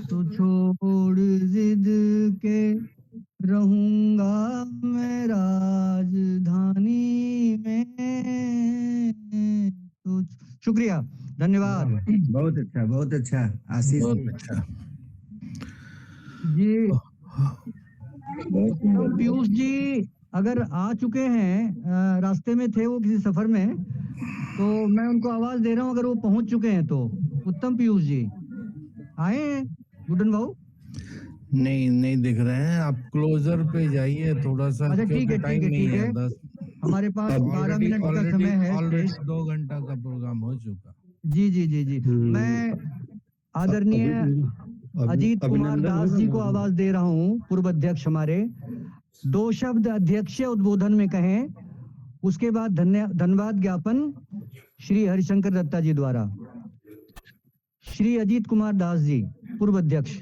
तो छोड़ जिद के रहूंगा मैं राजधानी में। तो शुक्रिया, धन्यवाद। बहुत अच्छा आशीष बहुत जी। अच्छा। जी पीयूष जी अगर आ चुके हैं, रास्ते में थे वो किसी सफर में, तो मैं उनको आवाज दे रहा हूँ अगर वो पहुंच चुके हैं तो। उत्तम पीयूष जी आए हैं? गुडन भाऊ नहीं दिख रहे हैं, आप क्लोजर पे जाइए थोड़ा सा। अच्छा ठीक है टाइम नहीं है 10। हमारे पास 12 मिनट का समय है। ऑलरेडी 2 घंटा का प्रोग्राम हो चुका। जी मैं आदरणीय अजीत कुमार अभिनंदन दास होगा जी ना? को आवाज दे रहा हूँ, पूर्व अध्यक्ष हमारे। 2 शब्द अध्यक्षीय उद्बोधन में कहें, उसके बाद धन्यवाद ज्ञापन श्री हरिशंकर दत्ता जी द्वारा। श्री अजीत कुमार दास जी, पूर्व अध्यक्ष।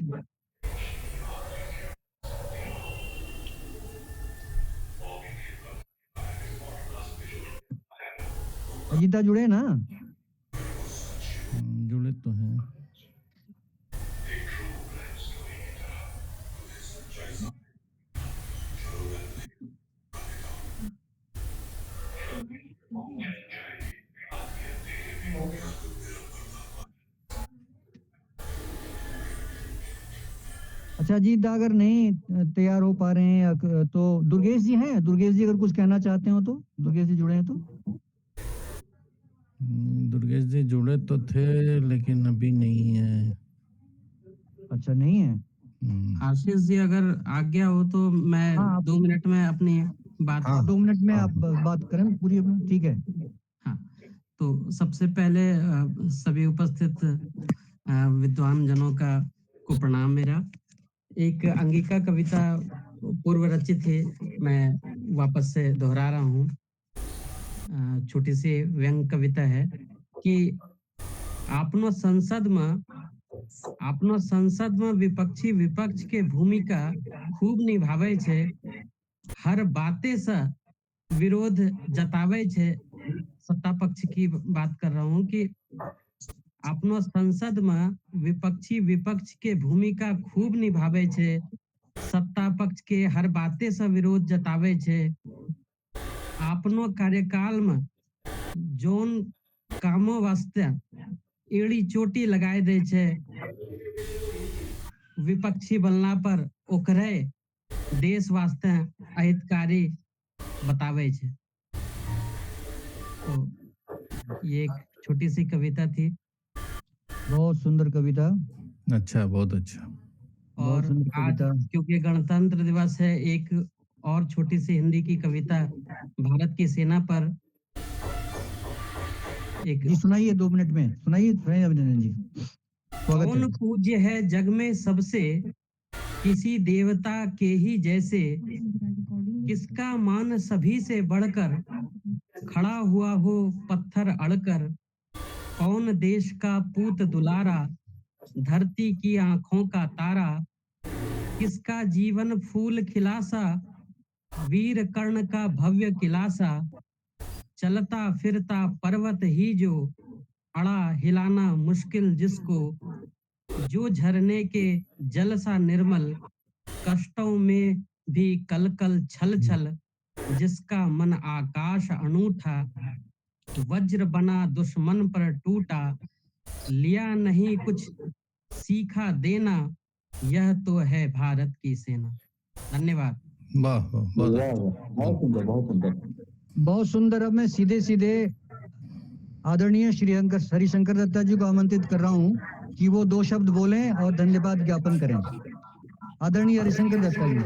अजीता जुड़े ना? जुड़े तो हैं। अच्छा अजीत दा अगर नहीं तैयार हो पा रहे हैं तो दुर्गेश जी हैं? दुर्गेश जी अगर कुछ कहना चाहते हो तो, दुर्गेश जी जुड़े हैं तो। दुर्गेश जी जुड़े तो थे लेकिन अभी नहीं है। अच्छा नहीं है। आशीष जी अगर आज्ञा हो तो मैं 2 मिनट में अपनी बात 2 मिनट में आप बात करें पूरी अपनी, ठीक है। हाँ, तो सबसे पहले सभी उपस्थित विद्वान जनों को प्रणाम मेरा। एक अंगिका कविता पूर्व रचित है, मैं वापस से दोहरा रहा हूँ। छोटी सी व्यंग कविता है कि आपनो संसद में विपक्षी विपक्ष के भूमिका खूब निभावे छे, हर बाते से विरोध जतावे छे। सत्ता पक्ष की बात कर रहा हूँ कि अपनो संसद में विपक्षी विपक्ष के भूमिका खूब निभावे छे, सत्ता पक्ष के हर बाते से विरोध जतावे छे। अपनो कार्यकाल में जोन कामों वास्ते एड़ी चोटी लगाए दे छे, विपक्षी बनला पर ओकरे देश वास्ते अहितकारी बतावे छे। तो ये एक छोटी सी कविता थी। बहुत सुंदर कविता। अच्छा, बहुत अच्छा। और आज क्योंकि गणतंत्र दिवस है, एक और छोटी सी हिंदी की कविता भारत की सेना पर एक जी सुनाइए, 2 मिनट में सुनाइए अभिनंदन जी। कौन पूज्य है जग में सबसे, किसी देवता के ही जैसे, किसका मान सभी से बढ़कर, खड़ा हुआ हो पत्थर अड़कर, कौन देश का पूत दुलारा, धरती की आंखों का तारा, किसका जीवन फूल खिलासा, वीर कर्ण का भव्य किलासा, चलता फिरता पर्वत ही जो, अड़ा हिलाना मुश्किल जिसको, जो झरने के जल सा निर्मल, कष्टों में भी कल कल छल छल, जिसका मन आकाश अनूठा, वज्र बना दुश्मन पर टूटा, लिया नहीं कुछ सीखा देना, यह तो है भारत की सेना। धन्यवाद। वाह बहुत सुंदर, बहुत सुंदर, बहुत सुंदर। अब मैं सीधे सीधे आदरणीय श्री हरिशंकर दत्ता जी को आमंत्रित कर रहा हूं कि वो 2 शब्द बोलें और धन्यवाद ज्ञापन करें। आदरणीय हरिशंकर दत्ता जी।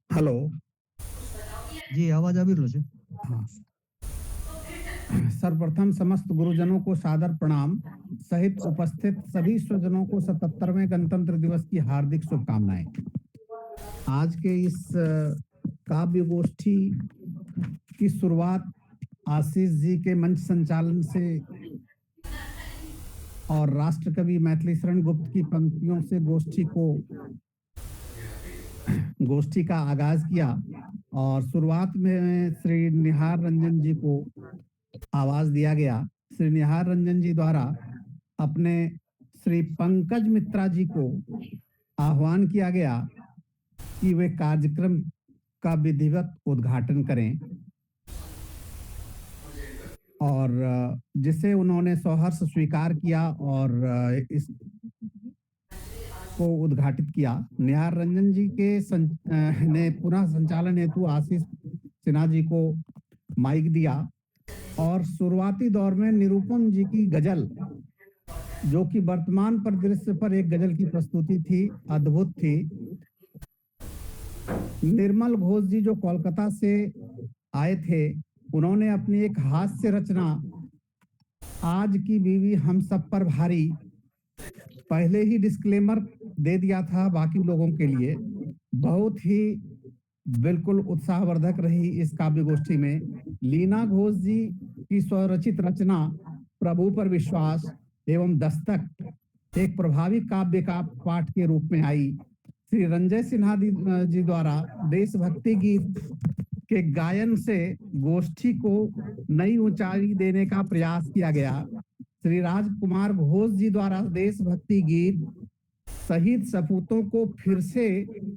हेलो जी, आवाज आ भी रही है। सर्वप्रथम समस्त गुरुजनों को सादर प्रणाम सहित उपस्थित सभी स्वजनों को 77वें गणतंत्र दिवस की हार्दिक शुभकामनाएं। आज के इस काव्य गोष्ठी की शुरुआत आशीष जी के मंच संचालन से और राष्ट्र कवि मैथिली शरण गुप्त की पंक्तियों से गोष्ठी का आगाज किया और शुरुआत में श्री निहार रंजन जी को आवाज दिया गया। श्री निहार रंजन जी द्वारा अपने श्री पंकज मित्रा जी को आह्वान किया गया कि वे कार्यक्रम का विधिवत उद्घाटन करें और जिसे उन्होंने सहर्ष स्वीकार किया और इस को उद्घाटित किया। निहार रंजन जी के ने पुनः संचालन हेतु आशीष सिन्हा जी को माइक दिया और शुरुआती दौर में निरुपम जी की गजल, जो कि वर्तमान परिदृश्य पर एक गजल की प्रस्तुति थी, अद्भुत थी। निर्मल घोष जी जो कोलकाता से आए थे, उन्होंने अपनी एक हास्य रचना आज की बीवी हम सब पर भारी, पहले ही डिस्क्लेमर दे दिया था बाकी लोगों के लिए, बहुत ही बिल्कुल उत्साहवर्धक रही इस काव्य गोष्ठी में। लीना घोष जी की स्वरचित रचना प्रभु पर विश्वास एवं दस्तक एक प्रभावी काव्य का पाठ के रूप में आई। श्री रंजय सिन्हा जी द्वारा देशभक्ति गीत के गायन से गोष्ठी को नई ऊंचाई देने का प्रयास किया गया। श्री राजकुमार घोष जी द्वारा देशभक्ति गीत शहीद सपूतों को फिर से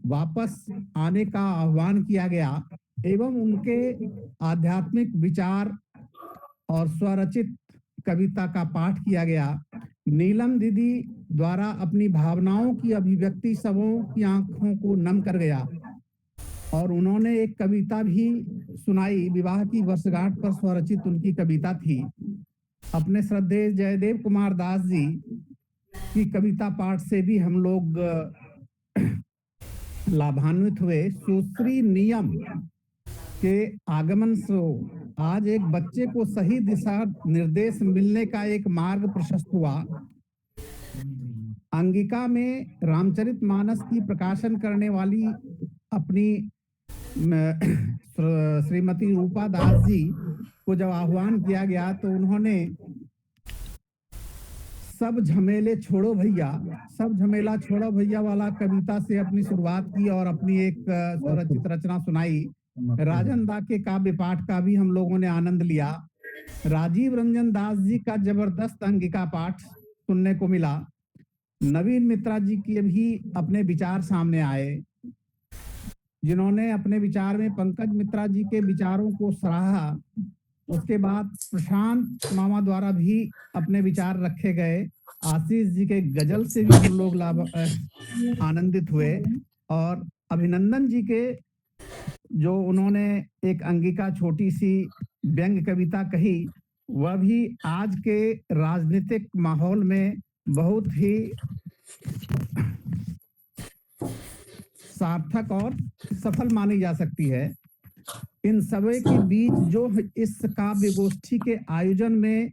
वापस आने का आह्वान किया गया एवं उनके आध्यात्मिक विचार और स्वरचित कविता का पाठ किया गया। नीलम दीदी द्वारा अपनी भावनाओं की अभिव्यक्ति सबों की आंखों को नम कर गया और उन्होंने एक कविता भी सुनाई। विवाह की वर्षगांठ पर स्वरचित उनकी कविता थी। अपने श्रद्धेय जयदेव कुमार दास जी की कविता पाठ से भी हम लोग लाभान्वित हुए। सुश्री नियम के आगमन से आज एक बच्चे को सही दिशा निर्देश मिलने का एक मार्ग प्रशस्त हुआ। अंगिका में रामचरितमानस की प्रकाशन करने वाली अपनी श्रीमती रूपा दास जी को जब आह्वान किया गया तो उन्होंने सब झमेले छोड़ो भैया, सब झमेला छोड़ो भैया वाला कविता से अपनी शुरुआत की और अपनी एक स्वरचित रचना सुनाई। राजन दा के काव्य पाठ का भी हम लोगों ने आनंद लिया। राजीव रंजन दास जी का जबरदस्त अंगिका पाठ सुनने को मिला। नवीन मित्रा जी के भी अपने विचार सामने आए, जिन्होंने अपने विचार में पंकज मित्रा जी के विचारों को सराहा। उसके बाद प्रशांत मामा द्वारा भी अपने विचार रखे गए। आशीष जी के गजल से भी हम लोग आनंदित हुए और अभिनंदन जी के जो उन्होंने एक अंगिका छोटी सी व्यंग कविता कही, वह भी आज के राजनीतिक माहौल में बहुत ही सार्थक और सफल मानी जा सकती है। इन सभी के बीच जो इस काव्य गोष्ठी के आयोजन में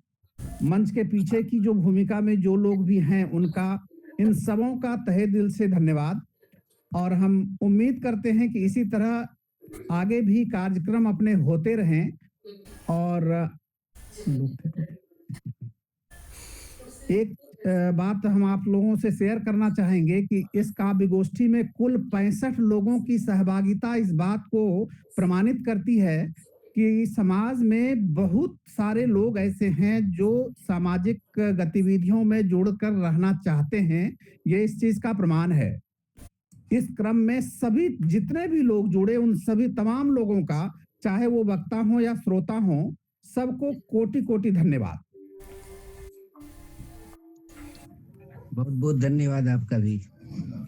मंच के पीछे की जो भूमिका में जो लोग भी हैं, उनका इन सबों का तहे दिल से धन्यवाद। और हम उम्मीद करते हैं कि इसी तरह आगे भी कार्यक्रम अपने होते रहें। और एक बात हम आप लोगों से शेयर करना चाहेंगे कि इस काव्य गोष्ठी में कुल 65 लोगों की सहभागिता इस बात को प्रमाणित करती है कि समाज में बहुत सारे लोग ऐसे हैं जो सामाजिक गतिविधियों में जुड़कर रहना चाहते हैं। ये इस चीज का प्रमाण है। इस क्रम में सभी जितने भी लोग जुड़े, उन सभी तमाम लोगों का, चाहे वो वक्ता हो या श्रोता हो, सबको कोटि कोटि धन्यवाद। बहुत बहुत धन्यवाद आपका भी।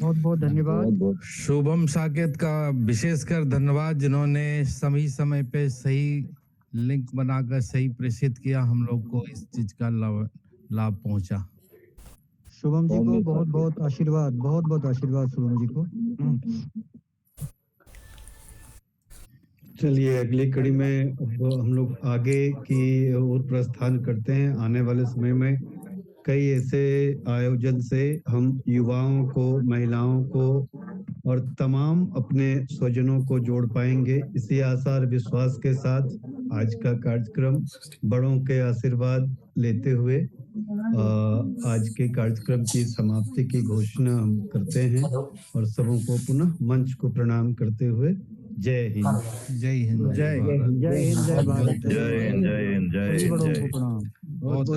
बहुत बहुत धन्यवाद। शुभम साकेत का विशेषकर धन्यवाद, जिन्होंने सही समय पे सही लिंक बनाकर सही प्रेषित किया, हम लोग को इस चीज का लाभ पहुंचा। शुभम जी को बहुत बहुत आशीर्वाद, बहुत बहुत आशीर्वाद शुभम जी को। चलिए अगली कड़ी में हम लोग आगे की ओर प्रस्थान करते हैं। आने वाले समय में कई ऐसे आयोजन से हम युवाओं को, महिलाओं को और तमाम अपने स्वजनों को जोड़ पाएंगे। इसी आशा और विश्वास के साथ आज का कार्यक्रम बड़ों के आशीर्वाद लेते हुए आज के कार्यक्रम की समाप्ति की घोषणा हम करते हैं और सबों को पुनः मंच को प्रणाम करते हुए जय हिंद। जय हिंद। जय हिंद। जय हिंद। जय भारत। जय हिंद। जय हिंद। जय हिंद। बड़ों को प्रणाम। बहुत